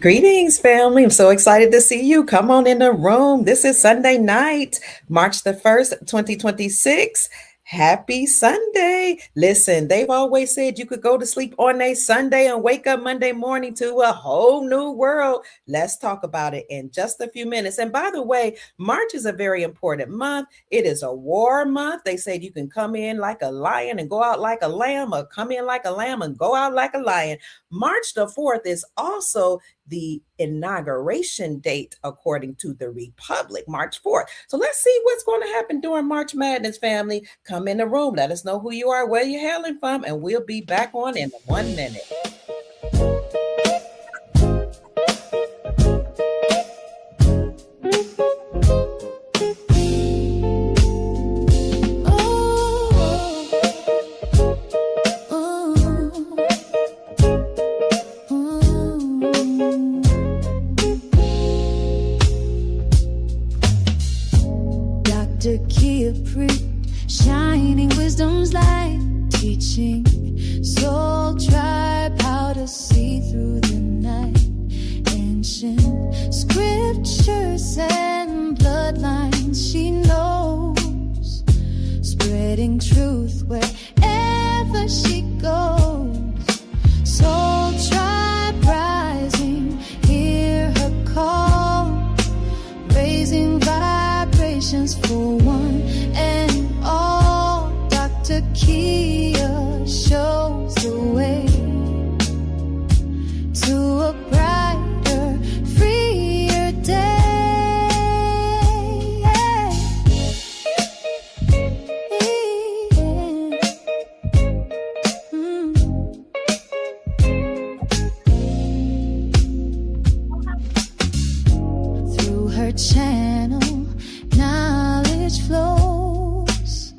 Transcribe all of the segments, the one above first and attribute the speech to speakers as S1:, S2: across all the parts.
S1: Greetings, family. I'm so excited to see you. Come on in the room. This is Sunday night, March the 1st, 2026. Happy Sunday. Listen, they've always said you could go to sleep on a Sunday and wake up Monday morning to a whole new world. Let's talk about it in just a few minutes. And by the way, March is a very important month. It is a war month. They said you can come in like a lion and go out like a lamb, or come in like a lamb and go out like a lion. March the 4th is also the inauguration date according to the Republic, March 4th. So let's see what's going to happen during March Madness, family. Come in the room, let us know who you are, where you're hailing from, and we'll be back on in 1 minute.
S2: Shining wisdom's light, teaching soul tribe how to see through the night. Ancient scriptures and bloodlines she knows, spreading truth wherever she goes. Soul tribe rising, hear her call, raising vibrations for one and all. Dr. Kia shows the way to a brighter, freer day. Through her channel, knowledge flows,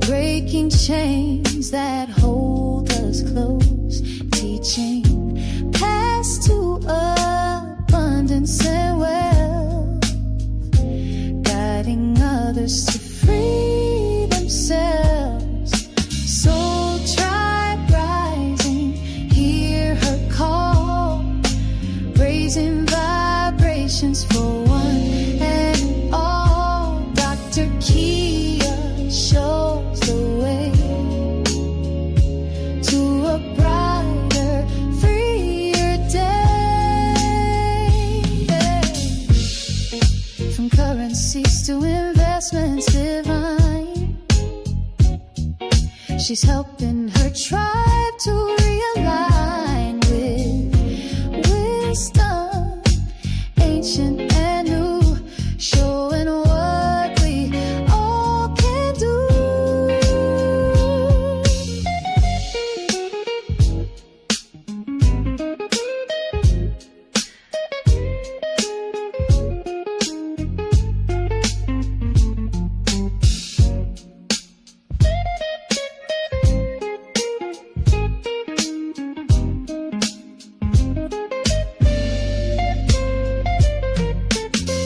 S2: breaking chains that hold us close, teaching paths to abundance and wealth, guiding others to free themselves. Soul tribe rising, hear her call, raising vibrations for one and all. Dr. Kia shows the way to a brighter, freer day. From currencies to investments divine, she's helping her tribe to realign with wisdom, ancient and new, showing what we all can do.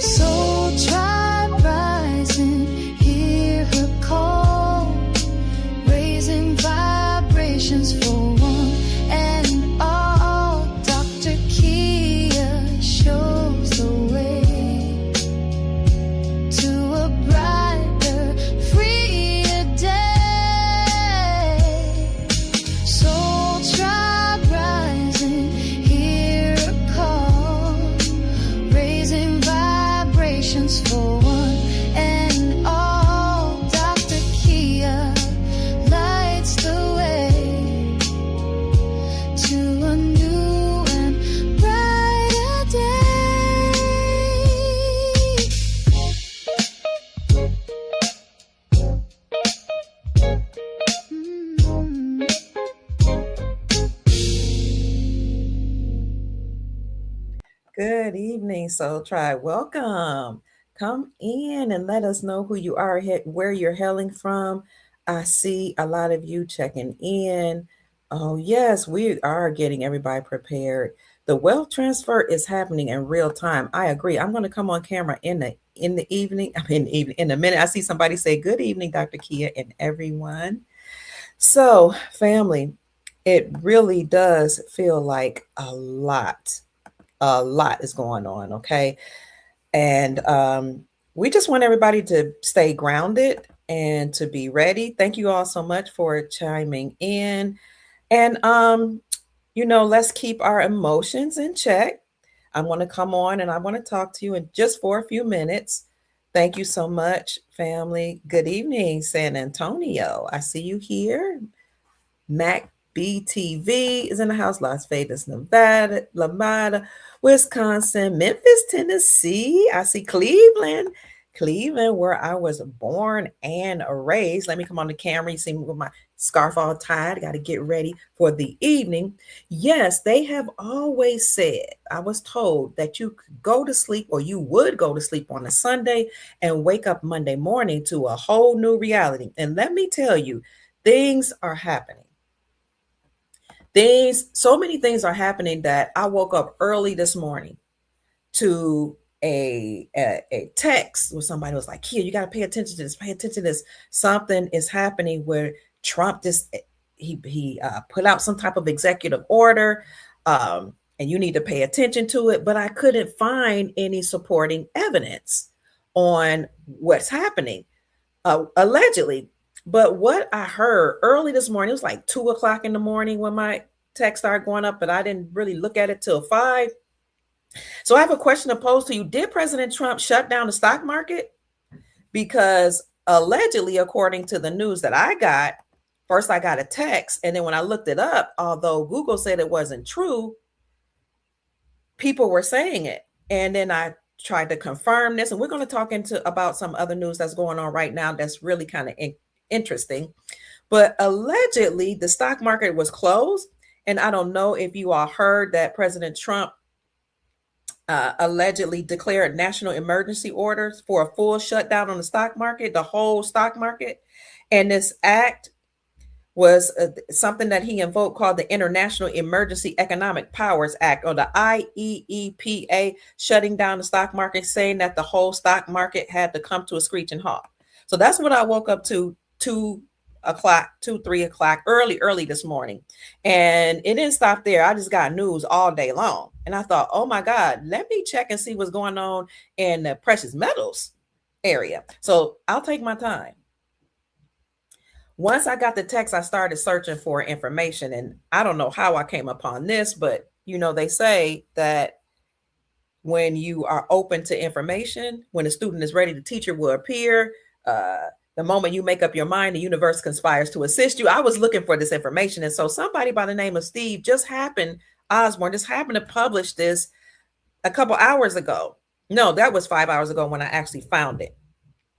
S2: Soul tribe rising, hear her call, raising vibrations for one and all. Dr. Kia shows the way to a brighter, freer day. Soul tribe rising, hear her call, raising vibrations for one and all. Dr. Kia lights the way to a new and brighter day.
S1: Good evening, Soul Tribe. Welcome. Come in and let us know who you are, where you're hailing from. I see a lot of you checking in. Oh, yes, we are getting everybody prepared. The wealth transfer is happening in real time. I agree. I'm going to come on camera in the evening. In a minute. I see somebody say, "Good evening, Dr. Kia," and everyone. So, family, it really does feel like a lot A lot is going on, okay? And we just want everybody to stay grounded and to be ready. Thank you all so much for chiming in. And let's keep our emotions in check. I want to come on and I want to talk to you in just for a few minutes. Thank you so much, family. Good evening, San Antonio. I see you here. Mac BTV is in the house. Las Vegas, Nevada, Wisconsin, Memphis, Tennessee. I see Cleveland, where I was born and raised. Let me come on the camera. You see me with my scarf all tied. I got to get ready for the evening. Yes, they have always said, I was told that you could go to sleep, or you would go to sleep on a Sunday and wake up Monday morning to a whole new reality. And let me tell you, things are happening. So many things are happening that I woke up early this morning to a text where somebody was like, "Here, you got to pay attention to this. Pay attention to this. Something is happening where Trump he put out some type of executive order, and you need to pay attention to it." But I couldn't find any supporting evidence on what's happening, allegedly. But what I heard early this morning, it was like 2:00 in the morning when my text started going up, but I didn't really look at it till 5. So I have a question to pose to you. Did President Trump shut down the stock market? Because allegedly, according to the news that I got, first I got a text, and then when I looked it up, although Google said it wasn't true, people were saying it. And then I tried to confirm this, and we're going to talk about some other news that's going on right now that's really kind of interesting. But allegedly, the stock market was closed. And I don't know if you all heard that President Trump allegedly declared national emergency orders for a full shutdown on the stock market, the whole stock market. And this act was something that he invoked called the International Emergency Economic Powers Act, or the IEEPA, shutting down the stock market, saying that the whole stock market had to come to a screeching halt. So that's what I woke up to 3 o'clock, early this morning. And it didn't stop there. I just got news all day long. And I thought, oh my God, let me check and see what's going on in the precious metals area. So I'll take my time. Once I got the text, I started searching for information. And I don't know how I came upon this, but they say that when you are open to information, when a student is ready, the teacher will appear. The moment you make up your mind, the universe conspires to assist you. I was looking for this information. And so somebody by the name of Steve Osborne just happened to publish this a couple hours ago. No, that was 5 hours ago when I actually found it.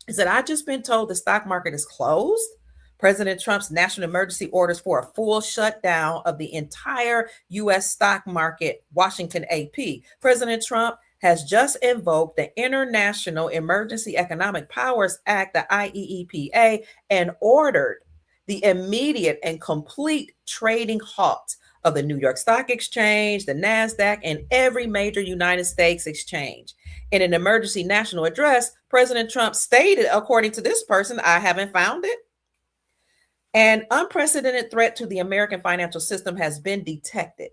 S1: He said, "I just been told the stock market is closed. President Trump's national emergency orders for a full shutdown of the entire U.S. stock market, Washington AP. President Trump has just invoked the International Emergency Economic Powers Act, the IEEPA, and ordered the immediate and complete trading halt of the New York Stock Exchange, the NASDAQ, and every major United States exchange. In an emergency national address, President Trump stated, according to this person, I haven't found it, an unprecedented threat to the American financial system has been detected.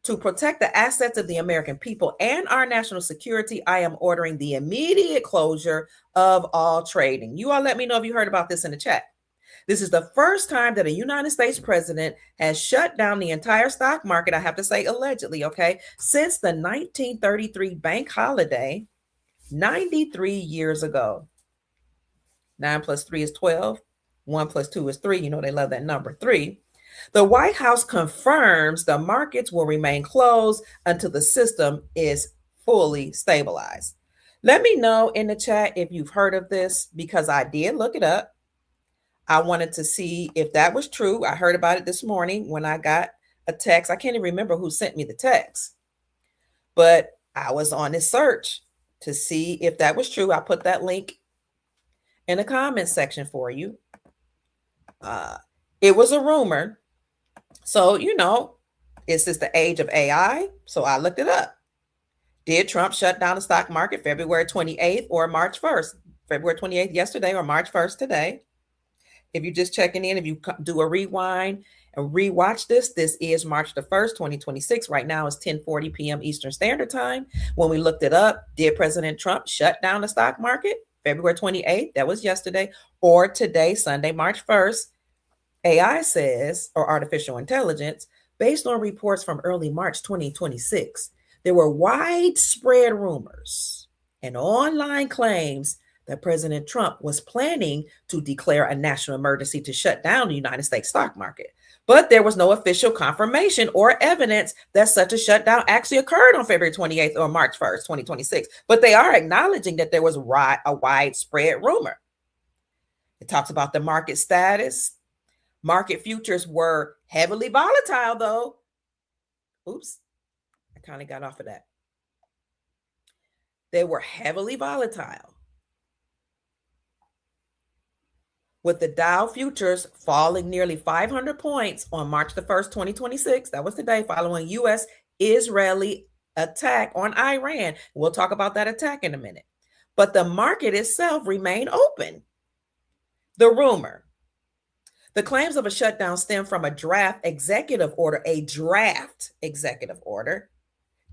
S1: To protect the assets of the American people and our national security, I am ordering the immediate closure of all trading." You all let me know if you heard about this in the chat. This is the first time that a United States president has shut down the entire stock market, I have to say allegedly, okay, since the 1933 bank holiday, 93 years ago. 9 plus 3 is 12. 1 plus 2 is 3. They love that number, 3. The White House confirms the markets will remain closed until the system is fully stabilized. Let me know in the chat if you've heard of this, because I did look it up. I wanted to see if that was true. I heard about it this morning when I got a text. I can't even remember who sent me the text, but I was on this search to see if that was true. I put that link in the comment section for you. It was a rumor. So, it's just the age of AI. So I looked it up. Did Trump shut down the stock market February 28th or March 1st? February 28th yesterday or March 1st today? If you're just checking in, if you do a rewind rewatch this. This is March the 1st, 2026. Right now it's 10:40 p.m. Eastern Standard Time. When we looked it up, did President Trump shut down the stock market? February 28th, that was yesterday, or today, Sunday, March 1st. AI says, or artificial intelligence, based on reports from early March 2026, there were widespread rumors and online claims that President Trump was planning to declare a national emergency to shut down the United States stock market. But there was no official confirmation or evidence that such a shutdown actually occurred on February 28th or March 1st, 2026. But they are acknowledging that there was a widespread rumor. It talks about the market status. Market futures were heavily volatile, though. Oops, I kind of got off of that. They were heavily volatile, with the Dow futures falling nearly 500 points on March the 1st, 2026. That was the day following U.S.-Israeli attack on Iran. We'll talk about that attack in a minute. But the market itself remained open. The rumor. The claims of a shutdown stem from a draft executive order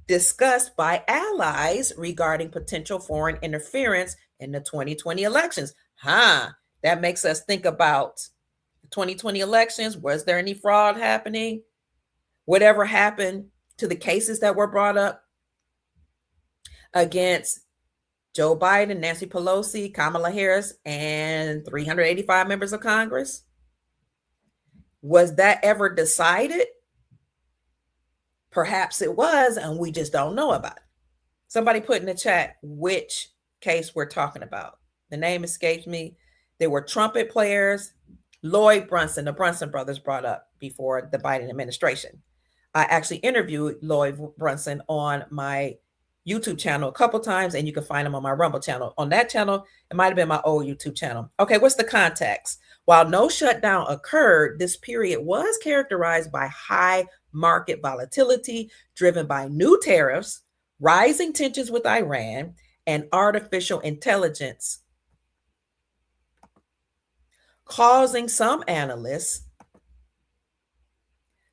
S1: discussed by allies regarding potential foreign interference in the 2020 elections. That makes us think about the 2020 elections. Was there any fraud happening? Whatever happened to the cases that were brought up against Joe Biden, Nancy Pelosi, Kamala Harris, and 385 members of Congress? Was that ever decided? Perhaps it was, and we just don't know about it. Somebody put in the chat which case we're talking about. The name escapes me. There were trumpet players, Lloyd Brunson, the Brunson brothers brought up before the Biden administration. I actually interviewed Lloyd Brunson on my YouTube channel a couple times, and you can find him on my Rumble channel. On that channel, it might have been my old YouTube channel. Okay, what's the context? While no shutdown occurred, this period was characterized by high market volatility driven by new tariffs, rising tensions with Iran, and artificial intelligence, causing some analysts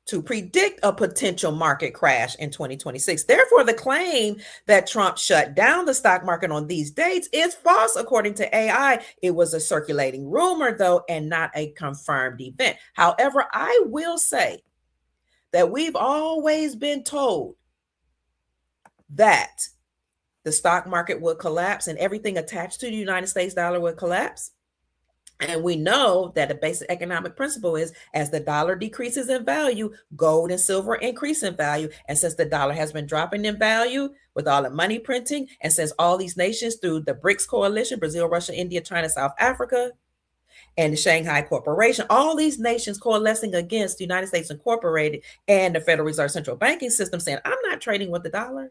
S1: to predict a potential market crash in 2026. Therefore, the claim that Trump shut down the stock market on these dates is false, according to AI. It was a circulating rumor, though, and not a confirmed event. However, I will say that we've always been told that the stock market would collapse and everything attached to the United States dollar would collapse. And we know that the basic economic principle is as the dollar decreases in value, gold and silver increase in value. And since the dollar has been dropping in value with all the money printing, and since all these nations through the BRICS coalition, Brazil, Russia, India, China, South Africa, and the Shanghai Corporation, all these nations coalescing against the United States Incorporated and the Federal Reserve Central Banking System saying, I'm not trading with the dollar.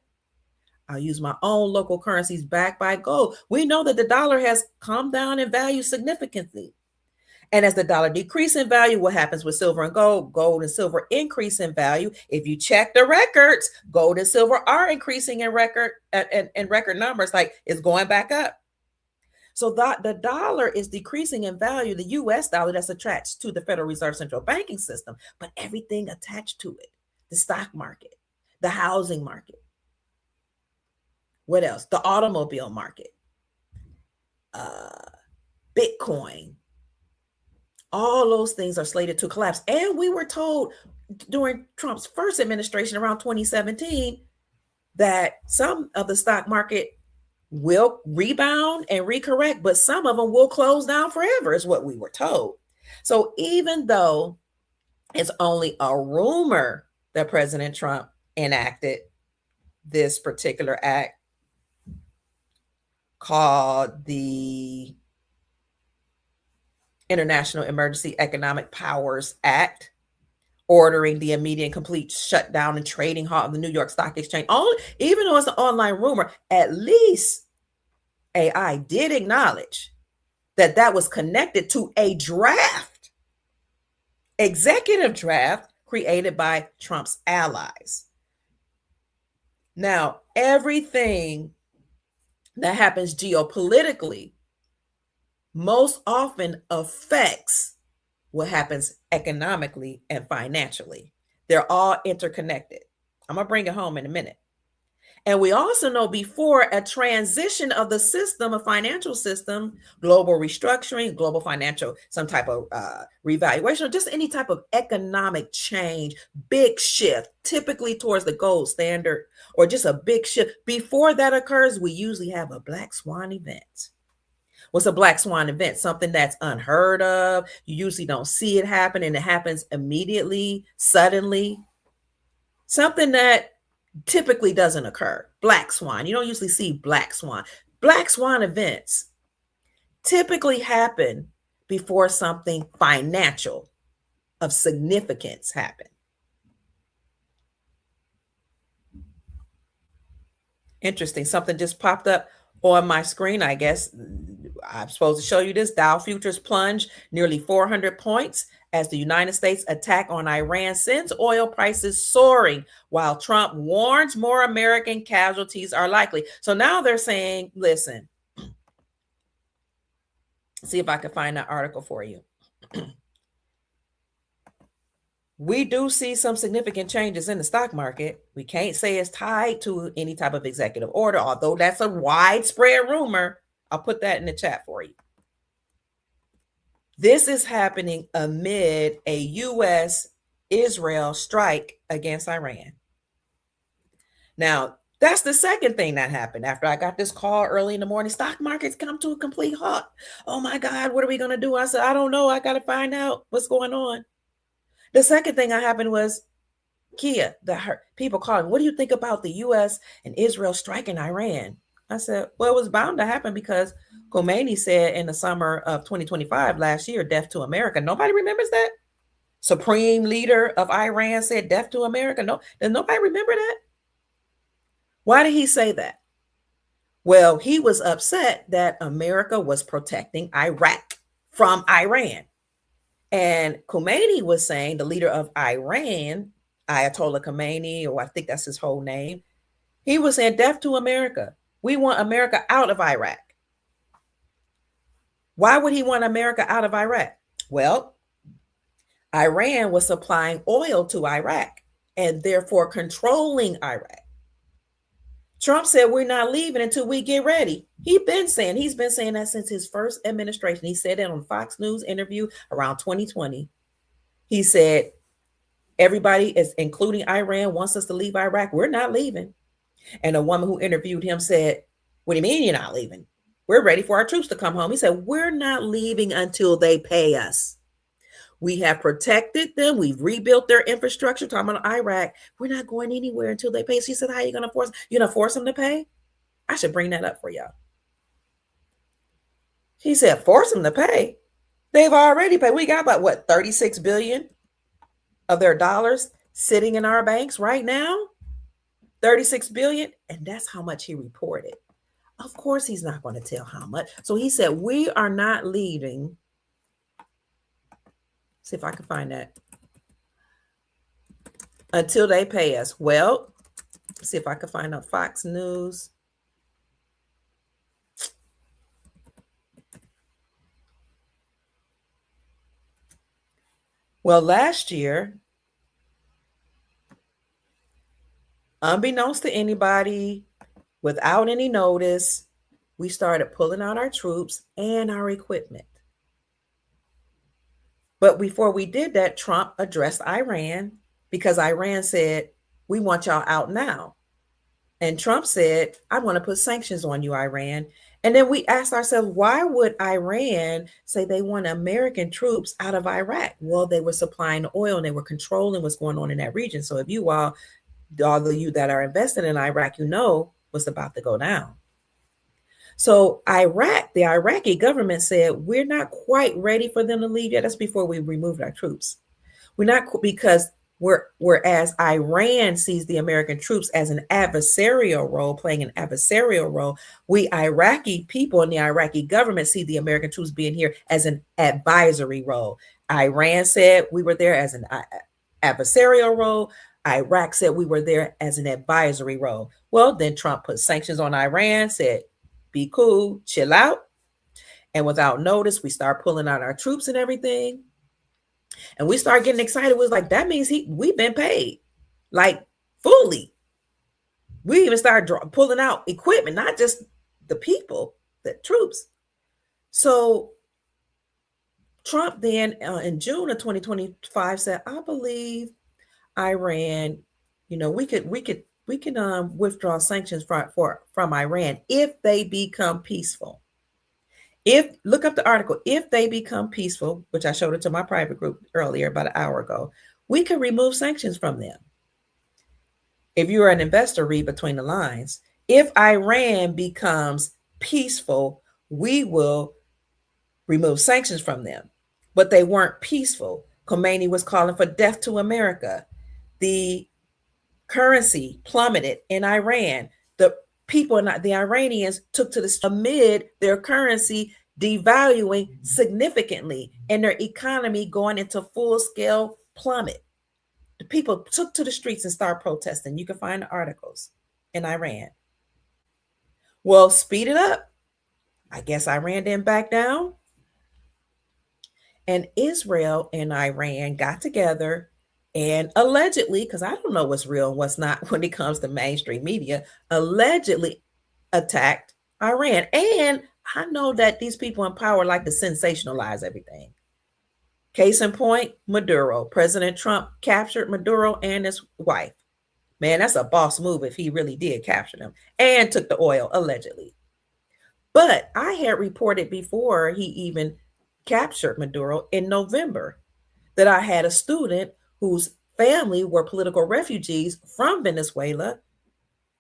S1: I'll use my own local currencies backed by gold. We know that the dollar has come down in value significantly. And as the dollar decreases in value, what happens with silver and gold? Gold and silver increase in value. If you check the records, gold and silver are increasing in record numbers, like it's going back up. So the dollar is decreasing in value, the US dollar that's attached to the Federal Reserve Central Banking System, but everything attached to it, the stock market, the housing market. What else? The automobile market, Bitcoin, all those things are slated to collapse. And we were told during Trump's first administration around 2017 that some of the stock market will rebound and recorrect, but some of them will close down forever, is what we were told. So even though it's only a rumor that President Trump enacted this particular act, called the International Emergency Economic Powers Act, ordering the immediate and complete shutdown and trading halt of the New York Stock Exchange. Even though it's an online rumor, at least AI did acknowledge that that was connected to a draft, executive draft created by Trump's allies. Now, everything that happens geopolitically most often affects what happens economically and financially. They're all interconnected. I'm going to bring it home in a minute. And we also know before a transition of the system, a financial system, global restructuring, global financial, some type of revaluation, or just any type of economic change, big shift, typically towards the gold standard, or just a big shift. Before that occurs, we usually have a black swan event. What's a black swan event? Something that's unheard of. You usually don't see it happen, and it happens immediately, suddenly. Something that typically doesn't occur. Black swan. You don't usually see black swan. Black swan events typically happen before something financial of significance happen. Interesting. Something just popped up on my screen. I guess I'm supposed to show you this. Dow futures plunge nearly 400 points as the United States attack on Iran sends oil prices soaring, while Trump warns more American casualties are likely. So now they're saying, listen, see if I can find that article for you. We do see some significant changes in the stock market. We can't say it's tied to any type of executive order, although that's a widespread rumor. I'll put that in the chat for you. This is happening amid a U.S.-Israel strike against Iran. Now, that's the second thing that happened after I got this call early in the morning. Stock markets come to a complete halt. Oh my God, what are we going to do? I said, I don't know. I got to find out what's going on. The second thing that happened was Kia, people calling, what do you think about the U.S. and Israel striking Iran? I said, well, it was bound to happen because Komeni said in the summer of 2025, last year, death to America. Nobody remembers that? Supreme leader of Iran said death to America. No, does nobody remember that? Why did he say that? Well, he was upset that America was protecting Iraq from Iran. And Khomeini was saying, the leader of Iran, Iatolah Komeni, or I think that's his whole name, he was saying death to America. We want America out of Iraq. Why would he want America out of Iraq? Well, Iran was supplying oil to Iraq and therefore controlling Iraq. Trump said we're not leaving until we get ready. He's been saying that since his first administration. He said that on Fox News interview around 2020. He said everybody, is including Iran, wants us to leave Iraq. We're not leaving. And a woman who interviewed him said, what do you mean you're not leaving? We're ready for our troops to come home. He said, we're not leaving until they pay us. We have protected them. We've rebuilt their infrastructure. Talking about Iraq. We're not going anywhere until they pay. She said, how are you going to force? You're going to force them to pay? I should bring that up for y'all. He said, force them to pay. They've already paid. We got about, what, 36 billion of their dollars sitting in our banks right now? 36 billion. And that's how much he reported. Of course, he's not going to tell how much. So he said, we are not leaving. See if I can find that. Until they pay us. Well, see if I can find out Fox News. Well, last year, unbeknownst to anybody, without any notice, we started pulling out our troops and our equipment. But before we did that, Trump addressed Iran because Iran said, we want y'all out now. And Trump said, I want to put sanctions on you, Iran. And then we asked ourselves, why would Iran say they want American troops out of Iraq? Well, they were supplying oil and they were controlling what's going on in that region. So if you all of you that are invested in Iraq, you know what's about to go down. So Iraq, the Iraqi government said, we're not quite ready for them to leave yet. That's before we removed our troops. We're not, because whereas Iran sees the American troops as an adversarial role, playing an adversarial role, we Iraqi people in the Iraqi government see the American troops being here as an advisory role. Iran said we were there as an adversarial role. Iraq said we were there as an advisory role. Well, then Trump put sanctions on Iran, said, be cool, chill out. And without notice, we start pulling out our troops and everything. And we started getting excited. It was like, that means we've been paid, like fully. We even started pulling out equipment, not just the people, the troops. So Trump then in June of 2025 said, I believe Iran, we can withdraw sanctions from Iran if they become peaceful. If look up the article, if they become peaceful, which I showed it to my private group earlier about an hour ago, we can remove sanctions from them. If you're an investor, read between the lines. If Iran becomes peaceful, we will remove sanctions from them. But they weren't peaceful. Khomeini was calling for death to America. The currency plummeted in Iran. The people, the Iranians, took to the streets amid their currency devaluing significantly and their economy going into full-scale plummet. The people took to the streets and started protesting. You can find the articles in Iran. Well, speed it up. I guess Iran didn't back down. And Israel and Iran got together and allegedly, because I don't know what's real and what's not when it comes to mainstream media, allegedly attacked Iran. And I know that these people in power like to sensationalize everything. Case in point, Maduro. President Trump captured Maduro and his wife. Man, that's a boss move if he really did capture them, and took the oil, allegedly. But I had reported before he even captured Maduro in November that I had a student whose family were political refugees from Venezuela.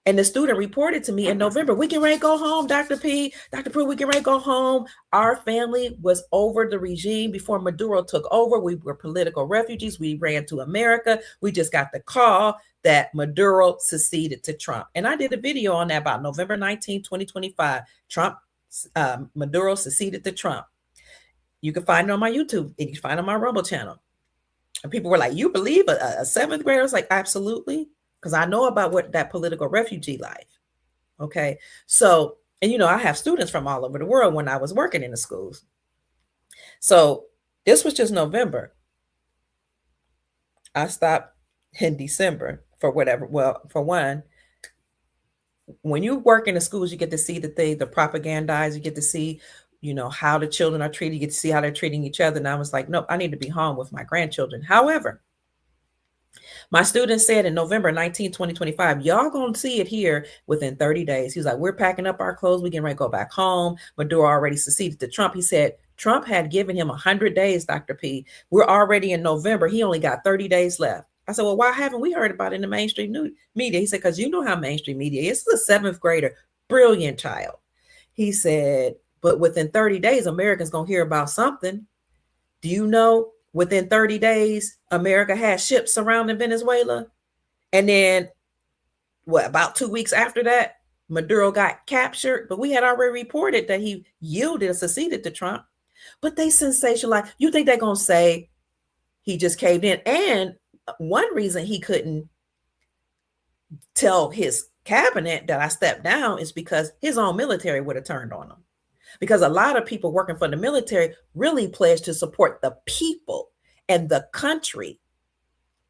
S1: And the student reported to me in November, we can ready to go home, Dr. P. Dr. Pruitt, we can ready to go home. Our family was over the regime before Maduro took over. We were political refugees. We ran to America. We just got the call that Maduro seceded to Trump. And I did a video on that about November 19, 2025. Maduro seceded to Trump. You can find it on my YouTube and you can find it on my Rumble channel. And people were like, you believe a seventh grader? I was like, absolutely. Because I know about what that political refugee life. Okay. So, and I have students from all over the world when I was working in the schools. So this was just November. I stopped in December for whatever. Well, for one, when you work in the schools, you get to see the propagandize, you get to see, how the children are treated, you get to see how they're treating each other. And I was like, nope, I need to be home with my grandchildren. However, my student said in November 19, 2025, y'all gonna see it here within 30 days. He was like, we're packing up our clothes. We getting ready to go back home. Maduro already seceded to Trump. He said Trump had given him 100 days, Dr. P. We're already in November. He only got 30 days left. I said, well, why haven't we heard about it in the mainstream media? He said, because you know how mainstream media is. This is a seventh grader, brilliant child. He said, but within 30 days, Americans gonna hear about something. Do you know within 30 days, America had ships surrounding Venezuela? And then about 2 weeks after that, Maduro got captured, but we had already reported that he yielded or seceded to Trump. But they sensationalize. You think they're going to say he just caved in? And one reason he couldn't tell his cabinet that I stepped down is because his own military would have turned on him. Because a lot of people working for the military really pledged to support the people and the country.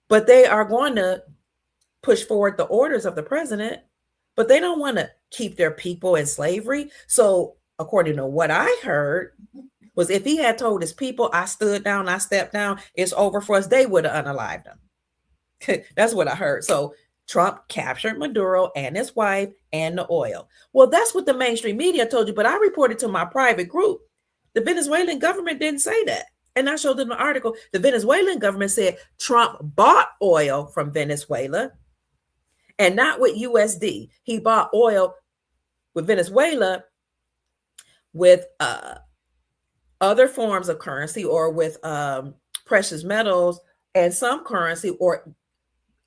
S1: But they are going to push forward the orders of the president, but they don't want to keep their people in slavery. So according to what I heard, was if he had told his people, I stood down, I stepped down, it's over for us, they would have unalived him. That's what I heard. So Trump captured Maduro and his wife and the oil. Well, that's what the mainstream media told you, but I reported to my private group. The Venezuelan government didn't say that. And I showed them an article. The Venezuelan government said Trump bought oil from Venezuela and not with USD. He bought oil with Venezuela with other forms of currency or with precious metals and some currency or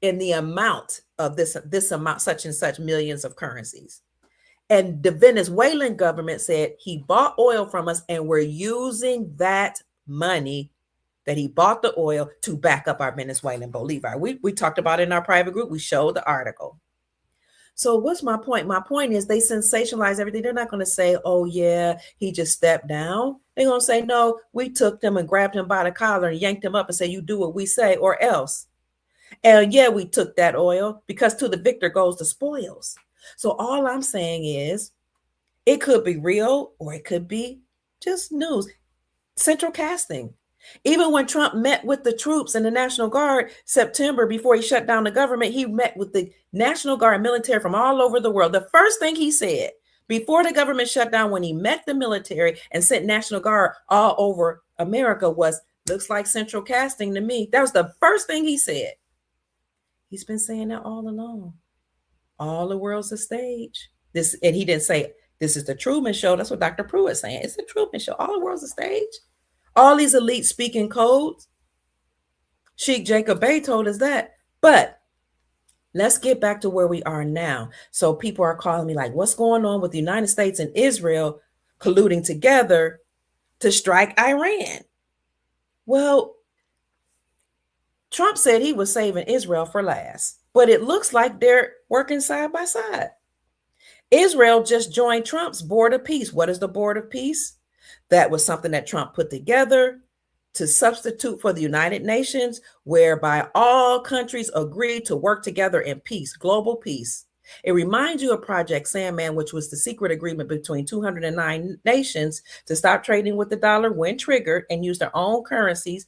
S1: in the amount of this amount, such and such millions of currencies. And the Venezuelan government said he bought oil from us and we're using that money that he bought the oil to back up our Venezuelan bolivar. We talked about it in our private group. We showed the article. So what's my point? My point is they sensationalize everything. They're not going to say, oh, yeah, he just stepped down. They're going to say, no, we took him and grabbed him by the collar and yanked him up and say, you do what we say or else. And yeah, we took that oil because to the victor goes the spoils. So all I'm saying is it could be real or it could be just news. Central casting. Even when Trump met with the troops and the National Guard September before he shut down the government, he met with the National Guard military from all over the world. The first thing he said before the government shut down, when he met the military and sent National Guard all over America, was, looks like central casting to me. That was the first thing he said. He's been saying that all along. All the world's a stage. This, and he didn't say this is the Truman Show. That's what Dr. Pruitt's saying. It's the Truman Show. All the world's a stage. All these elites speaking codes. Sheikh Jacob Bey told us that. But let's get back to where we are now. So people are calling me like, what's going on with the United States and Israel colluding together to strike Iran? Well, Trump said he was saving Israel for last, but it looks like they're working side by side. Israel just joined Trump's Board of Peace. What is the Board of Peace? That was something that Trump put together to substitute for the United Nations, whereby all countries agreed to work together in peace, global peace. It reminds you of Project Sandman, which was the secret agreement between 209 nations to stop trading with the dollar when triggered and use their own currencies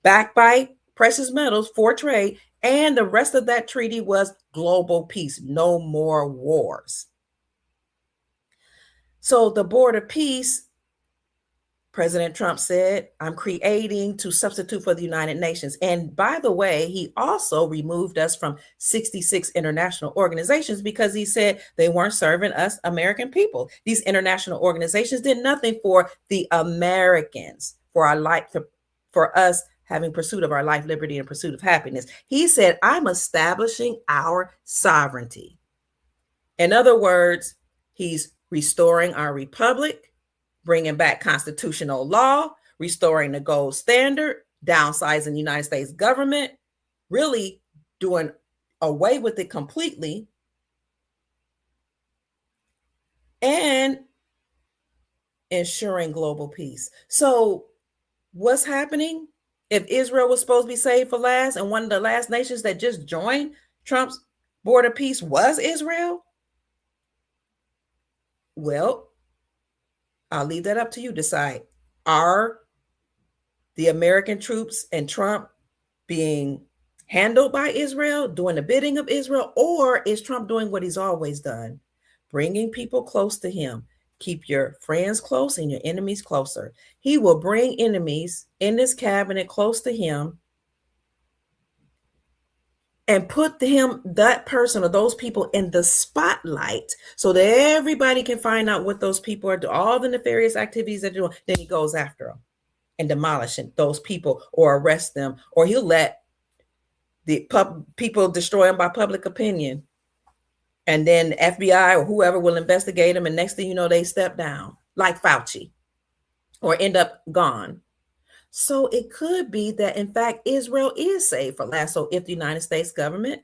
S1: backed by precious metals for trade. And the rest of that treaty was global peace, no more wars. So the Board of Peace, President Trump said, I'm creating to substitute for the United Nations. And by the way, he also removed us from 66 international organizations because he said they weren't serving us American people. These international organizations did nothing for the Americans, for our life, for us having pursuit of our life, liberty, and pursuit of happiness. He said, I'm establishing our sovereignty. In other words, he's restoring our republic, bringing back constitutional law, restoring the gold standard, downsizing the United States government, really doing away with it completely, and ensuring global peace. So what's happening? If Israel was supposed to be saved for last, and one of the last nations that just joined Trump's Board of Peace was Israel, well, I'll leave that up to you to decide. Are the American troops and Trump being handled by Israel, doing the bidding of Israel, or is Trump doing what he's always done, bringing people close to him? Keep your friends close and your enemies closer. He will bring enemies in this cabinet close to him and put that person or those people in the spotlight so that everybody can find out what those people are doing, all the nefarious activities they're doing. Then he goes after them and demolishing those people or arrest them, or he'll let the people destroy them by public opinion. And then the FBI or whoever will investigate them. And next thing you know, they step down like Fauci or end up gone. So it could be that, in fact, Israel is saved for last. So if the United States government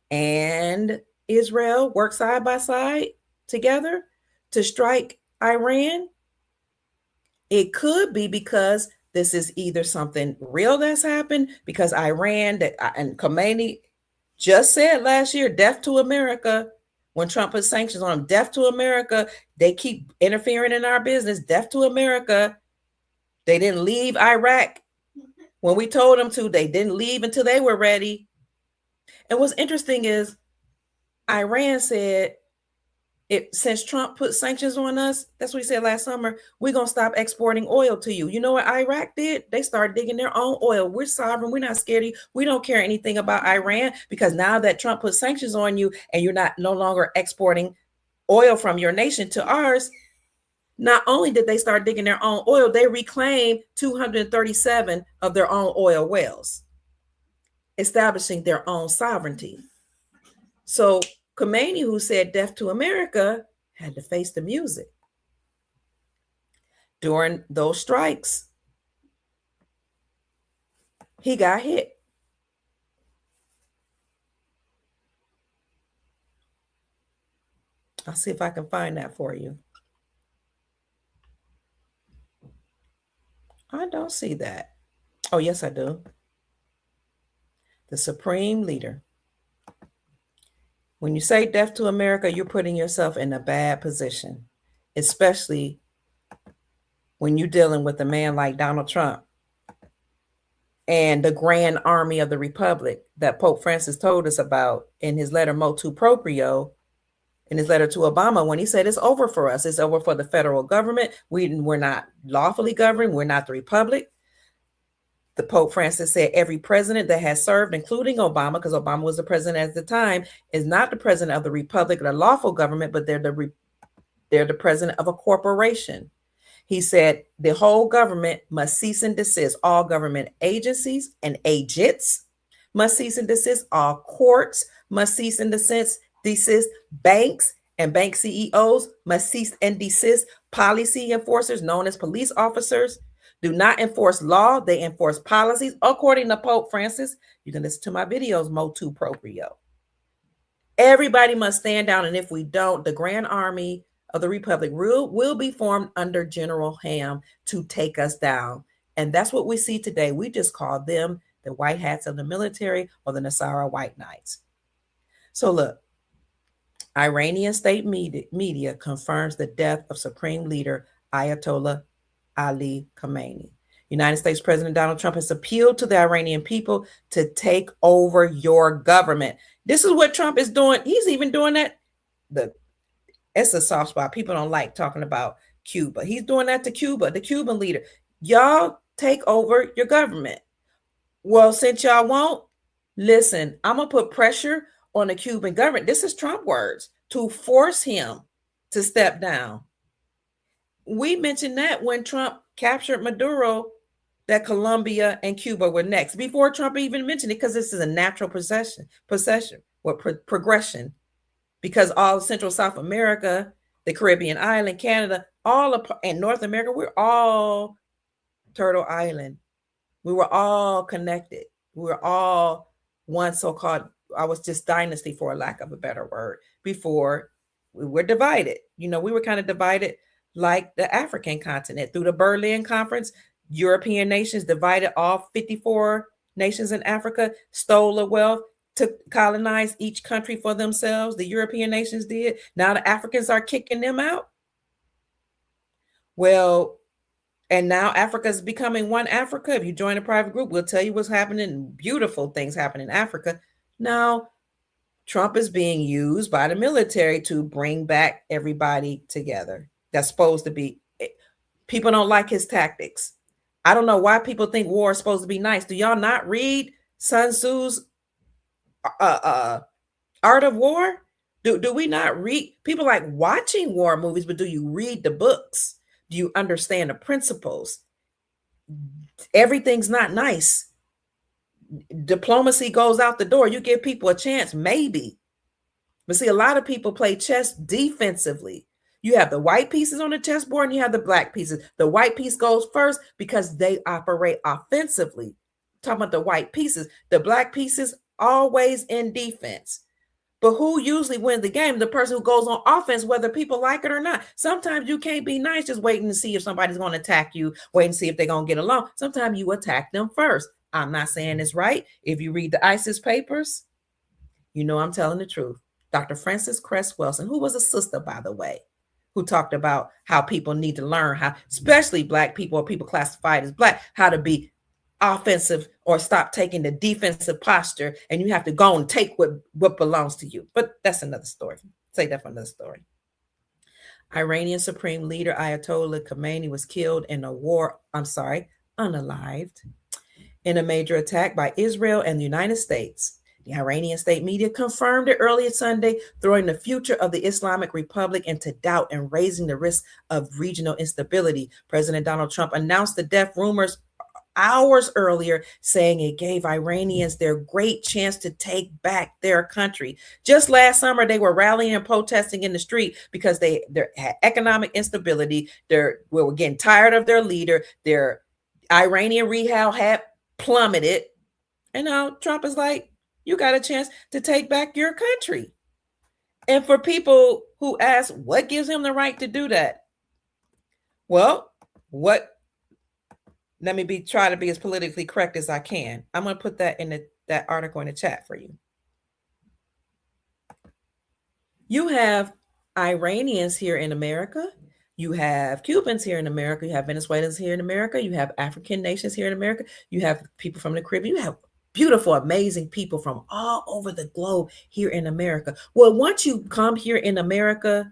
S1: and Israel work side by side together to strike Iran, it could be because this is either something real that's happened, because Iran and Khomeini just said last year, death to America. When Trump put sanctions on them, death to America. They keep interfering in our business, death to America. They didn't leave Iraq when we told them to. They didn't leave until they were ready. And what's interesting is Iran said, since Trump put sanctions on us, that's what he said last summer, we're going to stop exporting oil to you. You know what Iraq did? They started digging their own oil. We're sovereign. We're not scared of you. We don't care anything about Iran, because now that Trump put sanctions on you and you're no longer exporting oil from your nation to ours, not only did they start digging their own oil, they reclaimed 237 of their own oil wells, establishing their own sovereignty. So Khomeini, who said death to America, had to face the music. During those strikes, he got hit. I'll see if I can find that for you. I don't see that. Oh, yes, I do. The supreme leader. When you say death to America, you're putting yourself in a bad position, especially when you're dealing with a man like Donald Trump and the grand army of the republic that Pope Francis told us about in his letter Motu Proprio, in his letter to Obama, when he said it's over for us. It's over for the federal government. We're not lawfully governed. We're not the republic. The Pope Francis said every president that has served, including Obama, because Obama was the president at the time, is not the president of the republic or the lawful government, but they're the president of a corporation. He said the whole government must cease and desist. All government agencies and agents must cease and desist. All courts must cease and desist. Banks and bank CEOs must cease and desist. Policy enforcers, known as police officers, do not enforce law. They enforce policies. According to Pope Francis, you can listen to my videos, Motu Proprio. Everybody must stand down. And if we don't, the Grand Army of the Republic will be formed under General Ham to take us down. And that's what we see today. We just call them the white hats of the military or the Nasara white knights. So look, Iranian state media confirms the death of Supreme Leader Ayatollah Ali Khamenei. United States President Donald Trump has appealed to the Iranian people to take over your government. This is what Trump is doing. He's even doing that. It's a soft spot. People don't like talking about Cuba. He's doing that to Cuba, the Cuban leader. Y'all take over your government. Well, since y'all won't, listen, I'm going to put pressure on the Cuban government. This is Trump words, to force him to step down. We mentioned that when Trump captured Maduro, that Colombia and Cuba were next, before Trump even mentioned it, because this is a natural progression, because all Central South America, the Caribbean island, Canada, and North America, we're all Turtle Island. We were all connected. We were all one so-called, I was just dynasty, for a lack of a better word, before we were divided. We were kind of divided like the African continent through the Berlin Conference. European nations divided all 54 nations in Africa, stole the wealth, to colonize each country for themselves. The European nations did. Now the Africans are kicking them out. Well, and now Africa is becoming one Africa. If you join a private group, we'll tell you what's happening. Beautiful things happen in Africa. Now, Trump is being used by the military to bring back everybody together. That's supposed to be. People don't like his tactics. I don't know why people think war is supposed to be nice. Do y'all not read Sun Tzu's Art of War? Do we not read? People like watching war movies, but do you read the books? Do you understand the principles? Everything's not nice. Diplomacy goes out the door. You give people a chance, maybe. But see, a lot of people play chess defensively. You have the white pieces on the chessboard and you have the black pieces. The white piece goes first because they operate offensively. Talking about the white pieces. The black pieces always in defense. But who usually wins the game? The person who goes on offense, whether people like it or not. Sometimes you can't be nice just waiting to see if somebody's going to attack you, waiting to see if they're going to get along. Sometimes you attack them first. I'm not saying it's right. If you read the ISIS papers, you know I'm telling the truth. Dr. Frances Cress Welsing, who was a sister, by the way, who talked about how people need to learn how, especially black people or people classified as black, how to be offensive or stop taking the defensive posture, and you have to go and take what belongs to you. But that's another story. Say that for another story. Iranian Supreme Leader Iatolah Komeni was killed in a unalived, in a major attack by Israel and the United States. The Iranian state media confirmed it earlier Sunday, throwing the future of the Islamic Republic into doubt and raising the risk of regional instability. President Donald Trump announced the death rumors hours earlier, saying it gave Iranians their great chance to take back their country. Just last summer, they were rallying and protesting in the street because they had economic instability. They were getting tired of their leader. Their Iranian real had plummeted. And now Trump is like, you got a chance to take back your country. And for people who ask, what gives him the right to do that? Well, let me try to be as politically correct as I can. I'm going to put that in that article in the chat for you. You have Iranians here in America. You have Cubans here in America. You have Venezuelans here in America. You have African nations here in America. You have people from the Caribbean. You have beautiful, amazing people from all over the globe here in America. Well, once you come here in America,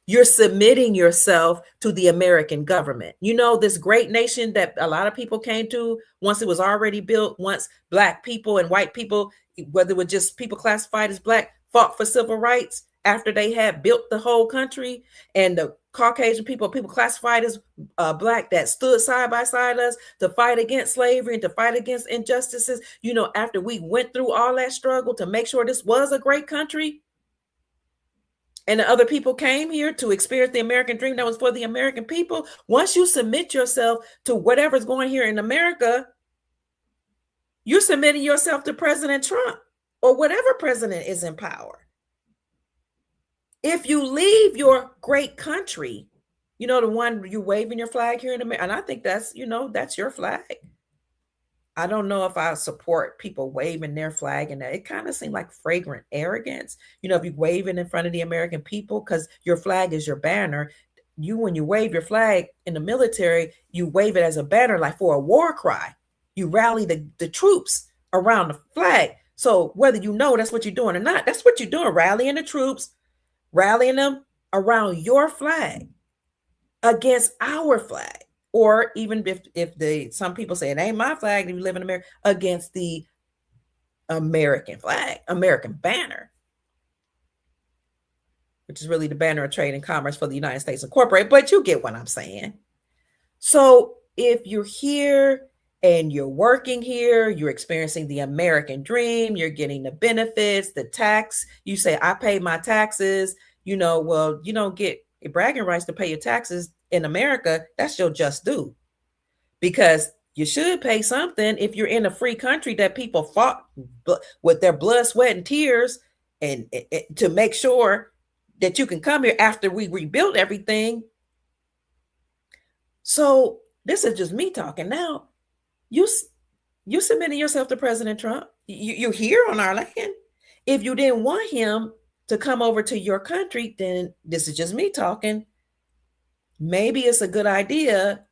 S1: you're submitting yourself to the American government. You know, this great nation that a lot of people came to once it was already built, once Black people and white people, whether it was just people classified as Black, fought for civil rights after they had built the whole country, and the Caucasian people classified as Black that stood side by side us to fight against slavery and to fight against injustices. You know, after we went through all that struggle to make sure this was a great country, and the other people came here to experience the American dream that was for the American people. Once you submit yourself to whatever's going here in America, you're submitting yourself to President Trump or whatever president is in power. If you leave your great country, you know, the one you waving your flag here in America, and I think that's, you know, that's your flag. I don't know if I support people waving their flag, and that it kind of seemed like fragrant arrogance. You know, if you wave it in front of the American people, because your flag is your banner. When you wave your flag in the military, you wave it as a banner, like for a war cry. You rally the troops around the flag. So whether you know that's what you're doing or not, that's what you're doing, rallying the troops, rallying them around your flag against our flag. Or even if some people say it ain't my flag, and you live in America, against the American flag, American banner, which is really the banner of trade and commerce for the United States Incorporated. But you get what I'm saying. So if you're here and you're working here, you're experiencing the American dream, you're getting the benefits, the tax, you say, I pay my taxes, you know, well, you don't get bragging rights to pay your taxes in America. That's your just due, because you should pay something if you're in a free country that people fought with their blood, sweat, and tears, and to make sure that you can come here after we rebuilt everything. So this is just me talking now. You submitting yourself to President Trump. You're here on our land. If you didn't want him to come over to your country, then this is just me talking. Maybe it's a good idea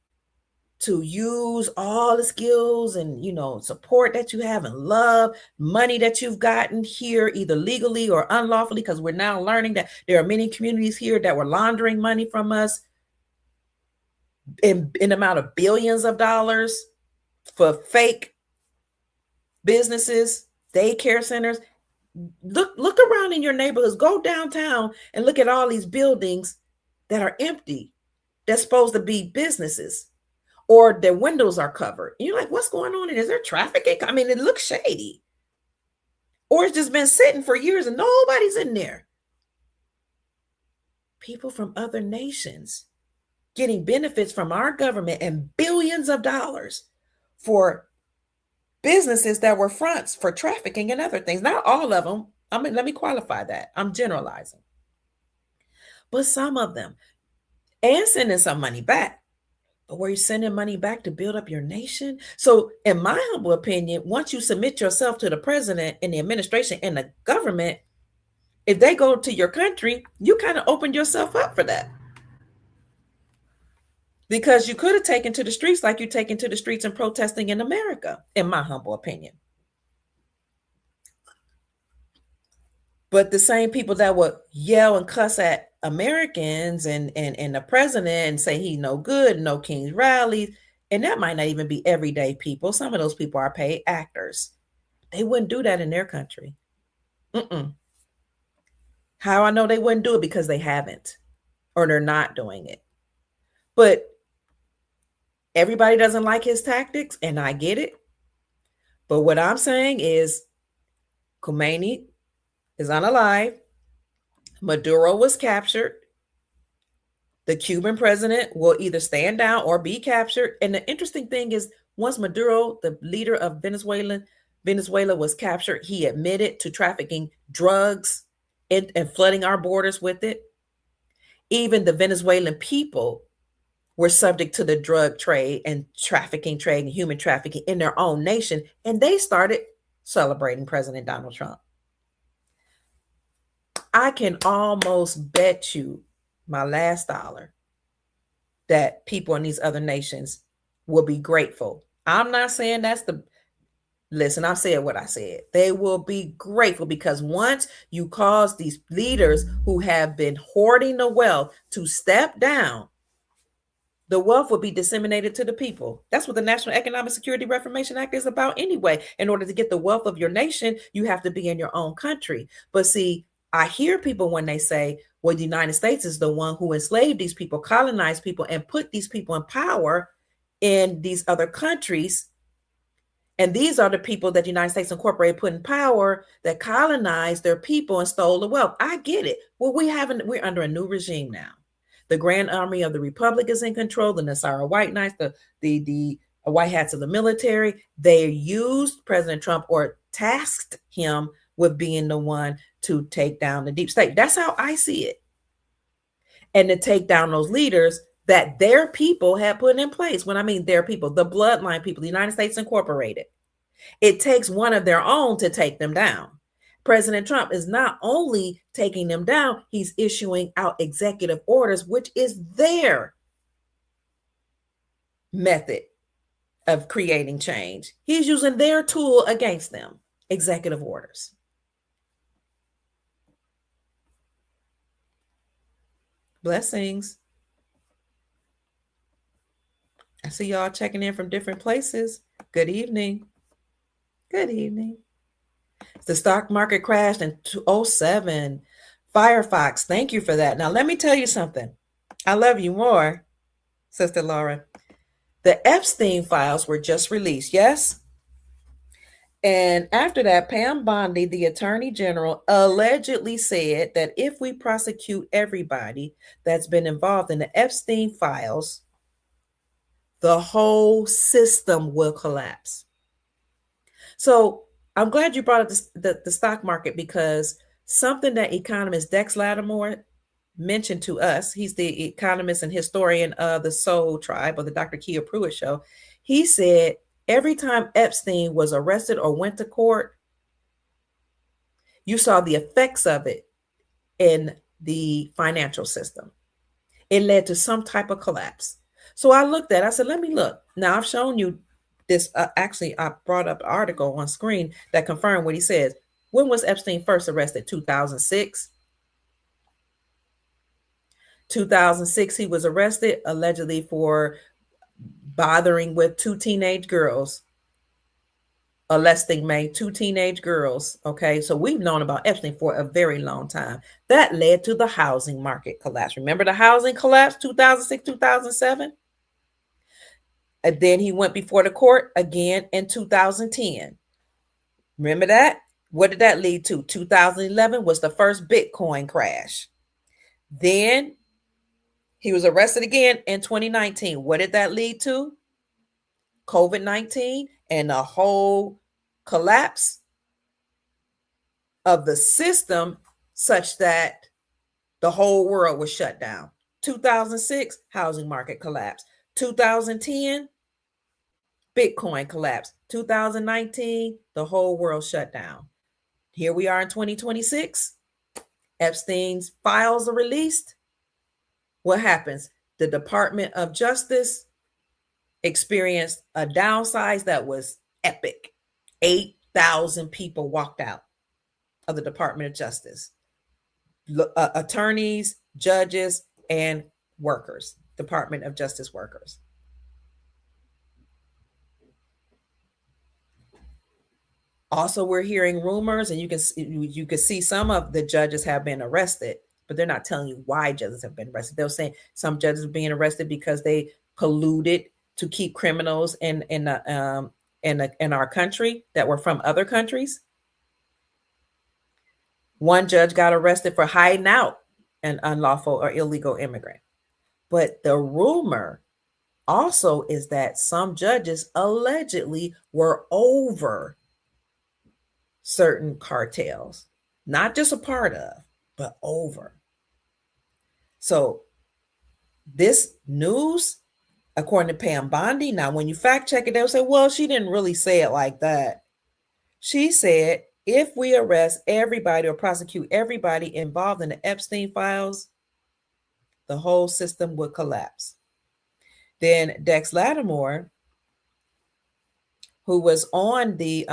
S1: to use all the skills and, you know, support that you have and love, money that you've gotten here, either legally or unlawfully, because we're now learning that there are many communities here that were laundering money from us in amount of billions of dollars for fake businesses, daycare centers. Look around in your neighborhoods, go downtown and look at all these buildings that are empty. That's supposed to be businesses, or their windows are covered. And you're like, what's going on? And is there traffic? I mean, it looks shady. Or it's just been sitting for years and nobody's in there. People from other nations getting benefits from our government and billions of dollars for businesses that were fronts for trafficking and other things. Not all of them. I mean, let me qualify that. I'm generalizing. But some of them. And sending some money back. But were you sending money back to build up your nation? So in my humble opinion, once you submit yourself to the president and the administration and the government, if they go to your country, you kind of opened yourself up for that. Because you could have taken to the streets like you're taking to the streets and protesting in America, in my humble opinion. But the same people that would yell and cuss at Americans and the president and say he no good, no King's rallies, and that might not even be everyday people. Some of those people are paid actors. They wouldn't do that in their country. How I know they wouldn't do it? Because they haven't, or they're not doing it. But everybody doesn't like his tactics, and I get it. But what I'm saying is Khomeini is unalived. Maduro was captured. The Cuban president will either stand down or be captured. And the interesting thing is, once Maduro, the leader of Venezuela was captured, he admitted to trafficking drugs and flooding our borders with it. Even the Venezuelan people were subject to the drug trade and trafficking trade and human trafficking in their own nation, and they started celebrating President Donald Trump. I can almost bet you my last dollar that people in these other nations will be grateful. I'm not saying that's the listen, I said what I said. They will be grateful because once you cause these leaders who have been hoarding the wealth to step down, the wealth will be disseminated to the people. That's what the National Economic Security Reformation Act is about anyway. In order to get the wealth of your nation, you have to be in your own country. But see, I hear people when they say, well, the United States is the one who enslaved these people, colonized people, and put these people in power in these other countries. And these are the people that the United States Incorporated put in power that colonized their people and stole the wealth. I get it. Well, we're under a new regime now. The Grand Army of the Republic is in control. The Nasara White Knights, the White Hats of the military, they used President Trump or tasked him with being the one to take down the deep state. That's how I see it. And to take down those leaders that their people had put in place. When I mean their people, the bloodline people, the United States Incorporated. It takes one of their own to take them down. President Trump is not only taking them down, he's issuing out executive orders, which is their method of creating change. He's using their tool against them, executive orders. Blessings. I see y'all checking in from different places. Good evening. Good evening. The stock market crashed in 2007. Firefox, thank you for that. Now, let me tell you something. I love you more, Sister Laura. The Epstein files were just released, yes? And after that, Pam Bondi, the Attorney General, allegedly said that if we prosecute everybody that's been involved in the Epstein files, the whole system will collapse. So I'm glad you brought up the stock market, because something that economist Dex Lattimore mentioned to us, he's the economist and historian of the Soul Tribe, or the Dr. Kia Pruitt Show. He said every time Epstein was arrested or went to court, you saw the effects of it in the financial system. It led to some type of collapse. So I said, let me look. Now I've shown you this. Actually, I brought up an article on screen that confirmed what he says. When was Epstein first arrested? 2006. 2006, he was arrested allegedly for bothering with two teenage girls, molesting two teenage girls. Okay, so we've known about Epstein for a very long time. That led to the housing market collapse. Remember the housing collapse, 2006, 2007? And then he went before the court again in 2010. Remember that? What did that lead to? 2011 was the first Bitcoin crash. Then he was arrested again in 2019. What did that lead to? COVID-19 and the whole collapse of the system, such that the whole world was shut down. 2006, housing market collapse. 2010, Bitcoin collapse. 2019, the whole world shut down. Here we are in 2026. Epstein's files are released. What happens? The Department of Justice experienced a downsize that was epic. 8,000 people walked out of the Department of Justice. Attorneys, judges, and workers. Department of Justice workers. Also, we're hearing rumors, and you can see some of the judges have been arrested, but they're not telling you why judges have been arrested. They're saying some judges are being arrested because they colluded to keep criminals in our country that were from other countries. One judge got arrested for hiding out an unlawful or illegal immigrant. But the rumor also is that some judges allegedly were over certain cartels, not just a part of, but over. So this news, according to Pam Bondi, now when you fact check it, they'll say, well, she didn't really say it like that. She said, if we arrest everybody or prosecute everybody involved in the Epstein files, the whole system would collapse. Then Dex Lattimore, who was on the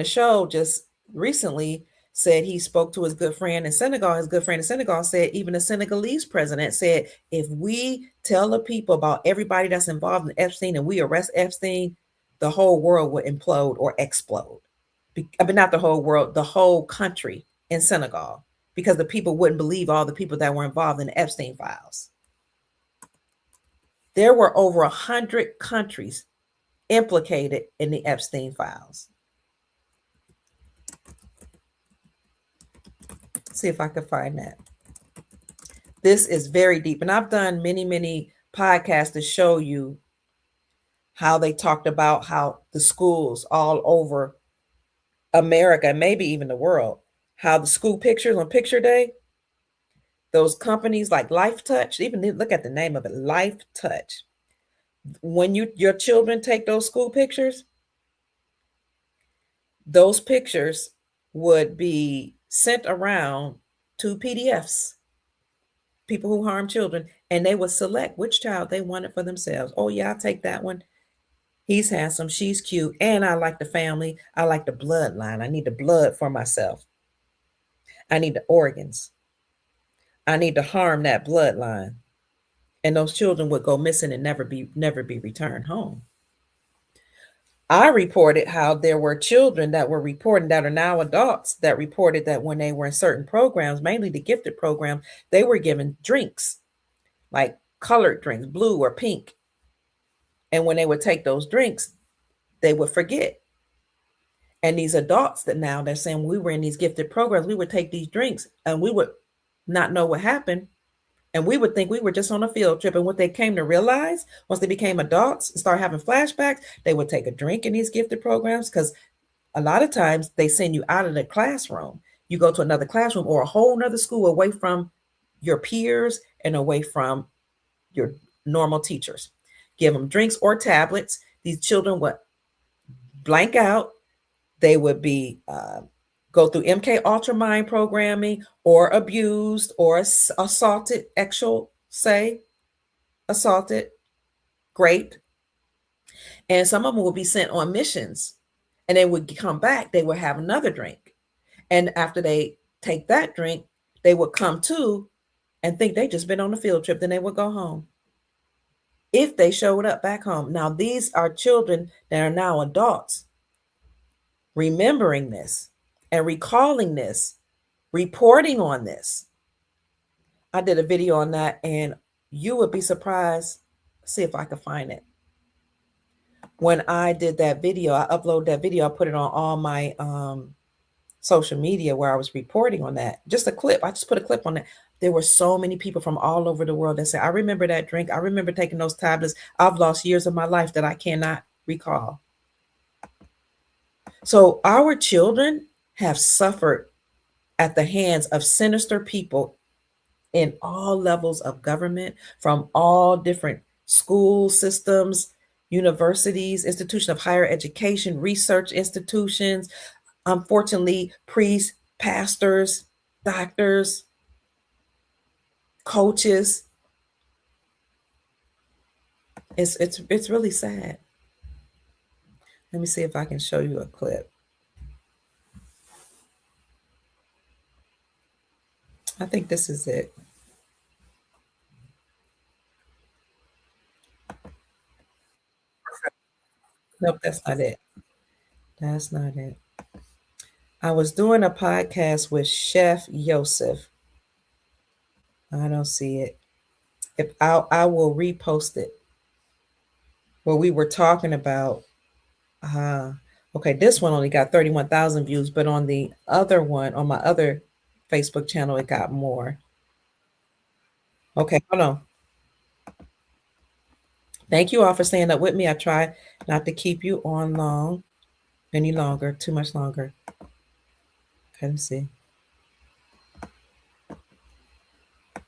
S1: show just recently, said he spoke to his good friend in Senegal. His good friend in Senegal said even the Senegalese president said, if we tell the people about everybody that's involved in Epstein and we arrest Epstein, the whole world would implode or explode. I mean, not the whole world, the whole country in Senegal, because the people wouldn't believe all the people that were involved in the Epstein files. There were over 100 countries implicated in the Epstein files. See if I can find that. This is very deep. And I've done many, many podcasts to show you how they talked about how the schools all over America, maybe even the world, how the school pictures on picture day, those companies like Life Touch, even look at the name of it, Life Touch. When your children take those school pictures, those pictures would be sent around to PDFs, people who harm children, and they would select which child they wanted for themselves. Oh yeah, I'll take that one. He's handsome, she's cute, and I like the family. I like the bloodline. I need the blood for myself. I need the organs. I need to harm that bloodline. And those children would go missing and never be returned home. I reported how there were children that were reporting, that are now adults, that reported that when they were in certain programs, mainly the gifted program, they were given drinks, like colored drinks, blue or pink. And when they would take those drinks, they would forget. And these adults that now they're saying, we were in these gifted programs, we would take these drinks and we would not know what happened. And we would think we were just on a field trip. And what they came to realize, once they became adults and start having flashbacks, they would take a drink in these gifted programs, because a lot of times they send you out of the classroom. You go to another classroom or a whole nother school away from your peers and away from your normal teachers. Give them drinks or tablets. These children would blank out. They would be go through MK Ultra programming, or abused or assaulted, assaulted, great. And some of them would be sent on missions, and they would come back, they would have another drink. And after they take that drink, they would come to and think they just been on a field trip, then they would go home. If they showed up back home. Now, these are children that are now adults, remembering this and recalling this, reporting on this. I did a video on that, and you would be surprised. See if I can find it. When I did that video, I uploaded that video, I put it on all my social media where I was reporting on that. Just a clip. I just put a clip on that. There were so many people from all over the world that said, I remember that drink. I remember taking those tablets. I've lost years of my life that I cannot recall. So our children have suffered at the hands of sinister people in all levels of government, from all different school systems, universities, institutions of higher education, research institutions, unfortunately, priests, pastors, doctors, coaches. It's really sad. Let me see if I can show you a clip. I think this is it. Nope, that's not it. That's not it. I was doing a podcast with Chef Yosef. I don't see it. If I will repost it. Where we were talking about, okay, this one only got 31,000 views, but on the other one, on my other Facebook channel, it got more. Okay, hold on. Thank you all for staying up with me. I try not to keep you on any longer, too much longer. Okay, let's see.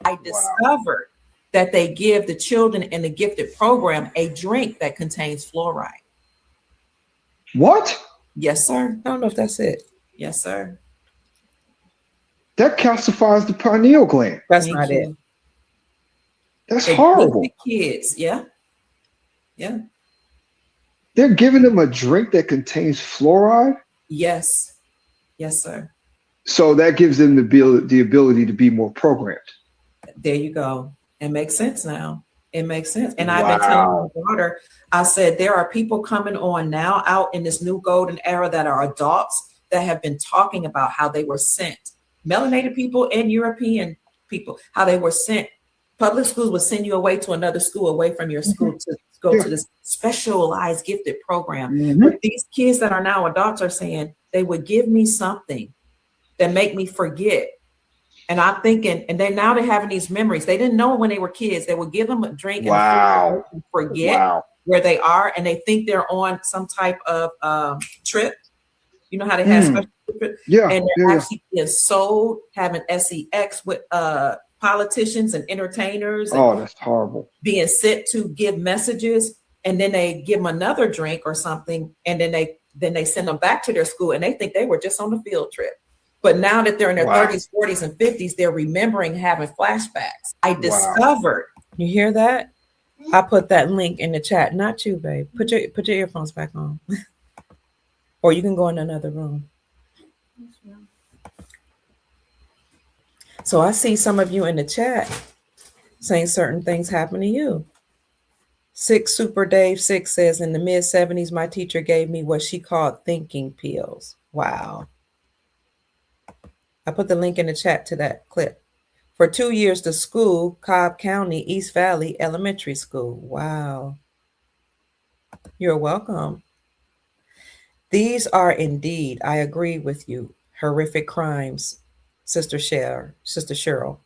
S1: I discovered that they give the children in the gifted program a drink that contains fluoride.
S3: What?
S1: Yes, sir. I don't know if that's it. Yes, sir.
S3: That calcifies the pineal gland.
S1: That's not it.
S3: That's horrible.
S1: Kids, yeah.
S3: They're giving them a drink that contains fluoride?
S1: Yes, sir.
S3: So that gives them the ability to be more programmed.
S1: There you go. It makes sense now. It makes sense. And I've been telling my daughter, I said, there are people coming on now out in this new golden era that are adults that have been talking about how they were sent. Melanated people and European people, how they were sent. Public schools would send you away to another school, away from your school, to go to this specialized gifted program. But these kids that are now adults are saying they would give me something that make me forget. And I'm thinking, and then now they're having these memories. They didn't know when they were kids. They would give them a drink and forget where they are, and they think they're on some type of trip. You know how they have special trip? And they're actually being sold, having sex with politicians and entertainers.
S3: Oh, that's horrible.
S1: Being sent to give messages, and then they give them another drink or something, and then they send them back to their school, and they think they were just on a field trip. But now that they're in their 30s, 40s, and 50s, they're remembering having flashbacks. I discovered. You hear that? I put that link in the chat. Not you, babe. Put your earphones back on. Or you can go in another room. So I see some of you in the chat saying certain things happen to you. Super Dave 6 says, in the mid-70s, my teacher gave me what she called thinking pills. Wow. I put the link in the chat to that clip. For 2 years, the school, Cobb County, East Valley Elementary School. Wow. You're welcome. These are indeed, I agree with you, horrific crimes, Sister Cheryl,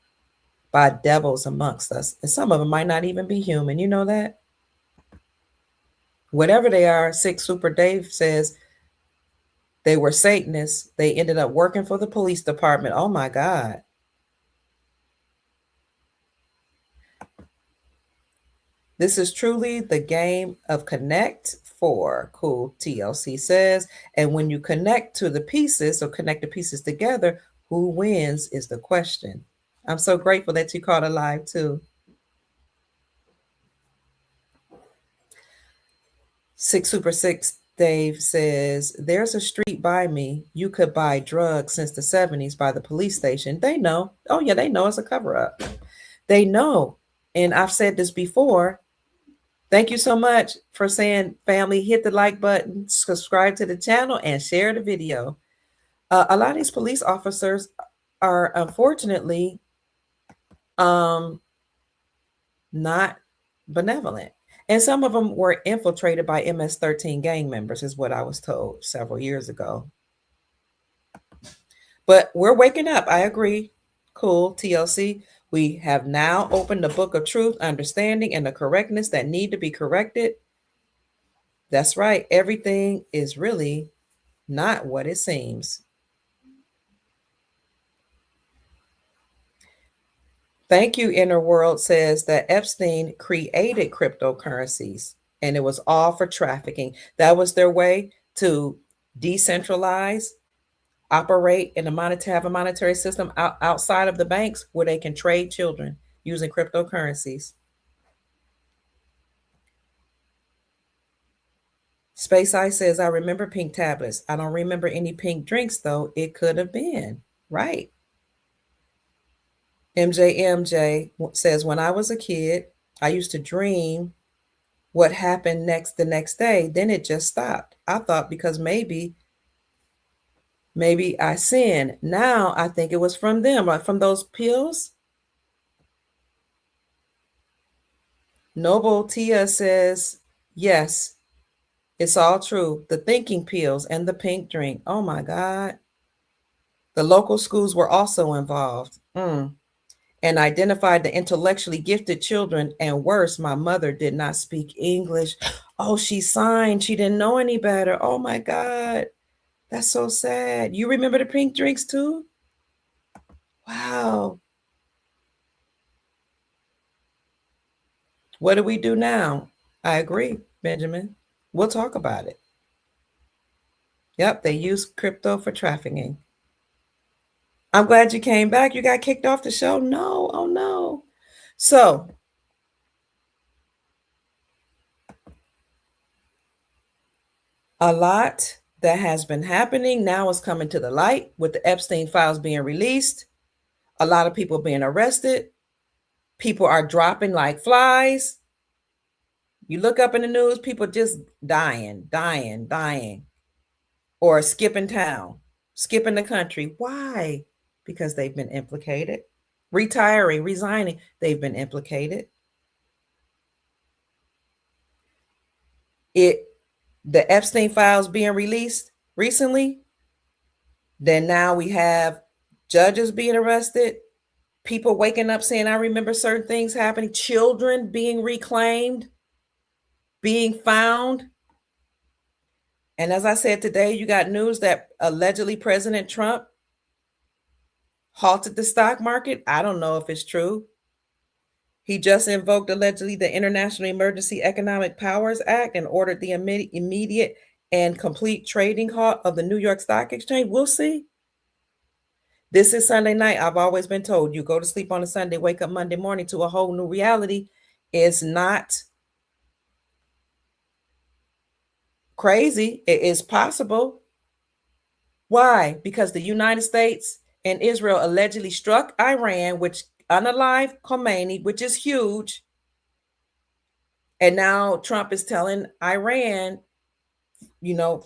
S1: by devils amongst us. And some of them might not even be human. You know that? Whatever they are, Super Dave says they were Satanists. They ended up working for the police department. Oh my God. This is truly the game of connect for, cool, TLC says. And when you connect to the pieces, or connect the pieces together, who wins is the question. I'm so grateful that you caught it live too. 6 Dave says, there's a street by me. You could buy drugs since the 70s by the police station. They know. Oh yeah, they know it's a cover up. They know. And I've said this before. Thank you so much for saying, family, hit the like button, subscribe to the channel, and share the video. A lot of these police officers are unfortunately not benevolent. And some of them were infiltrated by MS-13 gang members, is what I was told several years ago. But we're waking up. I agree. Cool, TLC. We have now opened the book of truth, understanding, and the correctness that need to be corrected. That's right. Everything is really not what it seems. Thank you, Inner World says that Epstein created cryptocurrencies and it was all for trafficking. That was their way to decentralize, operate in have a monetary system outside of the banks where they can trade children using cryptocurrencies. Space Ice says, I remember pink tablets. I don't remember any pink drinks, though. It could have been. Right. MJ says, when I was a kid, I used to dream what happened the next day. Then it just stopped. I thought because maybe I sinned. Now I think it was from them, like from those pills. Noble Tia says, yes, it's all true. The thinking pills and the pink drink. Oh my God. The local schools were also involved. And identified the intellectually gifted children. And worse, my mother did not speak English. Oh, she signed. She didn't know any better. Oh my God. That's so sad. You remember the pink drinks too? Wow. What do we do now? I agree, Benjamin. We'll talk about it. Yep, they use crypto for trafficking. I'm glad you came back. You got kicked off the show? No, oh no. So, a lot that has been happening now is coming to the light with the Epstein files being released. A lot of people being arrested. People are dropping like flies. You look up in the news, people just dying, or skipping town, skipping the country. Why? Because they've been implicated. Retiring, resigning, they've been implicated. The Epstein files being released recently, then now we have judges being arrested, people waking up saying, I remember certain things happening, children being reclaimed, being found. And as I said today, you got news that allegedly President Trump halted the stock market. I don't know if it's true. He just invoked allegedly the International Emergency Economic Powers Act and ordered the immediate and complete trading halt of the New York Stock Exchange. We'll see. This is Sunday night. I've always been told you go to sleep on a Sunday, wake up Monday morning to a whole new reality. It's not crazy. It is possible. Why? Because the United States and Israel allegedly struck Iran, which unalived Khomeini, which is huge. And now Trump is telling Iran,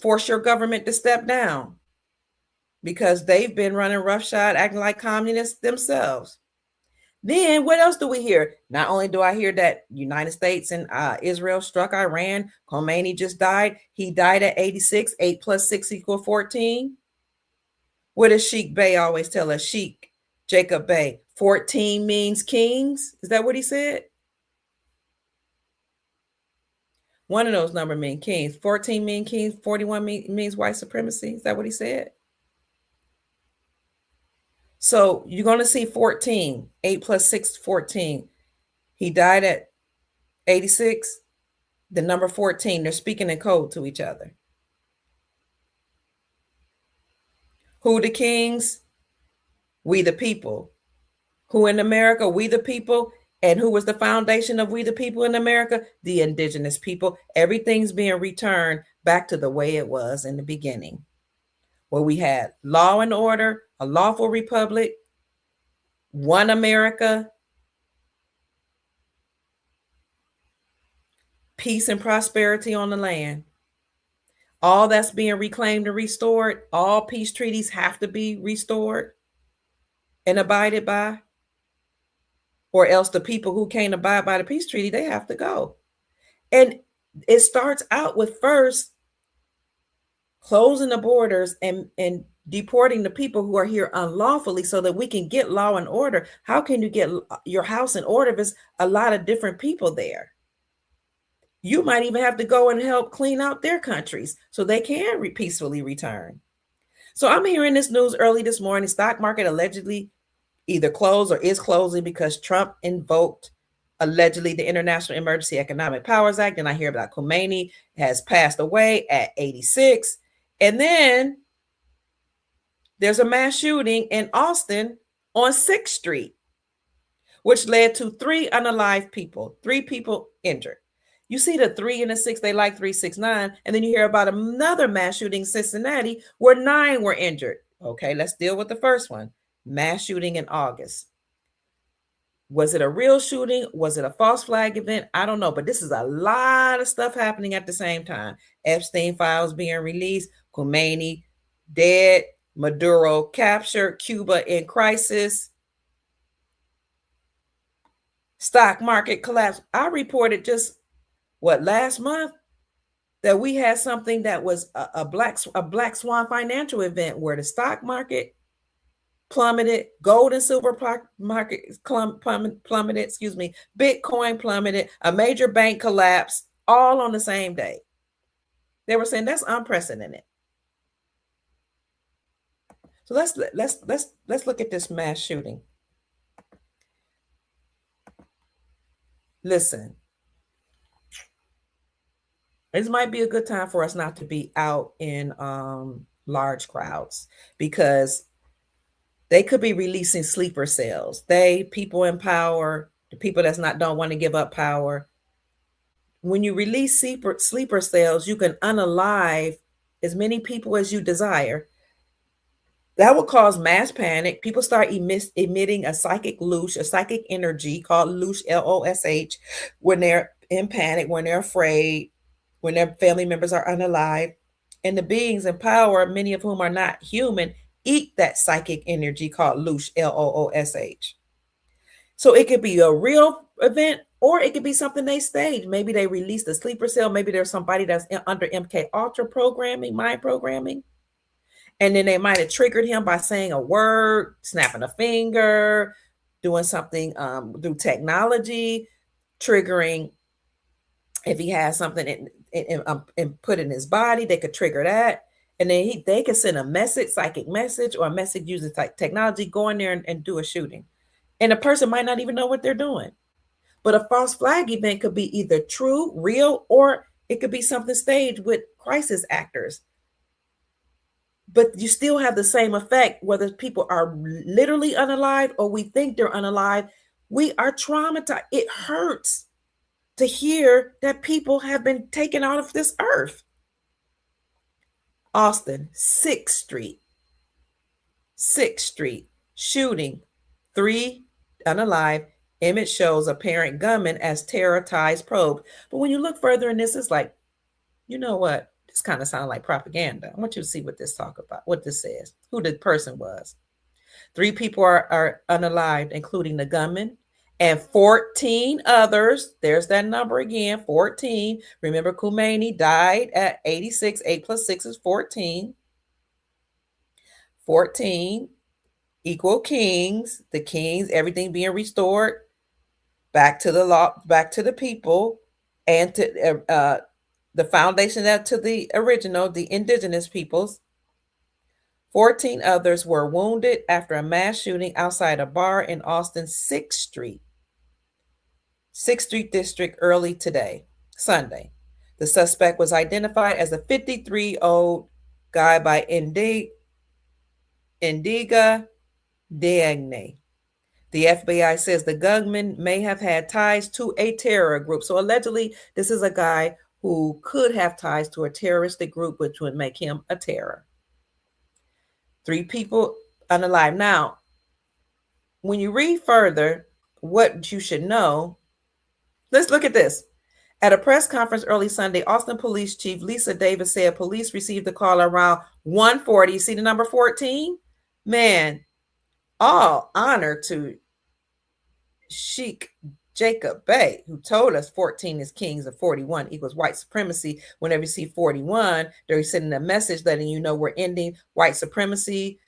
S1: force your government to step down because they've been running roughshod, acting like communists themselves. Then what else do we hear? Not only do I hear that United States and Israel struck Iran, Khomeini just died. He died at 86, 8 plus 6 equals 14. What does Sheikh Bey always tell us? Sheikh Jacob Bey, 14 means kings. Is that what he said? One of those numbers mean kings. 14 mean kings. 41 means white supremacy. Is that what he said? So you're going to see 14. 8 plus 6, 14. He died at 86. The number 14. They're speaking in code to each other. Who the kings? We the people. Who in America? We the people. And who was the foundation of we the people in America? The indigenous people. Everything's being returned back to the way it was in the beginning, where we had law and order, a lawful republic, one America, peace and prosperity on the land. All that's being reclaimed and restored. All peace treaties have to be restored and abided by, or else the people who can't abide by the peace treaty, they have to go. And it starts out with first closing the borders and deporting the people who are here unlawfully so that we can get law and order. How can you get your house in order if there's a lot of different people there? You might even have to go and help clean out their countries so they can peacefully return. So I'm hearing this news early this morning. Stock market allegedly either closed or is closing because Trump invoked allegedly the International Emergency Economic Powers Act. And I hear about Khomeini has passed away at 86. And then there's a mass shooting in Austin on 6th Street, which led to 3 unalived people, 3 people injured. You see the 3 and the 6, they like 369. And then you hear about another mass shooting in Cincinnati where 9 were injured. Okay, let's deal with the first one. Mass shooting in August. Was it a real shooting? Was it a false flag event? I don't know, but this is a lot of stuff happening at the same time. Epstein files being released, Khomeini dead, Maduro captured, Cuba in crisis, stock market collapse. I reported just last month that we had something that was a black swan financial event where the stock market plummeted, gold and silver market plummeted, Bitcoin plummeted, a major bank collapsed, all on the same day. They were saying that's unprecedented. So let's look at this mass shooting. Listen, This might be a good time for us not to be out in large crowds, because they could be releasing sleeper cells. People in power, the people that's not don't want to give up power. When you release sleeper cells, you can unalive as many people as you desire. That will cause mass panic. People start emitting a psychic loosh, a psychic energy called loosh, LOSH, when they're in panic, when they're afraid, when their family members are unalive. And the beings in power, many of whom are not human, eat that psychic energy called loosh, LOOSH. So it could be a real event, or it could be something they stage. Maybe they released a sleeper cell. Maybe there's somebody that's under MK Ultra programming, mind programming. And then they might have triggered him by saying a word, snapping a finger, doing something through technology, triggering. If he has something and put in his body, they could trigger that. And then they could send a message, psychic message, or a message using technology, go in there and do a shooting. And the person might not even know what they're doing. But a false flag event could be either true, real, or it could be something staged with crisis actors. But you still have the same effect, whether people are literally unalive or we think they're unalive. We are traumatized. It hurts to hear that people have been taken out of this earth. Austin, 6th Street, shooting, 3 unalive. Image shows apparent gunman as terror ties probe. But when you look further in this, it's like, you know what? This kind of sounds like propaganda. I want you to see what this talk about, what this says, who the person was. 3 people are unalived, including the gunman, and 14 others. There's that number again, 14. Remember, Komeni died at 86. 8 plus 6 is 14. 14 equal kings. The kings, everything being restored back to the law, back to the people, and to the foundation that to the original, the indigenous peoples. 14 others were wounded after a mass shooting outside a bar in Austin's 6th Street district early today, Sunday. The suspect was identified as a 53-year-old guy by Indiga Deagne. The FBI says the gunman may have had ties to a terror group. So allegedly, this is a guy who could have ties to a terroristic group, which would make him a terror. 3 people unalive. Now, when you read further, what you should know, let's look at this. At a press conference early Sunday, Austin Police Chief Lisa Davis said police received a call around 1:40. You see the number 14? Man, all honor to Sheik Jacob Bay, who told us 14 is kings and 41 equals white supremacy. Whenever you see 41, they're sending a message letting you know we're ending white supremacy,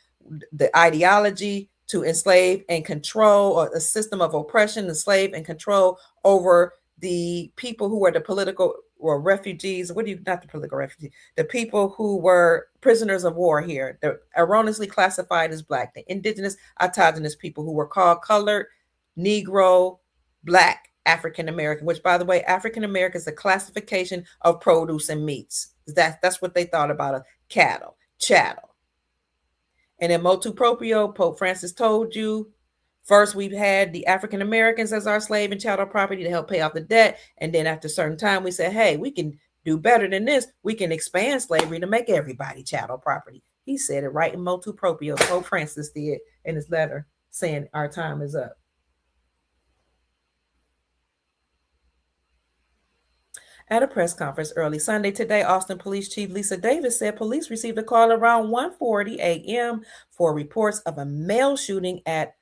S1: the ideology to enslave and control, or a system of oppression, enslave and control over the people who are the political or refugees. Not the political refugees, the people who were prisoners of war here. They're erroneously classified as Black, the indigenous, autogenous people who were called colored, Negro, Black, African American, which, by the way, African American is a classification of produce and meats. That's what they thought about cattle, chattel. And in motu proprio, Pope Francis told you, first we've had the African Americans as our slave and chattel property to help pay off the debt. And then after a certain time, we said, hey, we can do better than this. We can expand slavery to make everybody chattel property. He said it right in motu proprio. Pope Francis did in his letter saying our time is up. At a press conference early Sunday today, Austin Police Chief Lisa Davis said police received a call around 1:40 a.m. for reports of a male shooting at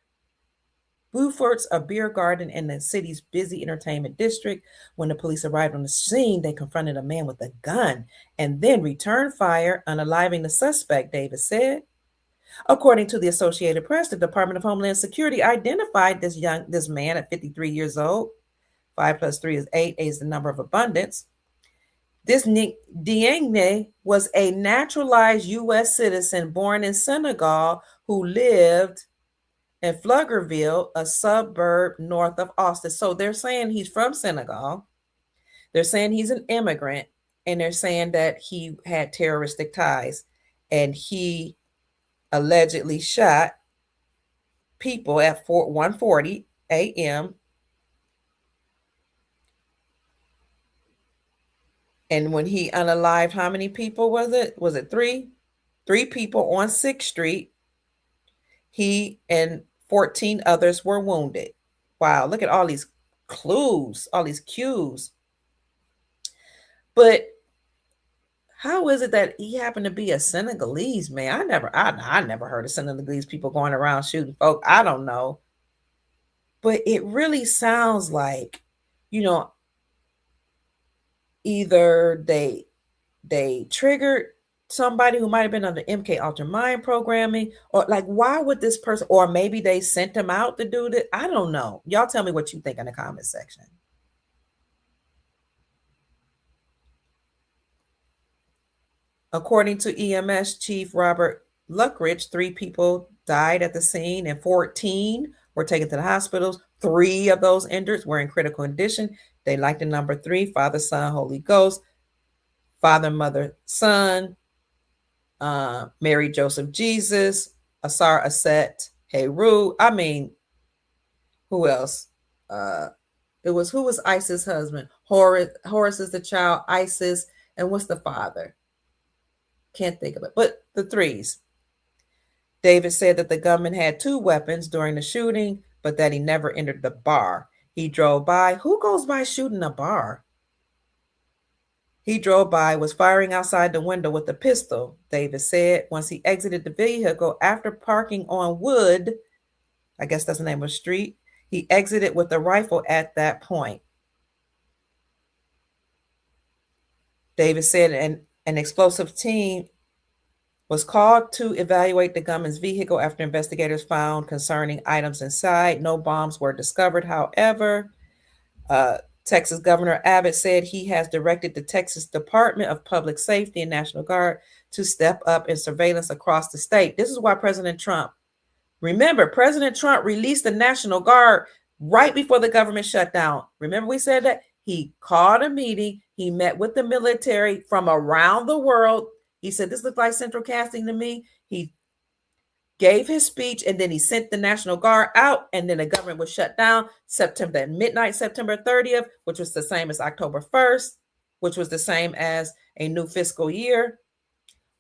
S1: Beaufort's, a beer garden in the city's busy entertainment district. When the police arrived on the scene, they confronted a man with a gun and then returned fire, unaliving the suspect, Davis said. According to the Associated Press, the Department of Homeland Security identified this man at 53 years old. 5 plus 3 is 8. 8 is the number of abundance. This Diagne was a naturalized U.S. citizen born in Senegal who lived in Pflugerville, a suburb north of Austin. So they're saying he's from Senegal. They're saying he's an immigrant. and they're saying that he had terroristic ties, and he allegedly shot people at 1:40 a.m. And when he unalived, how many people was it? Was it three? 3 people on 6th Street. He and 14 others were wounded. Wow, look at all these clues, all these cues. But how is it that he happened to be a Senegalese man? I never heard of Senegalese people going around shooting folk. I don't know. But it really sounds like, either they triggered somebody who might have been under MK Ultra Mind programming, or like, why would this person, or maybe they sent him out to do this. I don't know. Y'all tell me what you think in the comment section. According to EMS Chief Robert Luckridge, 3 people died at the scene and 14 were taken to the hospitals. 3 of those injured were in critical condition. They like the number 3, Father, Son, Holy Ghost, Father, Mother, Son, Mary, Joseph, Jesus, Asar, Aset, Heru. I mean, who else? Who was Isis' husband? Horus is the child, Isis, and what's the father? Can't think of it, but the 3s. David said that the gunman had 2 weapons during the shooting, but that he never entered the bar. He drove by. Who goes by shooting a bar? He drove by, was firing outside the window with a pistol, David said. Once he exited the vehicle after parking on Wood, I guess that's the name of the street, he exited with a rifle at that point. David said an explosive team was called to evaluate the gunman's vehicle after investigators found concerning items inside. No bombs were discovered. However, Texas Governor Abbott said he has directed the Texas Department of Public Safety and National Guard to step up in surveillance across the state. This is why President Trump released the National Guard right before the government shut down. Remember we said that? He called a meeting. He met with the military from around the world. He said, this looks like central casting to me. He gave his speech, and then he sent the National Guard out, and then the government was shut down at midnight, September 30th, which was the same as October 1st, which was the same as a new fiscal year.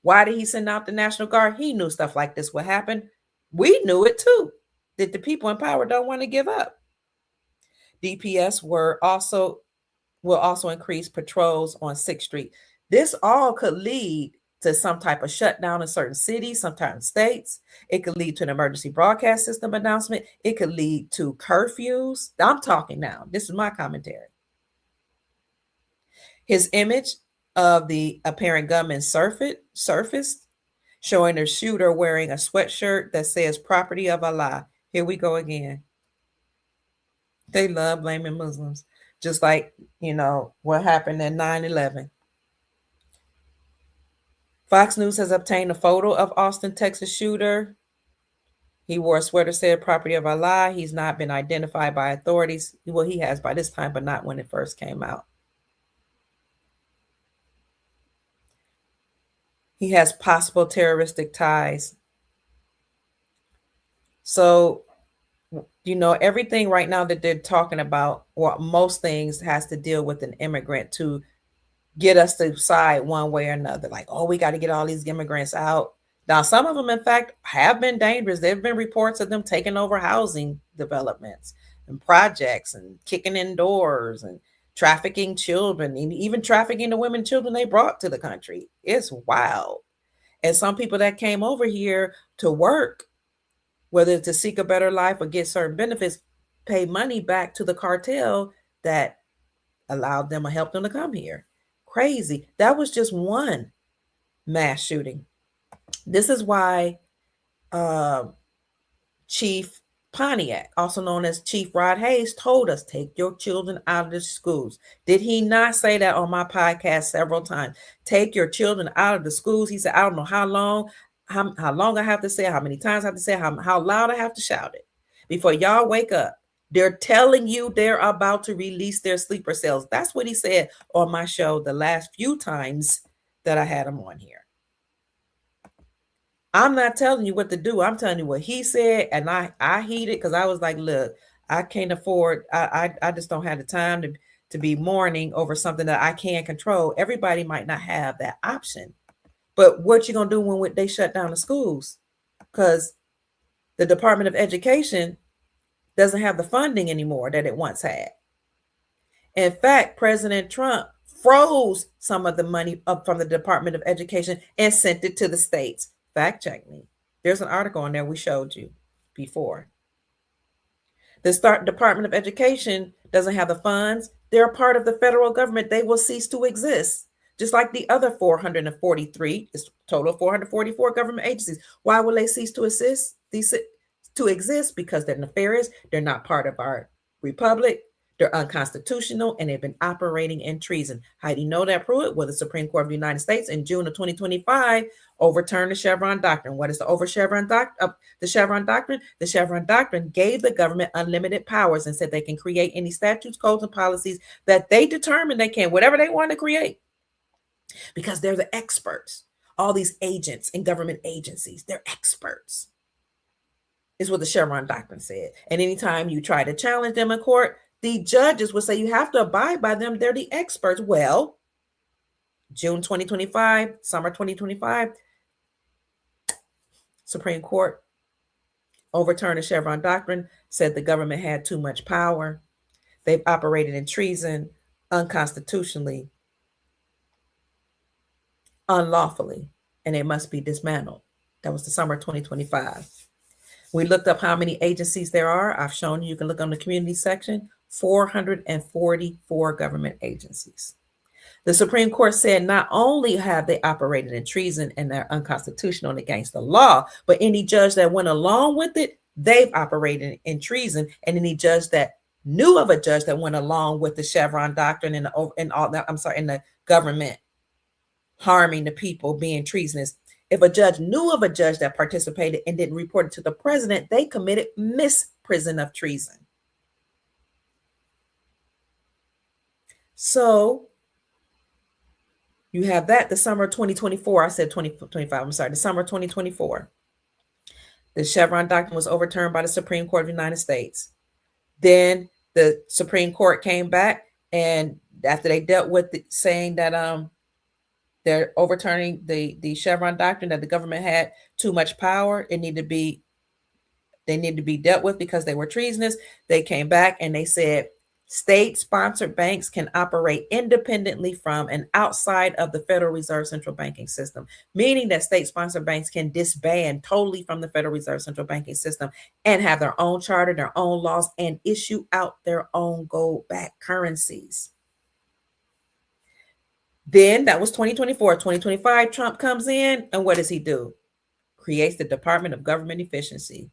S1: Why did he send out the National Guard? He knew stuff like this would happen. We knew it too, that the people in power don't want to give up. DPS will also increase patrols on 6th Street. This all could lead to some type of shutdown in certain cities, sometimes states. It could lead to an emergency broadcast system announcement. It could lead to curfews. I'm talking now. This is my commentary. His image of the apparent gunman surfaced, showing the shooter wearing a sweatshirt that says "Property of Allah." Here we go again. They love blaming Muslims, just like, what happened at 9/11. Fox News has obtained a photo of Austin, Texas shooter. He wore a sweater said "Property of Allah." He's not been identified by authorities. Well, he has by this time, but not when it first came out. He has possible terroristic ties. So, everything right now that they're talking about, or most things, has to deal with an immigrant to get us to side one way or another. Like, oh, we got to get all these immigrants out. Now, some of them, in fact, have been dangerous. There have been reports of them taking over housing developments and projects and kicking in doors and trafficking children, and even trafficking the women and children they brought to the country. It's wild. And some people that came over here to work, whether to seek a better life or get certain benefits, pay money back to the cartel that allowed them or helped them to come here. Crazy. That was just one mass shooting. This is why Chief Pontiac, also known as Chief Rod Hayes, told us, take your children out of the schools. Did he not say that on my podcast several times? Take your children out of the schools. He said, I don't know how long I have to say, how many times I have to say, how loud I have to shout it before y'all wake up. They're telling you they're about to release their sleeper cells. That's what he said on my show the last few times that I had him on here. I'm not telling you what to do. I'm telling you what he said, and I heeded because I was like, look, I can't afford. I just don't have the time to be mourning over something that I can't control. Everybody might not have that option, but what you gonna do when they shut down the schools? Because the Department of Education doesn't have the funding anymore that it once had. In fact, President Trump froze some of the money up from the Department of Education and sent it to the states. Fact check me. There's an article on there we showed you before. The Department of Education doesn't have the funds. They're a part of the federal government. They will cease to exist. Just like the other 443, it's total 444 government agencies. Why will they cease to exist? Because they're nefarious. They're not part of our republic. They're unconstitutional, and they've been operating in treason. How do you know that? Prove it? Well, the Supreme Court of the United States in June of 2025 overturned the Chevron Doctrine. What is the Chevron Doctrine? The Chevron Doctrine gave the government unlimited powers and said they can create any statutes, codes, and policies that they determine they can, whatever they want to create, because they're the experts. All these agents in government agencies, they're experts, is what the Chevron Doctrine said. And anytime you try to challenge them in court, the judges will say you have to abide by them. They're the experts. Well, June 2025, summer 2025, Supreme Court overturned the Chevron Doctrine, said the government had too much power. They've operated in treason, unconstitutionally, unlawfully, and it must be dismantled. That was the summer 2025. We looked up how many agencies there are. I've shown you can look on the community section, 444 government agencies. The Supreme Court said not only have they operated in treason and they're unconstitutional and against the law, but any judge that went along with it, they've operated in treason. And any judge that knew of a judge that went along with the Chevron Doctrine and the government harming the people, being treasonous. If a judge knew of a judge that participated and didn't report it to the president, they committed misprision of treason. So you have that, the summer 2024. I said 2025. I'm sorry, the summer 2024. The Chevron Doctrine was overturned by the Supreme Court of the United States. Then the Supreme Court came back, and after they dealt with it, saying that they're overturning the Chevron Doctrine, that the government had too much power, they need to be dealt with because they were treasonous. They came back and they said state-sponsored banks can operate independently from and outside of the Federal Reserve central banking system, meaning that state-sponsored banks can disband totally from the Federal Reserve central banking system and have their own charter, their own laws, and issue out their own gold-backed currencies. Then that was 2024. 2025, Trump comes in, and what does he do? Creates the Department of Government Efficiency,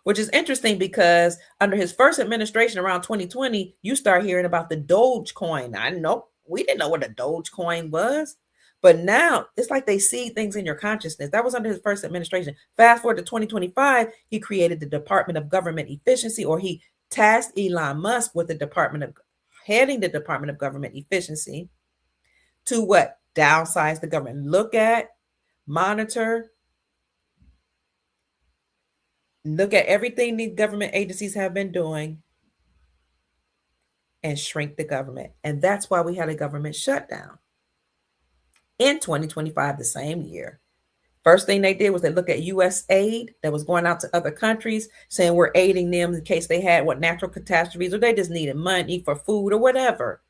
S1: which is interesting because under his first administration around 2020, you start hearing about the Dogecoin. We didn't know what a Dogecoin was, but now it's like they see things in your consciousness. That was under his first administration. Fast forward to 2025, he created the Department of Government Efficiency, or he tasked Elon Musk with heading the Department of Government Efficiency to what? Downsize the government. Look at, monitor, look at everything these government agencies have been doing and shrink the government. And that's why we had a government shutdown in 2025, the same year. First thing they did was they looked at U.S. aid that was going out to other countries, saying we're aiding them in case they had natural catastrophes, or they just needed money for food or whatever.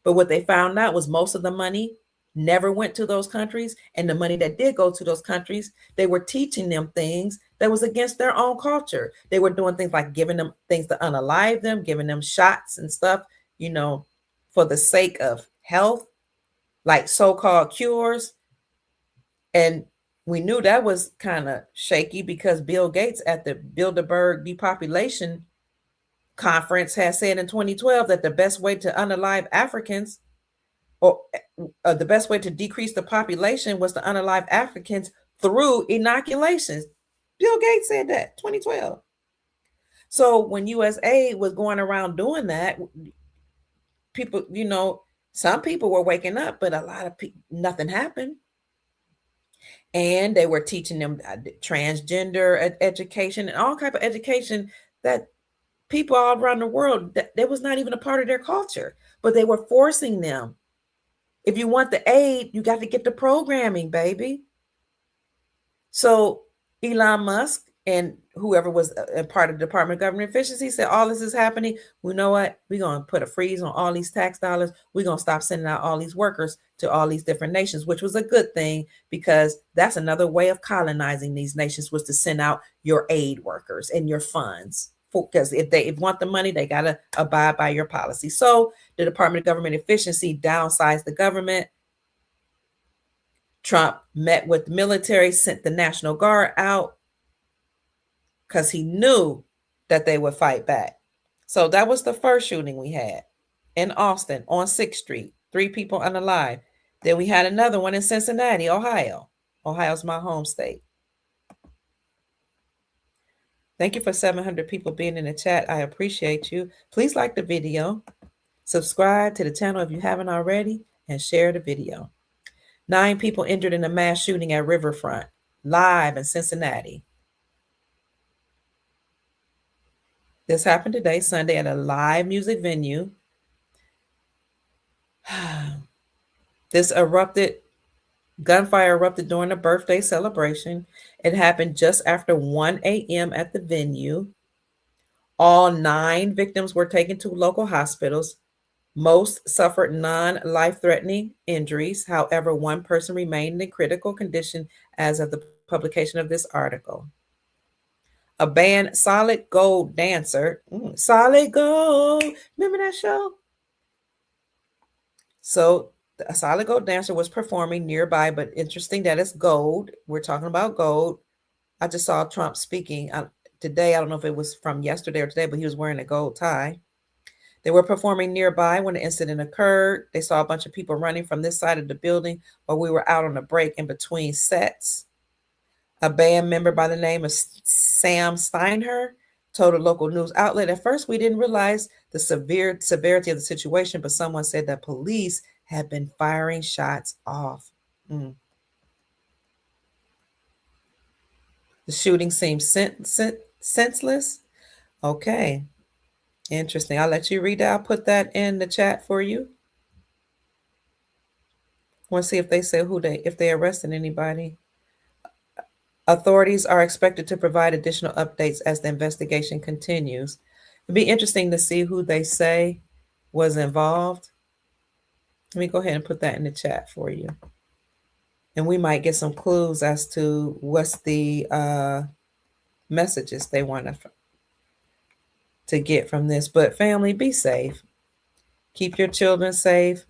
S1: But what they found out was most of the money never went to those countries. And the money that did go to those countries, they were teaching them things that was against their own culture. They were doing things like giving them things to unalive them, giving them shots and stuff, for the sake of health, like so-called cures. And we knew that was kind of shaky because Bill Gates at the Bilderberg Depopulation Conference had said in 2012 that the best way to unalive Africans, or the best way to decrease the population, was to unalive Africans through inoculations. Bill Gates said that 2012. So when US aid was going around doing that, people, some people were waking up, but a lot of people, nothing happened. And they were teaching them transgender education and all type of education that people all around the world, that was not even a part of their culture, but they were forcing them. If you want the aid, you got to get the programming, baby. So Elon Musk and whoever was a part of the Department of Government Efficiency said, all this is happening. We know what? We're going to put a freeze on all these tax dollars. We're going to stop sending out all these workers to all these different nations, which was a good thing, because that's another way of colonizing these nations, was to send out your aid workers and your funds. Because if they want the money, they got to abide by your policy. So the Department of Government Efficiency downsized the government. Trump met with the military, sent the National Guard out because he knew that they would fight back. So that was the first shooting we had in Austin on 6th Street. 3 people unalived. Then we had another one in Cincinnati, Ohio. Ohio's my home state. Thank you for 700 people being in the chat. I appreciate you. Please like the video, subscribe to the channel if you haven't already, and share the video. 9 people injured in a mass shooting at Riverfront, live in Cincinnati. This happened today, Sunday, at a live music venue. Gunfire erupted during a birthday celebration. It happened just after 1 a.m. at the venue. All 9 victims were taken to local hospitals. Most suffered non-life-threatening injuries. However, 1 person remained in critical condition as of the publication of this article. A band, Solid Gold Dancer. Solid Gold. Remember that show? So a Solid Gold Dancer was performing nearby, but interesting that it's gold. We're talking about gold. I just saw Trump speaking today. I don't know if it was from yesterday or today, but he was wearing a gold tie. They were performing nearby when the incident occurred. They saw a bunch of people running from this side of the building while we were out on a break in between sets. A band member by the name of Sam Steinher told a local news outlet, at first we didn't realize the severity of the situation, but someone said that police had been firing shots off. The shooting seems senseless. Okay. Interesting. I'll let you read that. I'll put that in the chat for you. Want to see if they say if they arrested anybody. Authorities are expected to provide additional updates as the investigation continues. It'd be interesting to see who they say was involved. Let me go ahead and put that in the chat for you. And we might get some clues as to what's the messages they want to get from this. But family, be safe. Keep your children safe.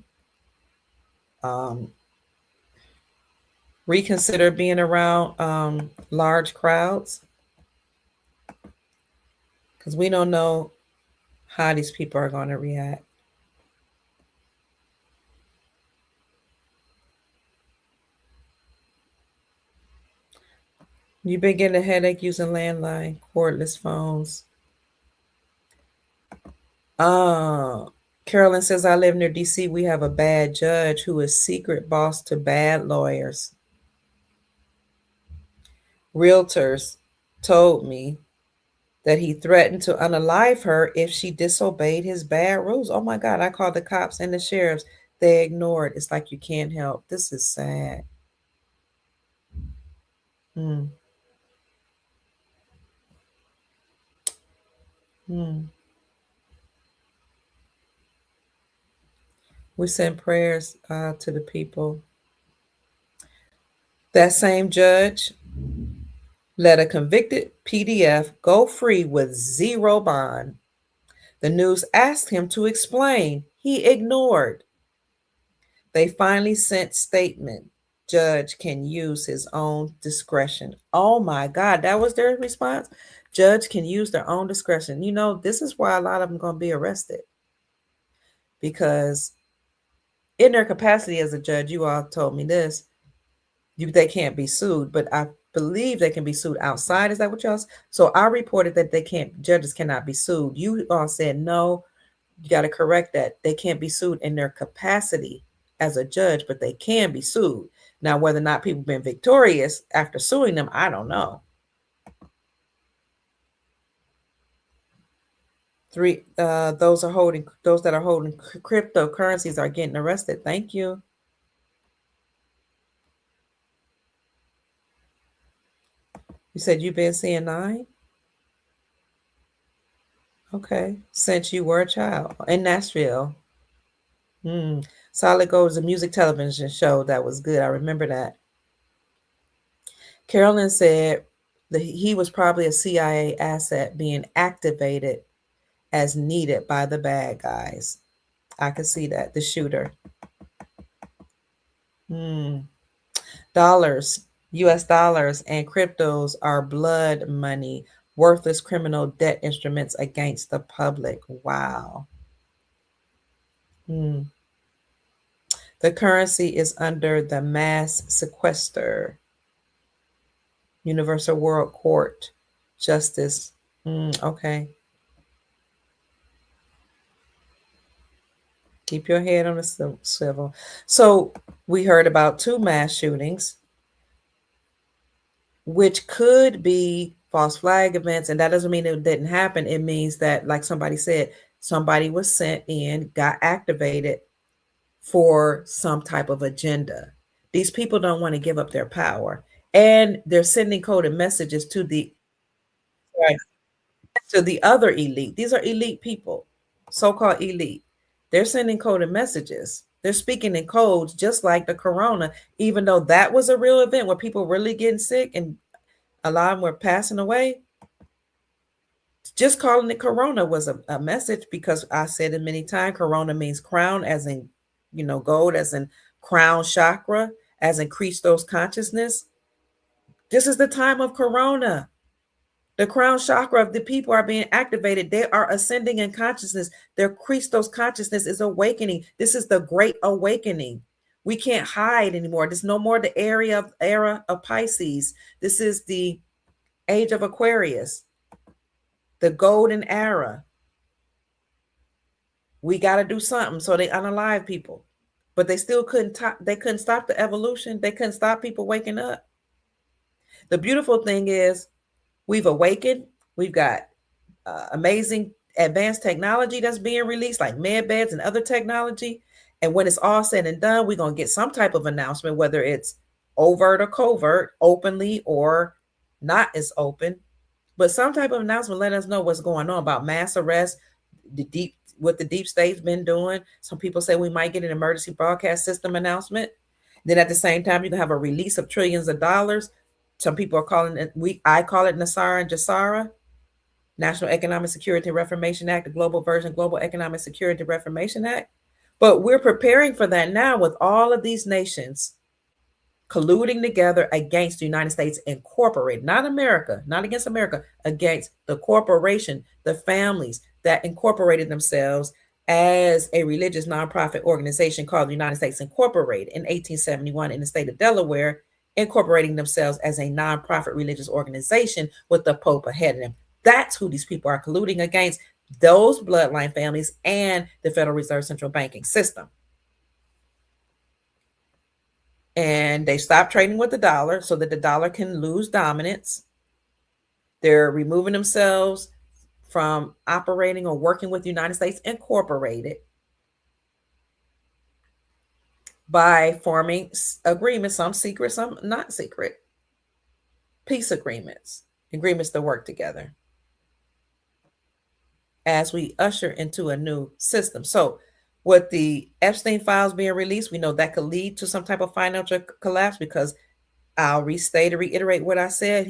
S1: Reconsider being around large crowds, because we don't know how these people are going to react. You've been getting a headache using landline, cordless phones. Carolyn says, I live near DC. We have a bad judge who is secret boss to bad lawyers. Realtors told me that he threatened to unalive her if she disobeyed his bad rules. Oh my God, I called the cops and the sheriffs. They ignored. It's like you can't help. This is sad. We send prayers to the people. That same judge let a convicted PDF go free with 0 bond. The news asked him to explain. He ignored. They finally sent statement. Judge can use his own discretion. Oh my God, that was their response? Judge can use their own discretion. You know, this is why a lot of them are going to be arrested. Because in their capacity as a judge, you all told me this, they can't be sued, but believe they can be sued outside. Is that what y'all? So I reported that judges cannot be sued. You all said no. You got to correct that. They can't be sued in their capacity as a judge, but they can be sued. Now, whether or not people have been victorious after suing them, I don't know. Those that are holding cryptocurrencies are getting arrested. Thank you. You said you've been seeing 9? Okay. Since you were a child in Nashville. Solid Gold is a music television show that was good. I remember that. Carolyn said that he was probably a CIA asset being activated as needed by the bad guys. I could see that. The shooter. Dollars, US dollars, and cryptos are blood money, worthless criminal debt instruments against the public. Wow. The currency is under the mass sequester. Universal World Court Justice. Okay. Keep your head on the swivel. So we heard about 2 mass shootings, which could be false flag events. And that doesn't mean it didn't happen. It means that, like somebody said, somebody was sent in, got activated for some type of agenda. These people don't want to give up their power. And they're sending coded messages to the other elite. These are elite people, so-called elite. They're sending coded messages. They're speaking in codes, just like the corona, even though that was a real event where people really getting sick and a lot of them were passing away. Just calling it corona was a message, because I said it many times, corona means crown, as in, gold, as in crown chakra, as in Christos consciousness. This is the time of corona. The crown chakra of the people are being activated. They are ascending in consciousness. Their Christos consciousness is awakening. This is the great awakening. We can't hide anymore. There's no more the era of Pisces. This is the age of Aquarius, the golden era. We got to do something. So they unalive people, but they still couldn't stop the evolution. They couldn't stop people waking up. The beautiful thing is, we've awakened. We've got amazing advanced technology that's being released, like med beds and other technology. And when it's all said and done, we're going to get some type of announcement, whether it's overt or covert, openly or not as open, but some type of announcement letting us know what's going on about mass arrest, what the deep state's been doing. Some people say we might get an emergency broadcast system announcement. Then at the same time, you can have a release of trillions of dollars. Some people are calling it, I call it Nasara and Jasara, National Economic Security Reformation Act, the global version, Global Economic Security Reformation Act. But we're preparing for that now with all of these nations colluding together against the United States Incorporated, not America, not against America, against the corporation, the families that incorporated themselves as a religious nonprofit organization called the United States Incorporated in 1871 in the state of Delaware, incorporating themselves as a nonprofit religious organization with the Pope ahead of them. That's who these people are colluding against, those bloodline families and the Federal Reserve Central Banking System. And they stopped trading with the dollar so that the dollar can lose dominance. They're removing themselves from operating or working with the United States Incorporated by forming agreements, some secret, some not secret, peace agreements to work together as we usher into a new system. So with the Epstein files being released, we know that could lead to some type of financial collapse, because I'll reiterate what I said.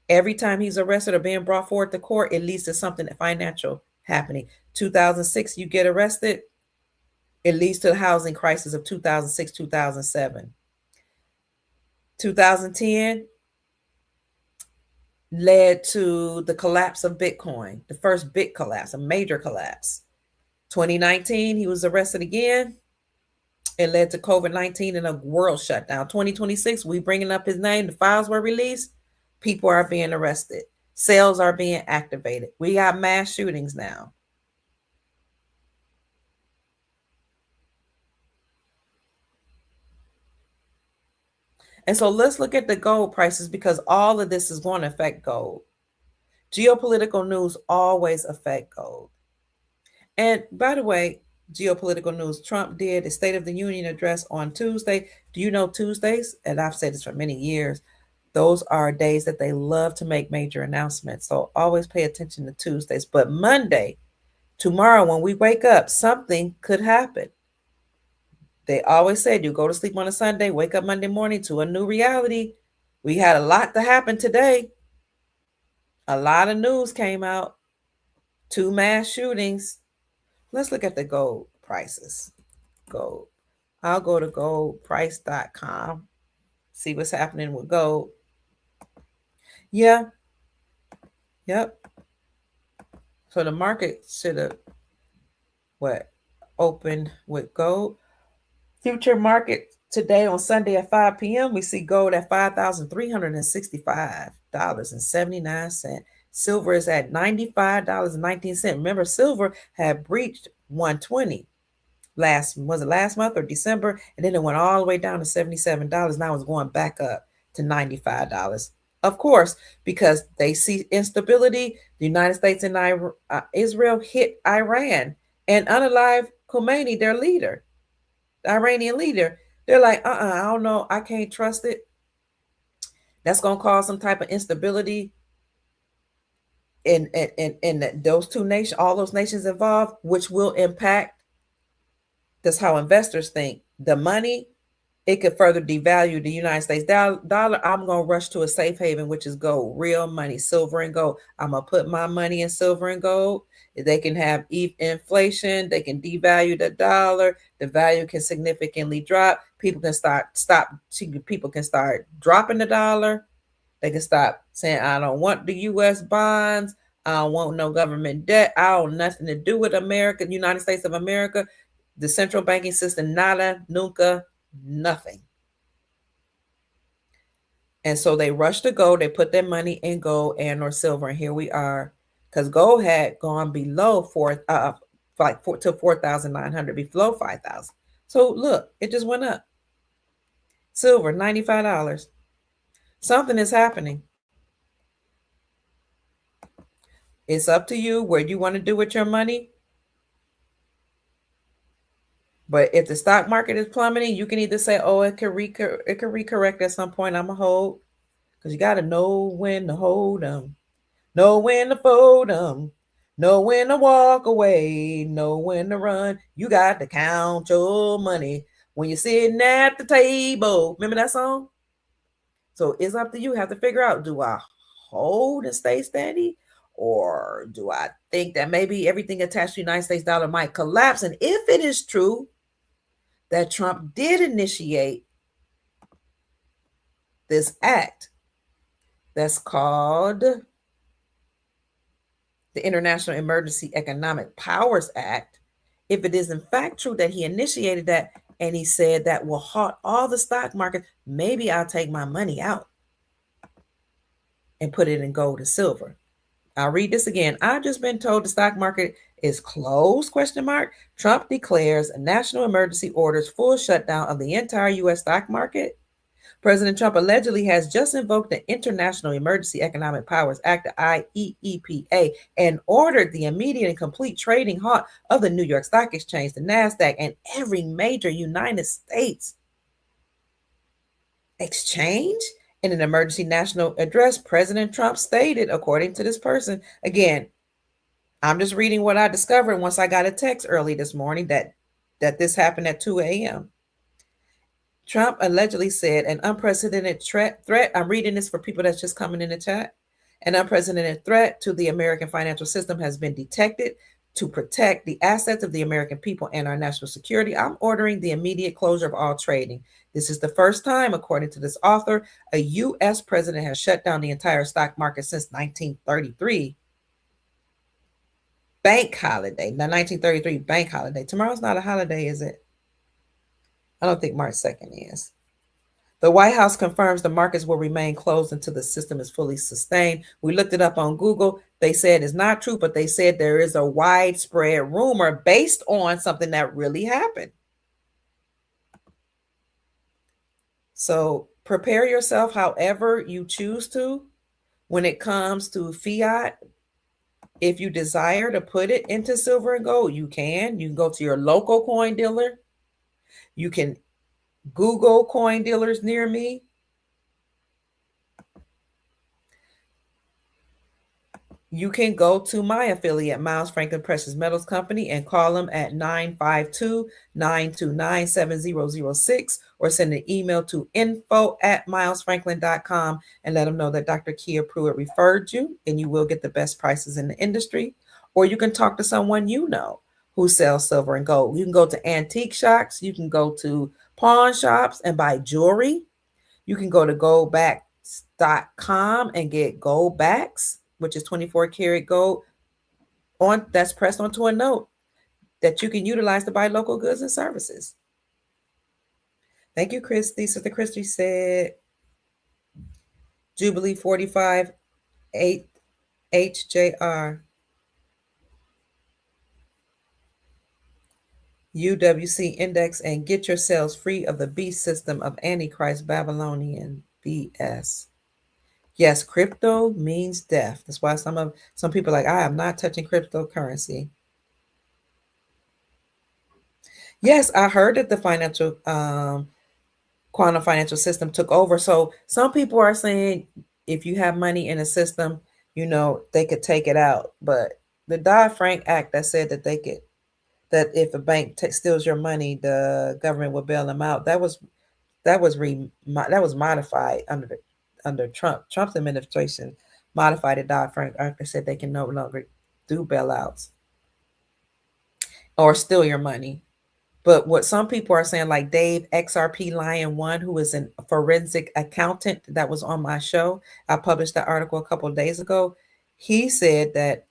S1: Every time he's arrested or being brought forward to court, it leads to something financial happening. 2006, you get arrested, it leads to the housing crisis of 2006, 2007. 2010 led to the collapse of Bitcoin, the first big collapse, a major collapse. 2019, he was arrested again. It led to COVID-19 and a world shutdown. 2026, we bringing up his name. The files were released. People are being arrested. Cells are being activated. We got mass shootings now. And so let's look at the gold prices because all of this is going to affect gold. Geopolitical news always affect gold. And by the way, geopolitical news, Trump did a State of the Union address on Tuesday. Do you know Tuesdays? And I've said this for many years. Those are days that they love to make major announcements. So always pay attention to Tuesdays. But Monday, tomorrow, when we wake up, something could happen. They always said you go to sleep on a Sunday, wake up Monday morning to a new reality. We had a lot to happen today. A lot of news came out. 2 mass shootings. Let's look at the gold prices. Gold. I'll go to goldprice.com. See what's happening with gold. Yeah. Yep. So the market should have opened with gold. Future market today on Sunday at 5 p.m. we see gold at $5,365.79. Silver is at $95.19. Remember, silver had breached 120 last month or December, and then it went all the way down to $77. Now it's going back up to $95. Of course, because they see instability. The United States and Israel hit Iran, and unalived Komeni, their leader, the Iranian leader, they're like, I don't know, I can't trust it. That's going to cause some type of instability in those two nations, all those nations involved, which will impact. That's how investors think. The money, it could further devalue the United States dollar. I'm going to rush to a safe haven, which is gold, real money, silver and gold. I'm going to put my money in silver and gold. They can have inflation. They can devalue the dollar. The value can significantly drop. People can start dropping the dollar. They can stop saying, I don't want the U.S. bonds. I don't want no government debt. I don't nothing to do with America, the United States of America. The central banking system, nada, nunca, nothing. And so they rushed to gold. They put their money in gold and or silver. And here we are. Because gold had gone below to 4,900, below 5,000. So look, it just went up. Silver, $95. Something is happening. It's up to you what you want to do with your money. But if the stock market is plummeting, you can either say, oh, it could recorrect at some point. I'm a hold. Because you got to know when to hold them. Know when to fold them. Know when to walk away. Know when to run. You got to count your money when you're sitting at the table. Remember that song? So it's up to you. You have to figure out, do I hold and stay steady? Or do I think that maybe everything attached to the United States dollar might collapse? And if it is true that Trump did initiate this act that's called the International Emergency Economic Powers Act, if it is in fact true that he initiated that and he said that will halt all the stock market, maybe I'll take my money out and put it in gold and silver. I'll read this again. I've just been told the stock market is closed, ? Trump declares a national emergency, orders full shutdown of the entire U.S. stock market. President Trump allegedly has just invoked the International Emergency Economic Powers Act, the IEEPA, and ordered the immediate and complete trading halt of the New York Stock Exchange, the NASDAQ, and every major United States exchange. In an emergency national address, President Trump stated, according to this person, again, I'm just reading what I discovered once I got a text early this morning that this happened at 2 a.m. Trump allegedly said an unprecedented threat. I'm reading this for people that's just coming in the chat. An unprecedented threat to the American financial system has been detected. To protect the assets of the American people and our national security, I'm ordering the immediate closure of all trading. This is the first time, according to this author, a U.S. president has shut down the entire stock market since 1933. Bank holiday. Now, 1933 bank holiday. Tomorrow's not a holiday, is it? I don't think March 2nd is. The White House confirms the markets will remain closed until the system is fully sustained. We looked it up on Google. They said it's not true, but they said there is a widespread rumor based on something that really happened. So prepare yourself however you choose to when it comes to fiat. If you desire to put it into silver and gold, you can. You can go to your local coin dealer. You can Google coin dealers near me. You can go to my affiliate, Miles Franklin Precious Metals Company, and call them at 952-929-7006 or send an email to info@milesfranklin.com and let them know that Dr. Kia Pruitt referred you, and you will get the best prices in the industry. Or you can talk to someone you know who sells silver and gold. You can go to antique shops. You can go to pawn shops and buy jewelry. You can go to goldbacks.com and get gold backs, which is 24 karat gold that's pressed onto a note that you can utilize to buy local goods and services. Thank you, Christy. Sister Christy said Jubilee 45 8 HJR UWC index and get yourselves free of the beast system of Antichrist Babylonian BS. Yes, crypto means death. That's why some people are like, I am not touching cryptocurrency. Yes, I heard that the quantum financial system took over. So some people are saying if you have money in a system, they could take it out. But the Dodd-Frank Act that said that that if a bank steals your money, the government will bail them out. That was modified under Trump's administration. Modified the Dodd-Frank Act that said they can no longer do bailouts or steal your money. But what some people are saying, like Dave XRP Lion 1, who is a forensic accountant that was on my show, I published that article a couple of days ago. He said that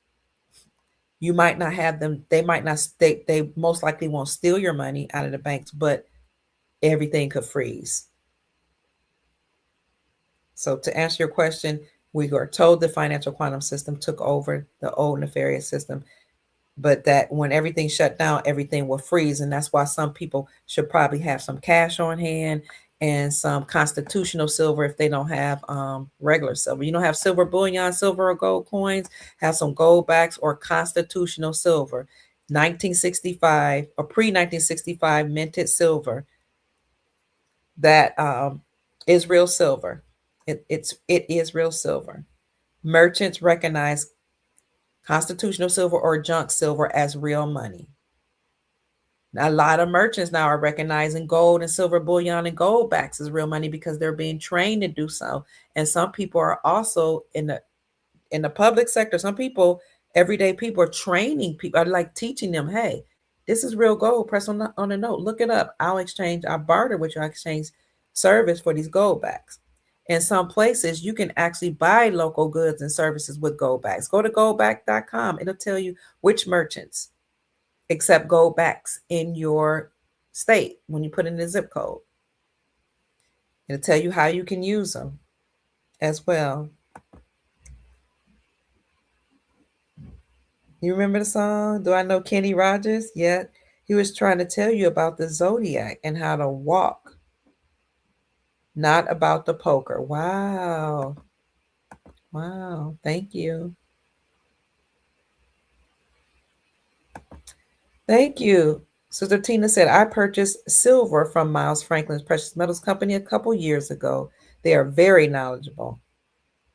S1: you might not have them. They might not. They most likely won't steal your money out of the banks, but everything could freeze. So to answer your question, we are told the financial quantum system took over the old nefarious system, but that when everything shut down, everything will freeze. And that's why some people should probably have some cash on hand and some constitutional silver if they don't have regular silver. You don't have silver bullion, silver or gold coins, have some gold backs or constitutional silver. 1965 or pre-1965 minted silver that is real silver. It is real silver. Merchants recognize constitutional silver or junk silver as real money. A lot of merchants now are recognizing gold and silver bullion and gold backs as real money because they're being trained to do so. And some people are also in the public sector. Some people, everyday people, are training people. I like teaching them, hey, this is real gold. Press on the note. Look it up. I'll barter with your exchange service for these gold backs. In some places, you can actually buy local goods and services with gold backs. Go to goldback.com. It'll tell you which merchants accept gold backs in your state when you put in the zip code. It'll tell you how you can use them as well. You remember the song, Do I Know Kenny Rogers? Yeah, he was trying to tell you about the zodiac and how to walk, not about the poker. Wow. Wow. Thank you. Thank you. Sister Tina said, I purchased silver from Miles Franklin's Precious Metals Company a couple years ago. They are very knowledgeable.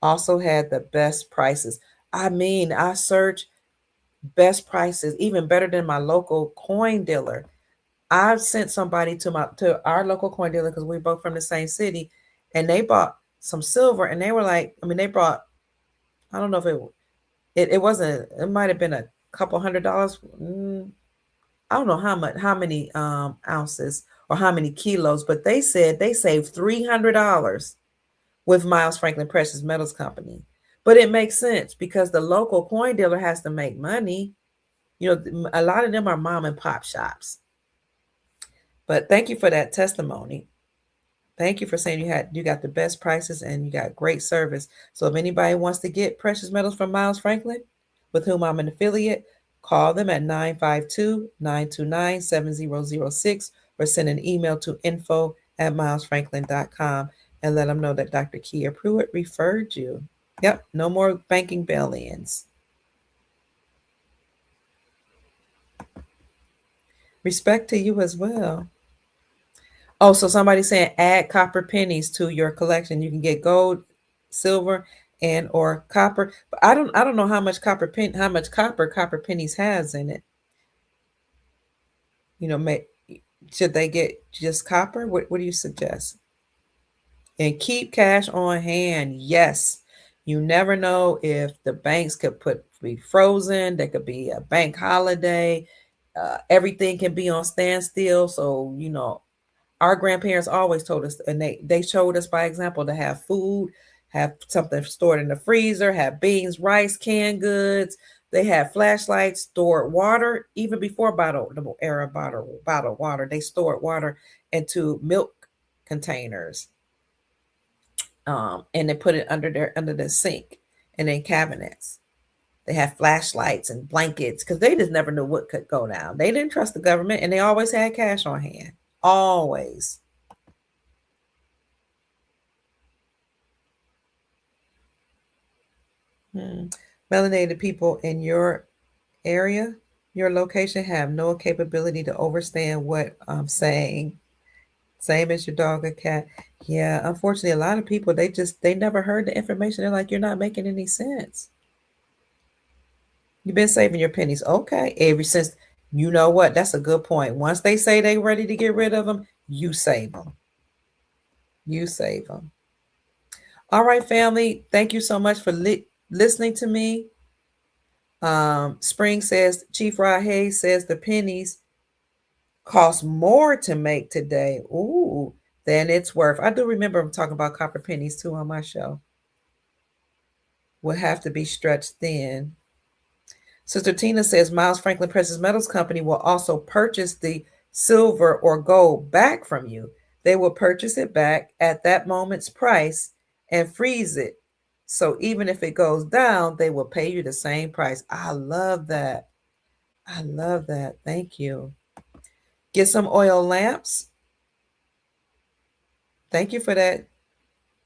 S1: Also had the best prices. I mean, I searched best prices, even better than my local coin dealer. I've sent somebody to our local coin dealer because we're both from the same city, and they bought some silver, and they were like, they brought, I don't know if it wasn't, it might have been a couple $100. I don't know how many ounces or how many kilos, but they said they saved $300 with Miles Franklin Precious Metals Company. But it makes sense because the local coin dealer has to make money. A lot of them are mom and pop shops. But thank you for that testimony. Thank you for saying you got the best prices and you got great service. So if anybody wants to get precious metals from Miles Franklin, with whom I'm an affiliate, call them at 952-929-7006 or send an email to info@milesfranklin.com and let them know that Dr. Kia Pruitt referred you. Yep, no more banking bail-ins. Respect to you as well. Oh, so somebody's saying add copper pennies to your collection. You can get gold, silver, and or copper. But I don't know how much copper copper pennies has in it. You know, should they get just copper? What do you suggest? And keep cash on hand. Yes. You never know if the banks could be frozen. There could be a bank holiday. Everything can be on standstill. So, you know, our grandparents always told us, and they showed us by example, to have food, have something stored in the freezer, have beans, rice, canned goods. They had flashlights, stored water, even before bottled water. They stored water into milk containers, and they put it under the sink and in cabinets. They had flashlights and blankets because they just never knew what could go down. They didn't trust the government, and they always had cash on hand. Always. Melanated people in your area, your location, have no capability to understand what I'm saying. Same as your dog or cat. Yeah, unfortunately, a lot of people, they never heard the information. They're like, you're not making any sense. You've been saving your pennies. Okay. Ever since, you know what? That's a good point. Once they say they're ready to get rid of them, you save them. You save them. All right, family. Thank you so much for listening to me. Spring says, Chief Rod Hayes says the pennies cost more to make today. Ooh, than it's worth. I do remember I'm talking about copper pennies too on my show. Will have to be stretched thin. Sister Tina says Miles Franklin Precious Metals Company will also purchase the silver or gold back from you. They will purchase it back at that moment's price and freeze it. So even if it goes down, they will pay you the same price. I love that. I love that. Thank you. Get some oil lamps. Thank you for that,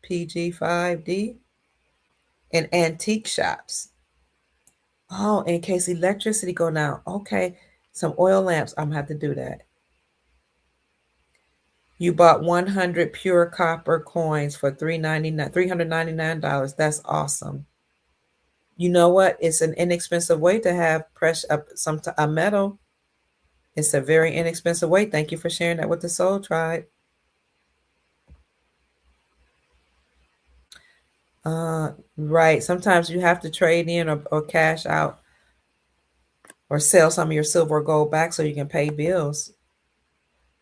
S1: PG5D. And antique shops. Oh, in case electricity go down. Okay, some oil lamps. I'm gonna have to do that. You bought 100 pure copper coins for $399. That's awesome. You know what? It's an inexpensive way to have a metal. It's a very inexpensive way. Thank you for sharing that with the Soul Tribe. Right. Sometimes you have to trade in or cash out or sell some of your silver or gold back so you can pay bills.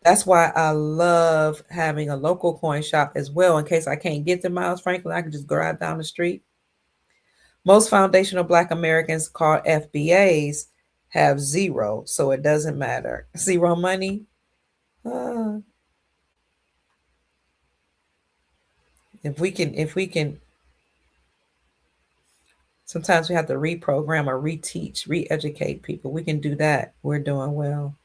S1: That's why I love having a local coin shop as well. In case I can't get to Miles Franklin, I can just go right down the street. Most foundational Black Americans, called FBAs, have zero, so it doesn't matter. Zero money. If we can, sometimes we have to reprogram or reteach, re-educate people. We can do that. We're doing well.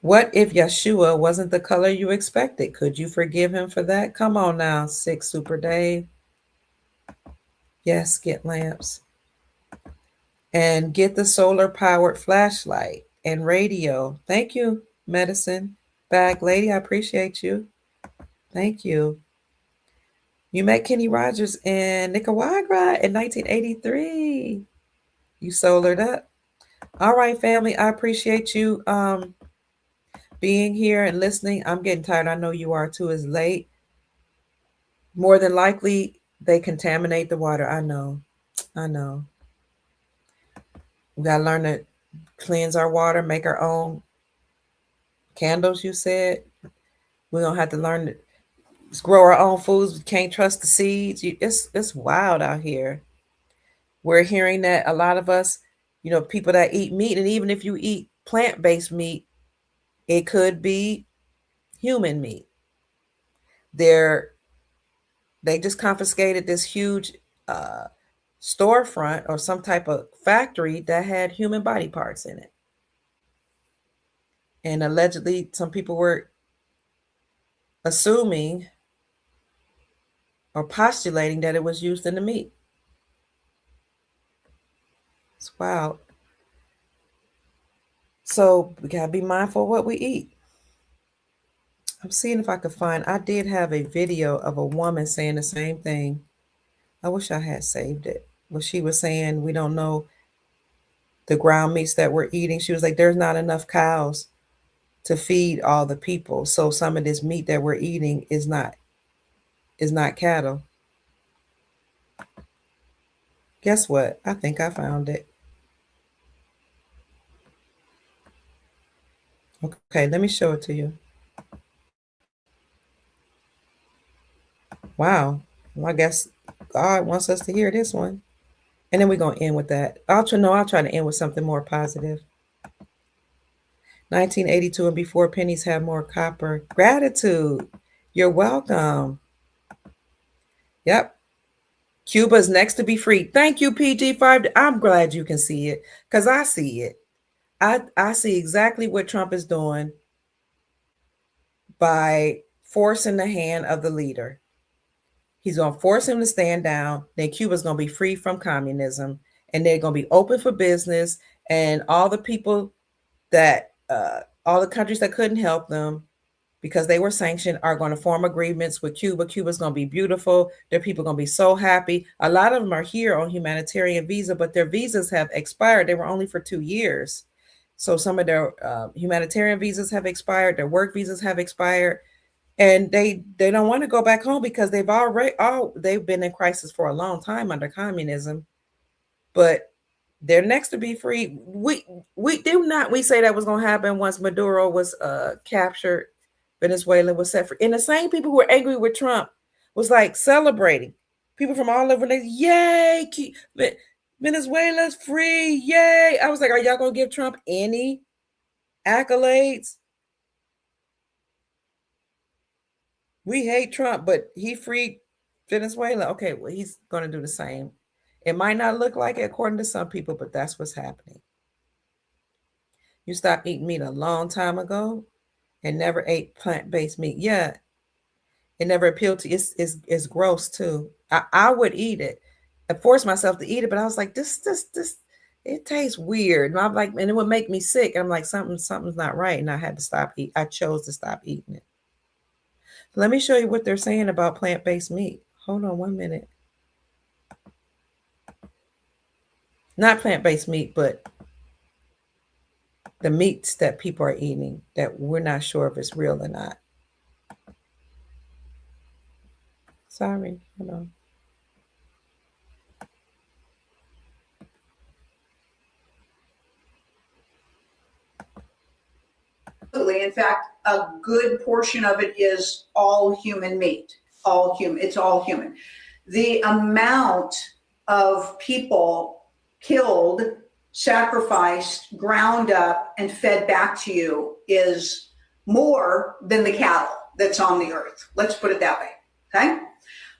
S1: What if Yeshua wasn't the color you expected? Could you forgive him for that? Come on now, Six Super Dave. Yes, get lamps. And get the solar-powered flashlight and radio. Thank you, Medicine Bag Lady. I appreciate you. Thank you. You met Kenny Rogers in Nicaragua in 1983. You solared up. All right, family. I appreciate you being here and listening. I'm getting tired. I know you are too. It's late. More than likely, they contaminate the water. I know. We got to learn to cleanse our water, make our own candles, you said. We're going to have to learn to grow our own foods. We can't trust the seeds. It's wild out here. We're hearing that a lot of us, people that eat meat, and even if you eat plant-based meat, It could be human meat. They just confiscated this huge storefront or some type of factory that had human body parts in it. And allegedly, some people were assuming or postulating that it was used in the meat. It's wild. So we gotta be mindful of what we eat. I'm seeing if I could find, I did have a video of a woman saying the same thing. I wish I had saved it. But she was saying, we don't know the ground meats that we're eating. She was like, there's not enough cows to feed all the people. So some of this meat that we're eating is not cattle. Guess what? I think I found it. Okay, let me show it to you. Wow. Well, I guess God wants us to hear this one. And then we're going to end with that. I'll try to end with something more positive. 1982 and before, pennies have more copper. Gratitude. You're welcome. Yep. Cuba's next to be free. Thank you, PG5. I'm glad you can see it because I see it. I see exactly what Trump is doing by forcing the hand of the leader. He's going to force him to stand down. Then Cuba's going to be free from communism and they're going to be open for business. And all the people that, all the countries that couldn't help them because they were sanctioned are going to form agreements with Cuba. Cuba's going to be beautiful. Their people are going to be so happy. A lot of them are here on humanitarian visa, but their visas have expired. They were only for 2 years. So some of their humanitarian visas have expired. Their work visas have expired. And they don't want to go back home because they've been in crisis for a long time under communism. But they're next to be free. We say that was going to happen once Maduro was captured. Venezuela was set free. And the same people who were angry with Trump was like celebrating. People from all over, yay, Venezuela's free, yay. I was like, are y'all going to give Trump any accolades? We hate Trump, but he freed Venezuela. Okay, well, he's going to do the same. It might not look like it according to some people, but that's what's happening. You stopped eating meat a long time ago and never ate plant-based meat. Yeah, it never appealed to you. It's gross too. I would eat it. I forced myself to eat it, but I was like, this, it tastes weird. And I'm like, and it would make me sick. And I'm like, something's not right. And I had to stop eating. I chose to stop eating it. Let me show you what they're saying about plant-based meat. Hold on 1 minute. Not plant-based meat, but the meats that people are eating that we're not sure if it's real or not. Sorry, hold on.
S4: In fact, a good portion of it is all human meat, all human. It's all human. The amount of people killed, sacrificed, ground up, and fed back to you is more than the cattle that's on the earth. Let's put it that way, okay?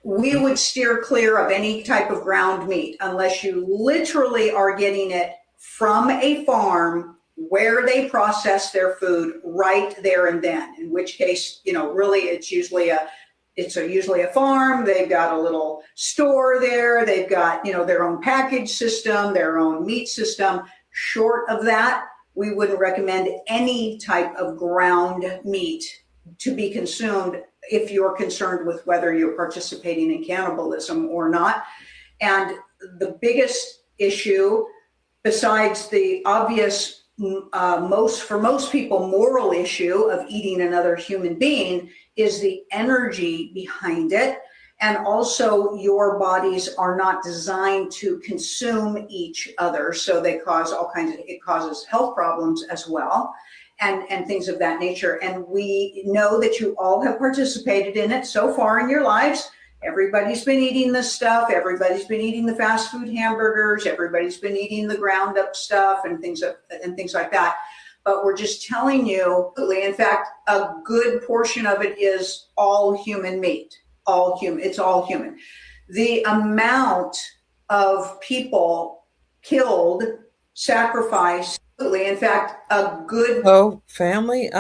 S4: We would steer clear of any type of ground meat unless you literally are getting it from a farm where they process their food right there and then, in which case, really it's usually a farm. They've got a little store there. They've got, their own package system, their own meat system. Short of that, we wouldn't recommend any type of ground meat to be consumed if you're concerned with whether you're participating in cannibalism or not. And the biggest issue, besides the obvious for most people moral issue of eating another human being, is the energy behind it. And also your bodies are not designed to consume each other. So they cause it causes health problems as well and things of that nature. And we know that you all have participated in it so far in your lives. Everybody's been eating this stuff. Everybody's been eating the fast food hamburgers. Everybody's been eating the ground up stuff and things like that. but we're just telling you, in fact, a good portion of it is all human meat, all human. It's all human. The amount of people killed, sacrificed, in fact, a good.
S1: So family,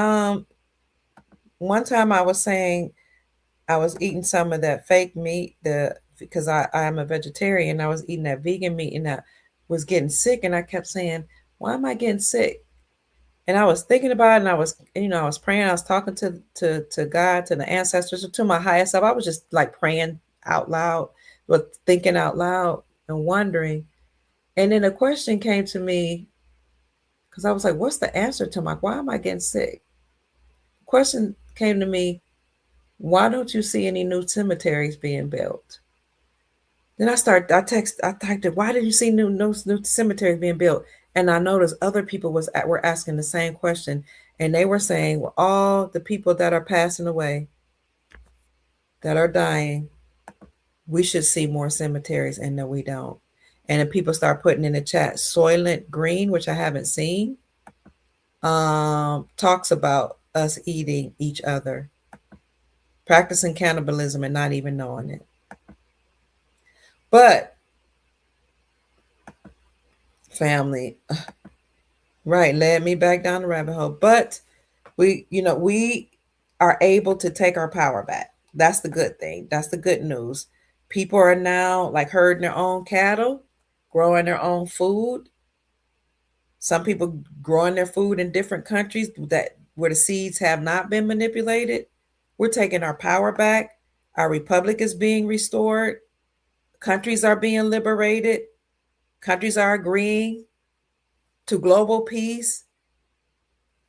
S1: one time I was saying I was eating some of that fake meat, because I am a vegetarian. I was eating that vegan meat and I was getting sick, and I kept saying, why am I getting sick? And I was thinking about it, and I was praying, I was talking to God, to the ancestors, to my highest self. I was just like praying out loud, but thinking out loud and wondering. And then a question came to me, because I was like, what's the answer to why am I getting sick? Question came to me, why don't you see any new cemeteries being built? Then I typed it, why did you see new cemeteries being built? And I noticed other people were asking the same question. And they were saying, well, all the people that are passing away, that are dying, we should see more cemeteries, and no, we don't. And then people start putting in the chat, Soylent Green, which I haven't seen, talks about us eating each other, practicing cannibalism and not even knowing it. But family, right, led me back down the rabbit hole. But we are able to take our power back. That's the good thing. That's the good news. People are now like herding their own cattle, growing their own food. Some people growing their food in different countries where the seeds have not been manipulated. We're taking our power back. Our republic is being restored. Countries are being liberated. Countries are agreeing to global peace.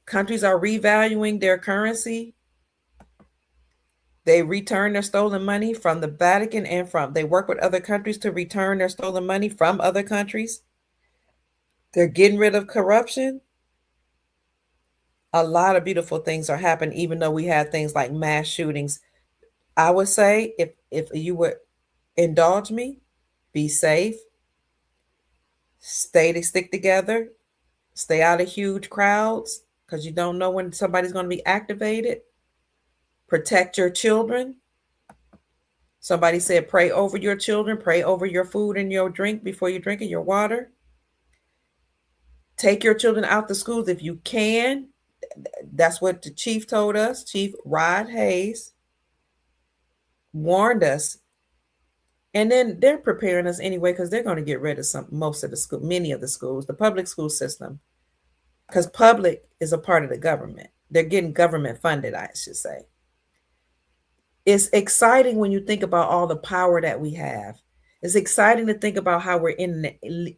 S1: Countries are revaluing their currency. They return their stolen money from the Vatican, and they work with other countries to return their stolen money from other countries. They're getting rid of corruption. A lot of beautiful things are happening, even though we had things like mass shootings. I would say, if you would indulge me, be safe, stick together, stay out of huge crowds, because you don't know when somebody's going to be activated. Protect your children. Somebody said, pray over your children, pray over your food and your drink before you drink it, your water. Take your children out to schools if you can. That's what the chief told us. Chief Rod Hayes warned us. And then they're preparing us anyway, because they're going to get rid of many of the schools, the public school system, because public is a part of the government. They're getting government funded, I should say. It's exciting when you think about all the power that we have. It's exciting to think about how we're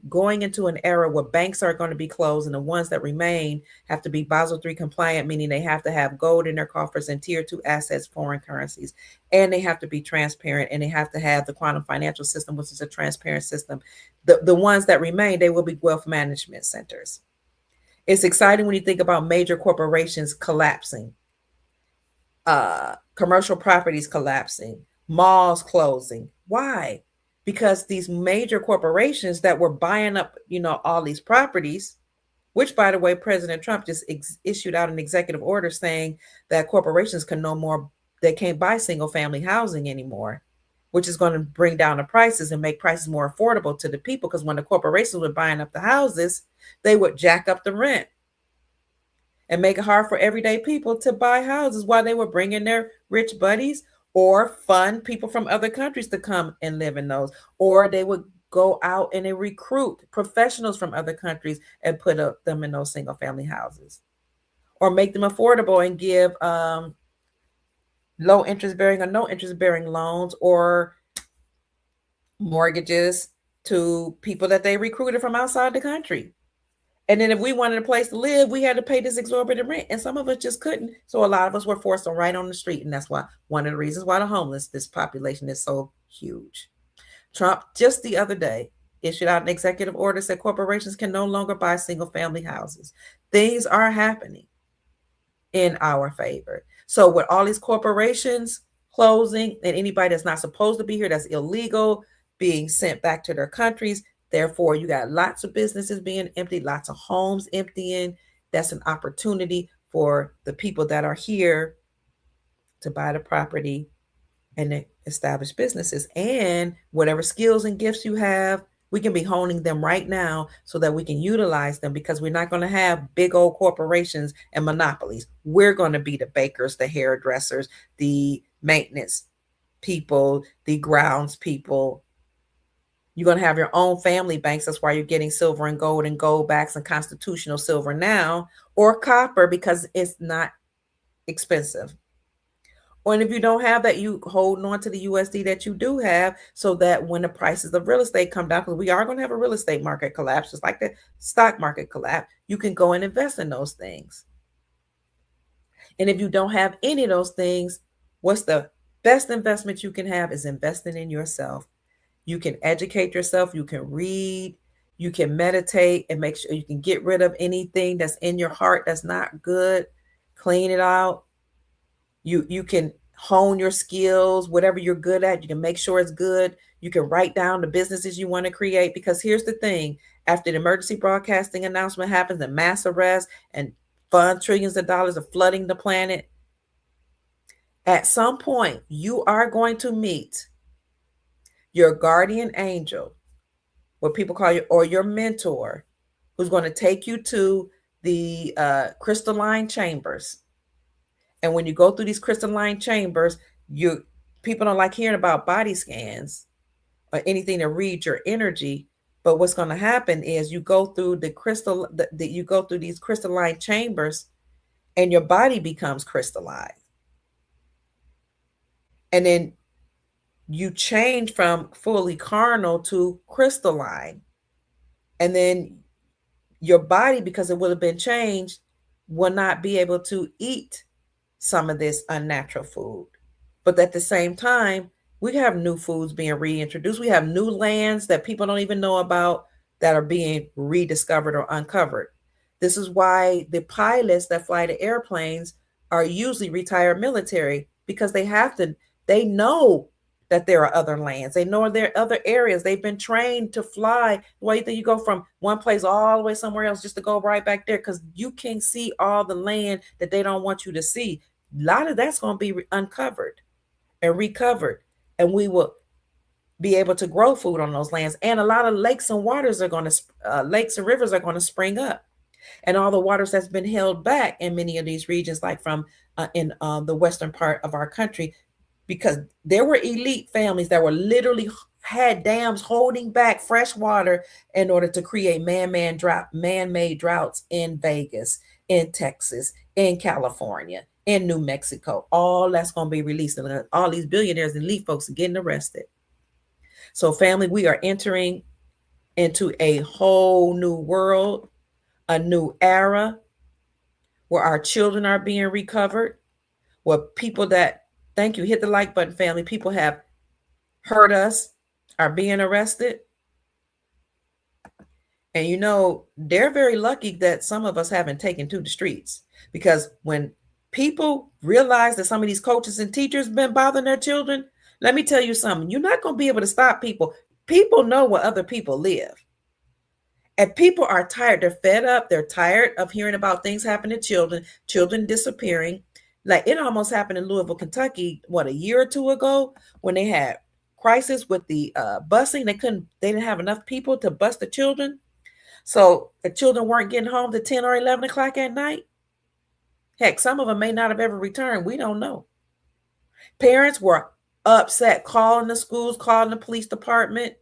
S1: going into an era where banks are going to be closed, and the ones that remain have to be Basel III compliant, meaning they have to have gold in their coffers and tier 2 assets, foreign currencies, and they have to be transparent, and they have to have the quantum financial system, which is a transparent system. The ones that remain, they will be wealth management centers. It's exciting when you think about major corporations collapsing, commercial properties collapsing, malls closing. Why? Because these major corporations that were buying up, all these properties, which, by the way, President Trump just issued out an executive order saying that corporations they can't buy single family housing anymore, which is going to bring down the prices and make prices more affordable to the people. Because when the corporations were buying up the houses, they would jack up the rent and make it hard for everyday people to buy houses, while they were bringing their rich buddies or fund people from other countries to come and live in those. Or they would go out and they recruit professionals from other countries and put them in those single family houses, or make them affordable and give low interest bearing or no interest bearing loans or mortgages to people that they recruited from outside the country. And then if we wanted a place to live, we had to pay this exorbitant rent, and some of us just couldn't. So a lot of us were forced right on the street. And that's why one of the reasons why this population is so huge. Trump just the other day issued out an executive order, said corporations can no longer buy single family houses. Things are happening in our favor. So with all these corporations closing, and anybody that's not supposed to be here, that's illegal, being sent back to their countries, therefore, you got lots of businesses being emptied, lots of homes emptying. that's an opportunity for the people that are here to buy the property and establish businesses. And whatever skills and gifts you have, we can be honing them right now so that we can utilize them, because we're not going to have big old corporations and monopolies. We're going to be the bakers, the hairdressers, the maintenance people, the grounds people. You're going to have your own family banks. That's why you're getting silver and gold backs and constitutional silver now, or copper, because it's not expensive. Or if you don't have that, you holding on to the USD that you do have, so that when the prices of real estate come down, because we are going to have a real estate market collapse, just like the stock market collapse, you can go and invest in those things. And if you don't have any of those things, what's the best investment you can have is investing in yourself. You can educate yourself, you can read, you can meditate, and make sure you can get rid of anything that's in your heart that's not good, clean it out. You can hone your skills, whatever you're good at, you can make sure it's good. You can write down the businesses you want to create, because here's the thing. After the emergency broadcasting announcement happens and mass arrest and fund trillions of dollars of flooding the planet, at some point you are going to meet your guardian angel, what people call you, or your mentor, who's going to take you to the crystalline chambers. And when you go through these crystalline chambers, people don't like hearing about body scans or anything to read your energy. But what's going to happen is you go through you go through these crystalline chambers, and your body becomes crystallized. And then you change from fully carnal to crystalline. And then your body, because it will have been changed, will not be able to eat some of this unnatural food. But at the same time, we have new foods being reintroduced. We have new lands that people don't even know about that are being rediscovered or uncovered. This is why the pilots that fly the airplanes are usually retired military, because they know that there are other lands. They know there are other areas. They've been trained to fly. Why do you think you go from one place all the way somewhere else just to go right back there? Because you can't see all the land that they don't want you to see. A lot of that's going to be uncovered and recovered, and we will be able to grow food on those lands. And a lot of lakes and rivers are going to spring up, and all the waters that's been held back in many of these regions, like from in the western part of our country, because there were elite families that were literally had dams holding back fresh water in order to create man-made droughts in Vegas, in Texas, in California, in New Mexico. All that's going to be released, and all these billionaires and elite folks are getting arrested. So family, we are entering into a whole new world, a new era, where our children are being recovered, where people that, thank you, hit the like button, family, people have hurt us, are being arrested. And they're very lucky that some of us haven't taken to the streets, because when people realize that some of these coaches and teachers have been bothering their children, let me tell you something, you're not going to be able to stop people. People know where other people live. And people are tired. They're fed up. They're tired of hearing about things happening to children disappearing. Like it almost happened in Louisville, Kentucky, a year or two ago, when they had crisis with the busing. They didn't have enough people to bus the children. So the children weren't getting home to 10 or 11 o'clock at night. Heck, some of them may not have ever returned. We don't know. Parents were upset, calling the schools, calling the police department,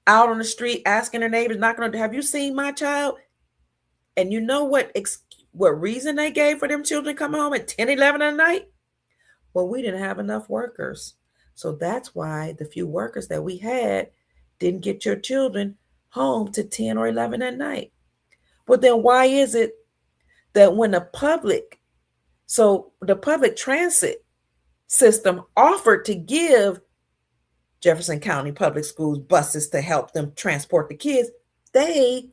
S1: out on the street, asking their neighbors, knocking on, have you seen my child? And you know what reason they gave for them children to come home at 10, 11 at night? Well, we didn't have enough workers. So that's why the few workers that we had didn't get your children home to 10 or 11 at night. But then why is it that when the public transit system offered to give Jefferson County Public Schools buses to help them transport the kids, they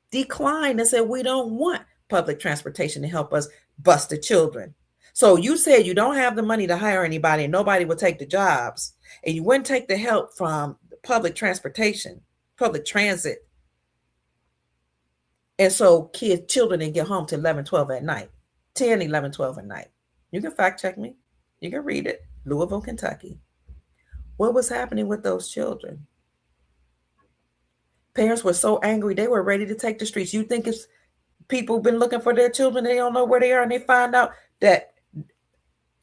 S1: declined and said, we don't want public transportation to help us bus the children. So you said you don't have the money to hire anybody and nobody will take the jobs, and you wouldn't take the help from public transportation, public transit. And so children didn't get home till 11, 12 at night. 10, 11, 12 at night. You can fact check me. You can read it. Louisville, Kentucky. What was happening with those children? Parents were so angry, they were ready to take the streets. You think it's people been looking for their children, they don't know where they are, and they find out that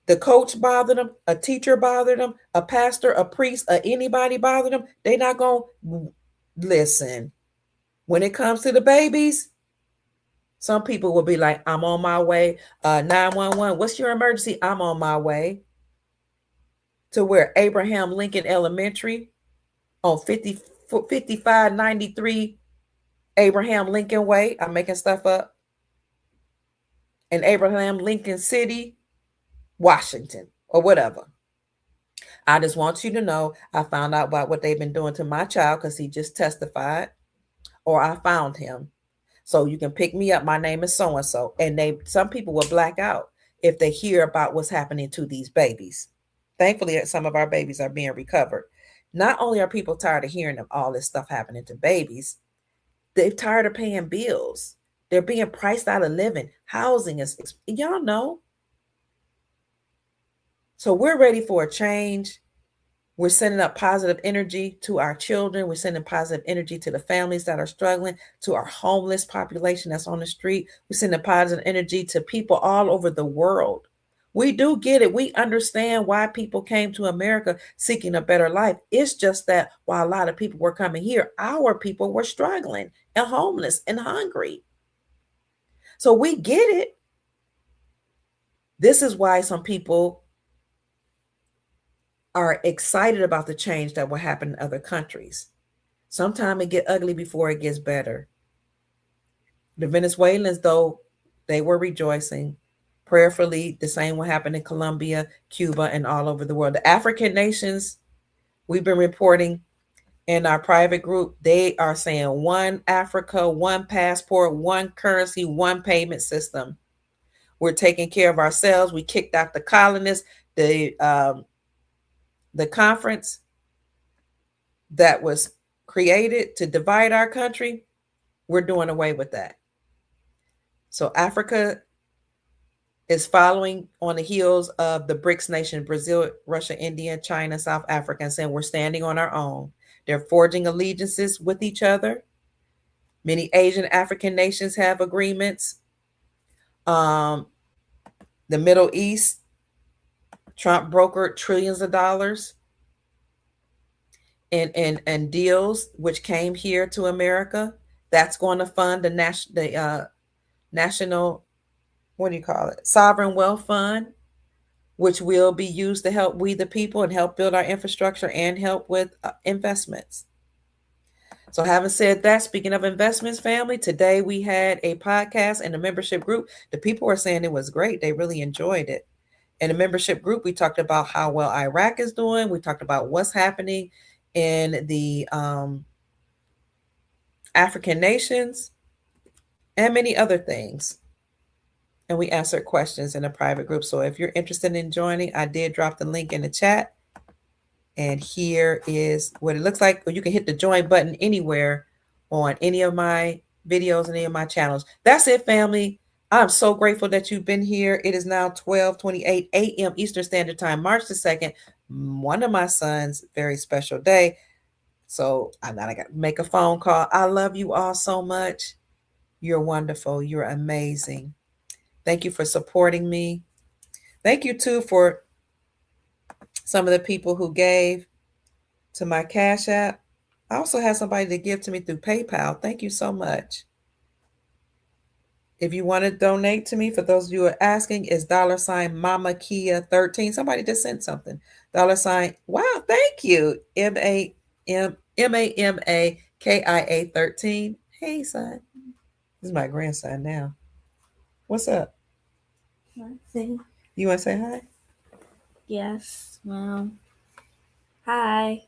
S1: the coach bothered them, a teacher bothered them, a pastor, a priest, or anybody bothered them. They not going to listen. When it comes to the babies, some people will be like, I'm on my way. 911, what's your emergency? I'm on my way. To where Abraham Lincoln Elementary on 5593 Abraham Lincoln Way. I'm making stuff up. In Abraham Lincoln City, Washington, or whatever. I just want you to know I found out about what they've been doing to my child because he just testified, or I found him. So you can pick me up. My name is so-and-so. And some people will black out if they hear about what's happening to these babies. Thankfully, some of our babies are being recovered. Not only are people tired of hearing of all this stuff happening to babies, they're tired of paying bills. They're being priced out of living. Housing is, y'all know. So we're ready for a change. We're sending up positive energy to our children. We're sending positive energy to the families that are struggling, to our homeless population that's on the street. We're sending positive energy to people all over the world. We do get it. We understand why people came to America seeking a better life. It's just that while a lot of people were coming here, our people were struggling and homeless and hungry. So we get it. This is why some people are excited about the change that will happen in other countries. Sometimes it gets ugly before it gets better. The Venezuelans, though, they were rejoicing. Prayerfully, the same will happen in Colombia, Cuba, and all over the world. The African nations, we've been reporting in our private group, they are saying one Africa, one passport, one currency, one payment system. We're taking care of ourselves. We kicked out the colonists. The conference that was created to divide our country, we're doing away with that. So Africa is following on the heels of the BRICS nation, Brazil, Russia, India, China, South Africa, and saying we're standing on our own. They're forging allegiances with each other. Many Asian African nations have agreements. The Middle East, Trump brokered trillions of dollars and deals which came here to America. That's going to fund the national, what do you call it? Sovereign Wealth Fund, which will be used to help we the people and help build our infrastructure and help with investments. So having said that, speaking of investments, family, today we had a podcast and a membership group. The people were saying it was great. They really enjoyed it. In the membership group, we talked about how well Iraq is doing. We talked about what's happening in the African nations and many other things. And we answered questions in a private group. So if you're interested in joining, I did drop the link in the chat. And here is what it looks like. Or you can hit the join button anywhere on any of my videos and any of my channels. That's it, family. I'm so grateful that you've been here. It is now 12:28 a.m. Eastern Standard Time, March the 2nd, one of my son's very special day. So I got to make a phone call. I love you all so much. You're wonderful. You're amazing. Thank you for supporting me. Thank you, too, for some of the people who gave to my Cash App. I also had somebody to give to me through PayPal. Thank you so much. If you want to donate to me, for those of you who are asking, is $ Mama Kia 13. Somebody just sent something. $. Wow, thank you. MAMAKIA 13. Hey, son. This is my grandson now. What's up?
S5: Nothing.
S1: You want to say hi?
S5: Yes. Well. Hi.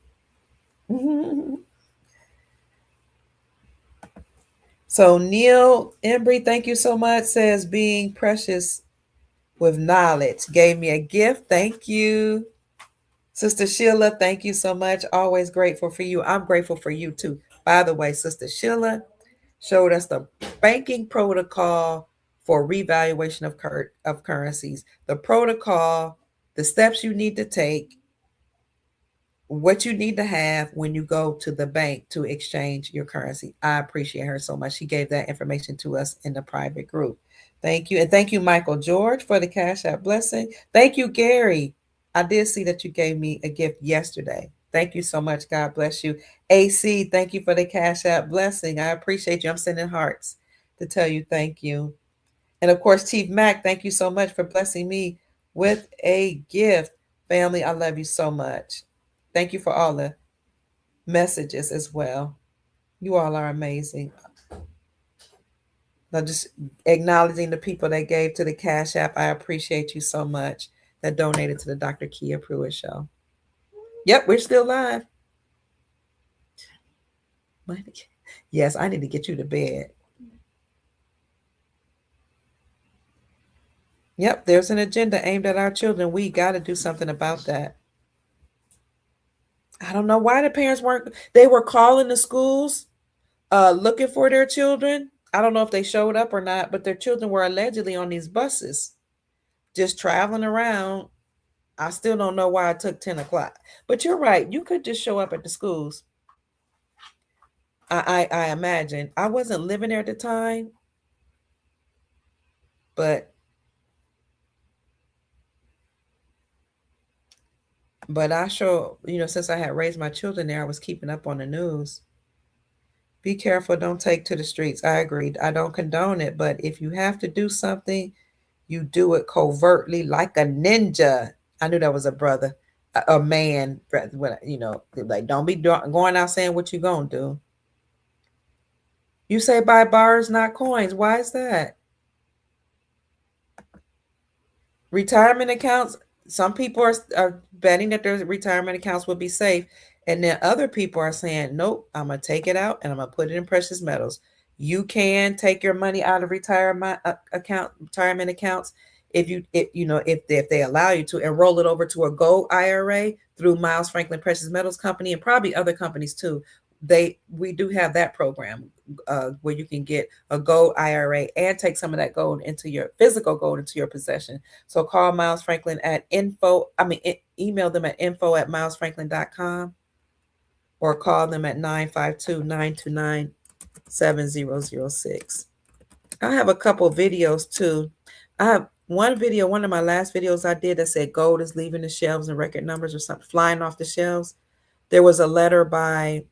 S1: So Neil Embry, thank you so much, says being precious with knowledge. Gave me a gift. Thank you. Sister Sheila, thank you so much. Always grateful for you. I'm grateful for you too. By the way, Sister Sheila showed us the banking protocol for revaluation of currencies, the protocol, the steps you need to take, what you need to have when you go to the bank to exchange your currency. I appreciate her so much. She gave that information to us in the private group. Thank you. And thank you, Michael George, for the Cash App blessing. Thank you, Gary. I did see that you gave me a gift yesterday. Thank you so much. God bless you. AC, thank you for the Cash App blessing. I appreciate you. I'm sending hearts to tell you thank you. And of course, Chief Mac, thank you so much for blessing me with a gift. Family, I love you so much. Thank you for all the messages as well. You all are amazing. Now, just acknowledging the people that gave to the Cash App. I appreciate you so much that donated to the Dr. Kia Pruitt Show. Yep, we're still live. Yes, I need to get you to bed. Yep, there's an agenda aimed at our children. We got to do something about that. I don't know why the parents weren't. They were calling the schools, looking for their children. I don't know if they showed up or not, but their children were allegedly on these buses, just traveling around. I still don't know why it took 10 o'clock. But you're right. You could just show up at the schools. I imagine. I wasn't living there at the time, but I sure, since I had raised my children there, I was keeping up on the news. Be careful. Don't take to the streets. I agreed. I don't condone it. But if you have to do something, you do it covertly like a ninja. I knew that was a brother, a man. Like, don't be going out saying what you going to do. You say buy bars, not coins. Why is that? Retirement accounts. Some people are betting that their retirement accounts will be safe. And then other people are saying, nope, I'm going to take it out and I'm going to put it in precious metals. You can take your money out of retirement accounts if they allow you to, and roll it over to a gold IRA through Miles Franklin Precious Metals Company, and probably other companies too. We do have that program where you can get a gold IRA and take some of that gold into your physical gold into your possession. So call Miles Franklin at email them at info@milesfranklin.com or call them at 952-929-7006. I have a couple videos too. I have one video, one of my last videos I did that said gold is leaving the shelves and record numbers or something flying off the shelves. There was a letter by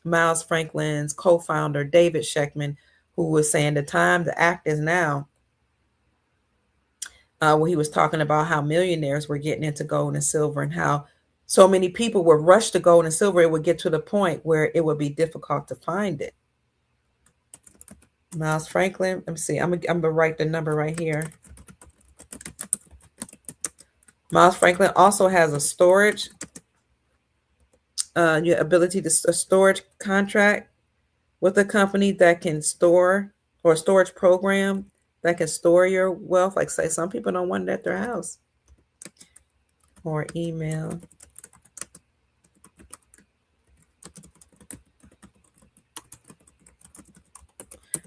S1: Miles Franklin's co-founder, David Sheckman, who was saying the act is now. Where he was talking about how millionaires were getting into gold and silver and how so many people would rush to gold and silver. It would get to the point where it would be difficult to find it. Miles Franklin, let me see. I'm gonna write the number right here. Miles Franklin also has a storage, your ability to a storage contract with a company that can store, or a storage program that can store your wealth. Like, say, some people don't want it at their house. Or email.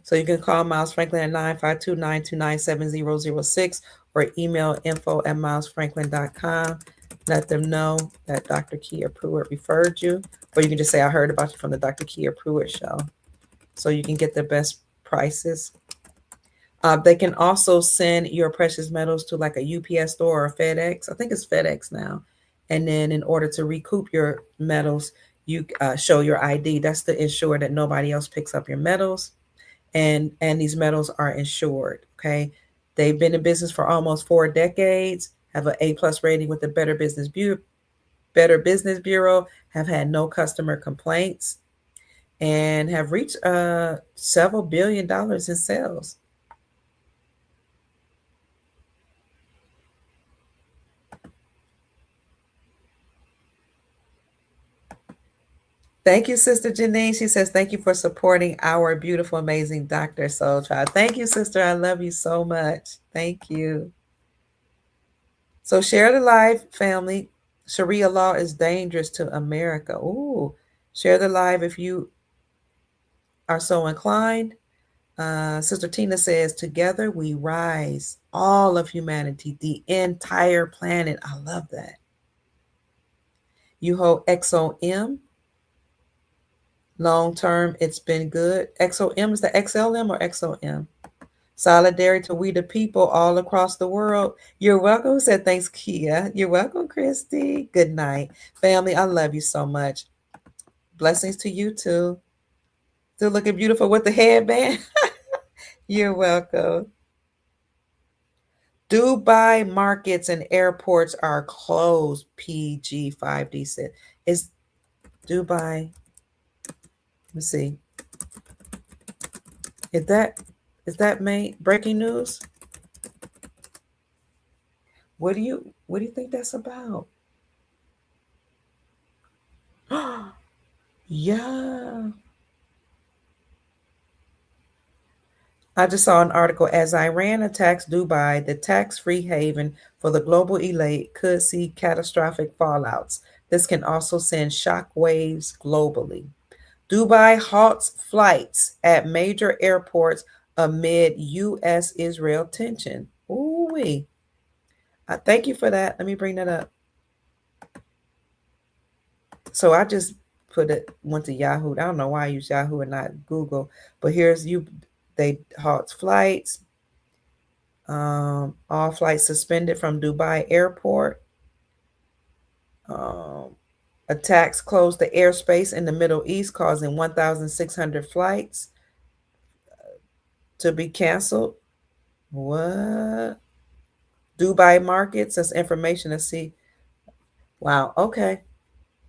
S1: So you can call Miles Franklin at 952-929-7006 or email info@milesfranklin.com. Let them know that Dr. Kia Pruitt referred you. Or you can just say, I heard about you from the Dr. Kia Pruitt Show. So you can get the best prices. They can also send your precious metals to like a UPS store or a FedEx. I think it's FedEx now. And then in order to recoup your metals, you show your ID. That's to ensure that nobody else picks up your metals. And these metals are insured. Okay. They've been in business for almost 4 decades, have an A+ rating with the Better Business Bureau, have had no customer complaints, and have reached several $1 billion in sales. Thank you, Sister Janine. She says, thank you for supporting our beautiful, amazing Dr. Soul Child. Thank you, sister. I love you so much. Thank you. So share the live, family. Sharia law is dangerous to America. Ooh, share the live if you are so inclined. Sister Tina says, together we rise, all of humanity, the entire planet. I love that. You hold XOM. Long term, it's been good. XOM is the XLM or XOM? Solidarity to we the people all across the world. You're welcome. Said thanks, Kia. You're welcome, Christy. Good night. Family, I love you so much. Blessings to you too. Still looking beautiful with the headband. You're welcome. Dubai markets and airports are closed. PG5D said. Is Dubai? Let's see. Is that breaking news? What do you think that's about? Yeah. I just saw an article. As Iran attacks Dubai, the tax-free haven for the global elite, could see catastrophic fallouts. This can also send shockwaves globally. Dubai halts flights at major airports amid U.S.-Israel tension. Ooh-wee. Thank you for that. Let me bring that up. So I just went to Yahoo. I don't know why I use Yahoo and not Google, but here's they halt flights. All flights suspended from Dubai airport. Attacks closed the airspace in the Middle East, causing 1,600 flights to be canceled. What? Dubai markets, that's information to see. Wow. Okay.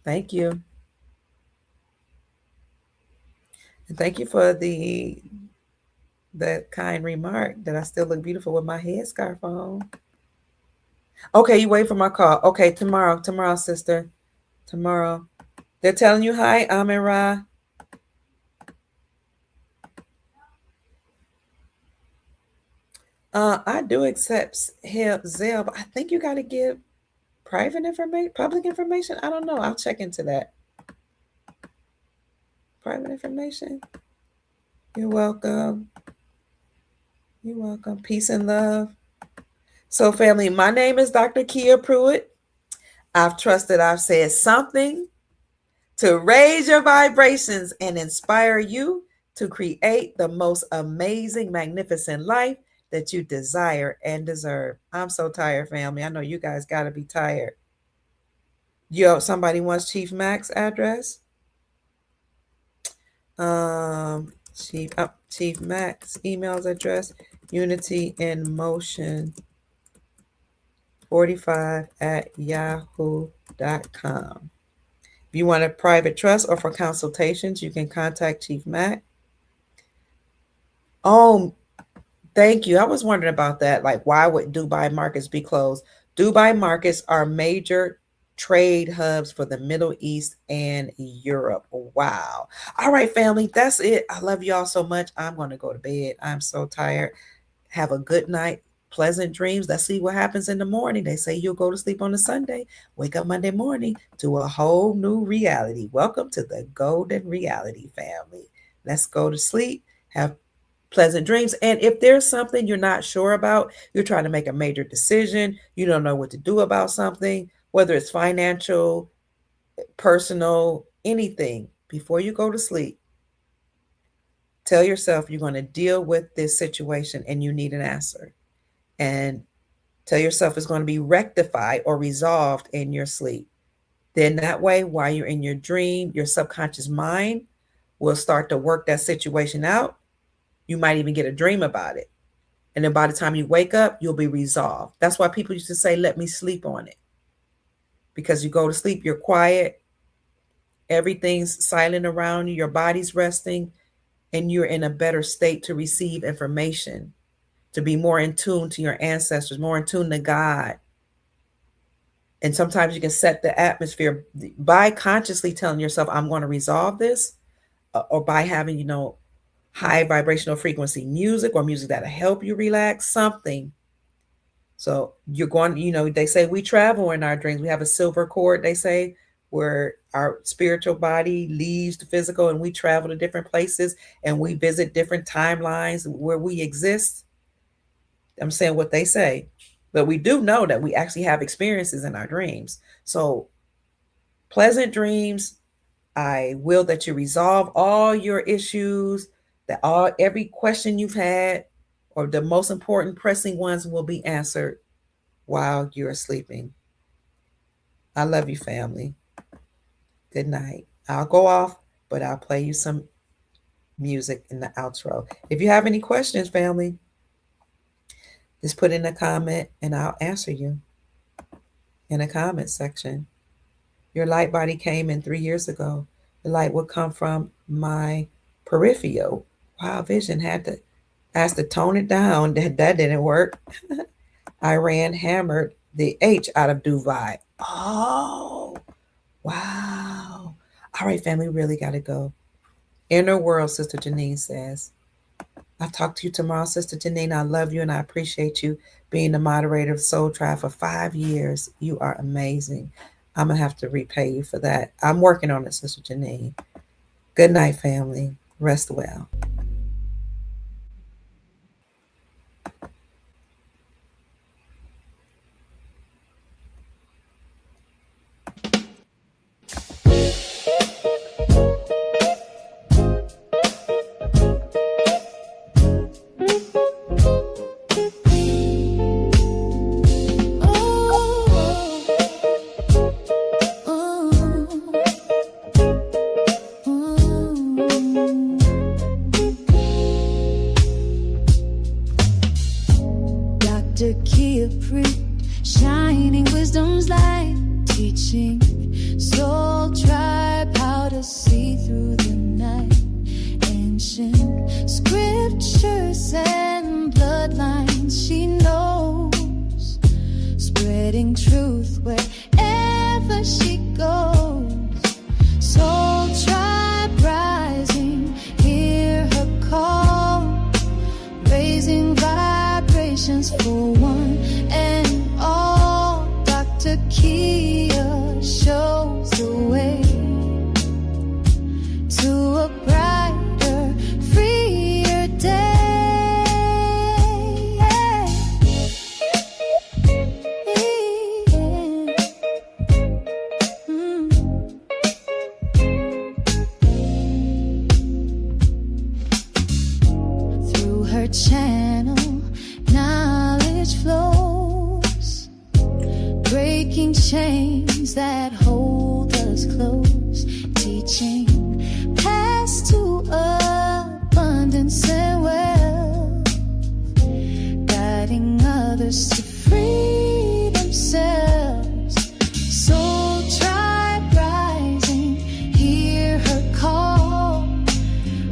S1: Thank you. And thank you for that kind remark that I still look beautiful with my headscarf on. Okay, you wait for my call. Okay, tomorrow, sister. Tomorrow. They're telling you hi, Amira. I do accept Zelle, but I think you got to give private information, public information. I don't know. I'll check into that. Private information. You're welcome. You're welcome. Peace and love. So, family, my name is Dr. Kia Pruitt. I've trusted I've said something to raise your vibrations and inspire you to create the most amazing, magnificent life that you desire and deserve. I'm so tired, family. I know you guys got to be tired. Somebody wants Chief Mac's address? Chief Mac's email's address, unityinmotion45@yahoo.com. If you want a private trust or for consultations, you can contact Chief Mac. Oh, thank you. I was wondering about that. Like, why would Dubai markets be closed? Dubai markets are major trade hubs for the Middle East and Europe. Wow. All right, family. That's it. I love y'all so much. I'm going to go to bed. I'm so tired. Have a good night. Pleasant dreams. Let's see what happens in the morning. They say you'll go to sleep on a Sunday, wake up Monday morning to a whole new reality. Welcome to the golden reality, family. Let's go to sleep. Have pleasant dreams. And if there's something you're not sure about, you're trying to make a major decision, you don't know what to do about something, whether it's financial, personal, anything, before you go to sleep, tell yourself you're going to deal with this situation and you need an answer. And tell yourself it's going to be rectified or resolved in your sleep. Then that way, while you're in your dream, your subconscious mind will start to work that situation out. You might even get a dream about it. And then by the time you wake up, you'll be resolved. That's why people used to say, let me sleep on it. Because you go to sleep, you're quiet. Everything's silent around you. Your body's resting. And you're in a better state to receive information, to be more in tune to your ancestors, more in tune to God. And sometimes you can set the atmosphere by consciously telling yourself, I'm going to resolve this, or by having, high vibrational frequency music or music that'll help you relax, something. So you're going, they say we travel in our dreams. We have a silver cord, they say, where our spiritual body leaves the physical and we travel to different places and we visit different timelines where we exist. I'm saying what they say, but we do know that we actually have experiences in our dreams. So pleasant dreams. I will that you resolve all your issues, that every question you've had, or the most important pressing ones, will be answered while you're sleeping. I love you, family. Good night. I'll go off, but I'll play you some music in the outro. If you have any questions, family, just put in a comment and I'll answer you in the comment section. Your light body came in 3 years ago. The light would come from my peripheral. Wow, vision had to ask to tone it down. That didn't work. Iran hammered the H out of Dubai. Oh, wow. All right, family, really got to go. Inner world, Sister Janine says. I'll talk to you tomorrow, Sister Janine. I love you and I appreciate you being the moderator of Soul Tribe for 5 years. You are amazing. I'm going to have to repay you for that. I'm working on it, Sister Janine. Good night, family. Rest well.
S2: Shining wisdom's light, teaching soul tribe how to see through the night. Ancient scriptures and bloodlines she knows, spreading truth wherever she goes. Soul tribe rising, hear her call, raising vibrations for one and all. Dr. Kia shows the way to a brighter, freer day. Through her channel, knowledge flows, breaking chains that hold us close, teaching paths to abundance and wealth, guiding others to free themselves. Soul tribe rising, hear her call,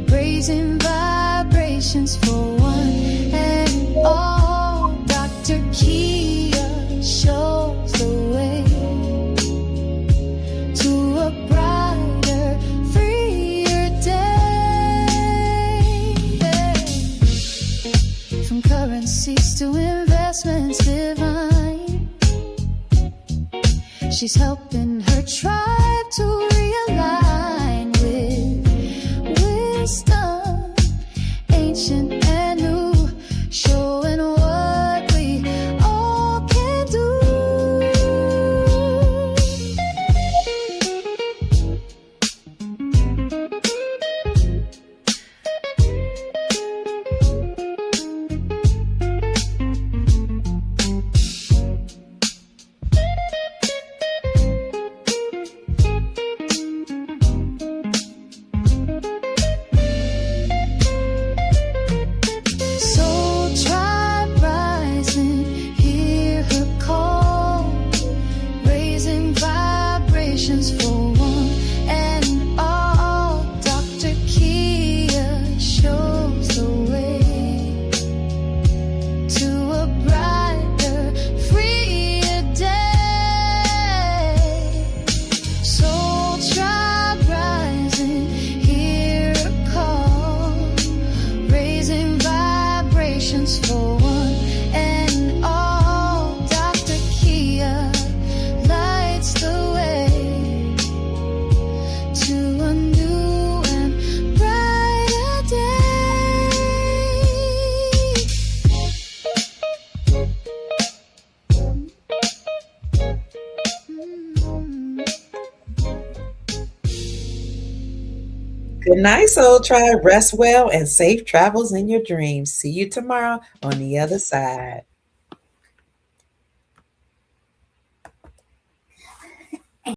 S2: raising vibrations for one and all. Dr. Kia shows the way to a brighter, freer day. From currencies to investments divine, she's helping her tribe to realign with wisdom, ancient and new, showing what we all can do.
S1: Good night, Soul Tribe. Rest well and safe travels in your dreams. See you tomorrow on the other side.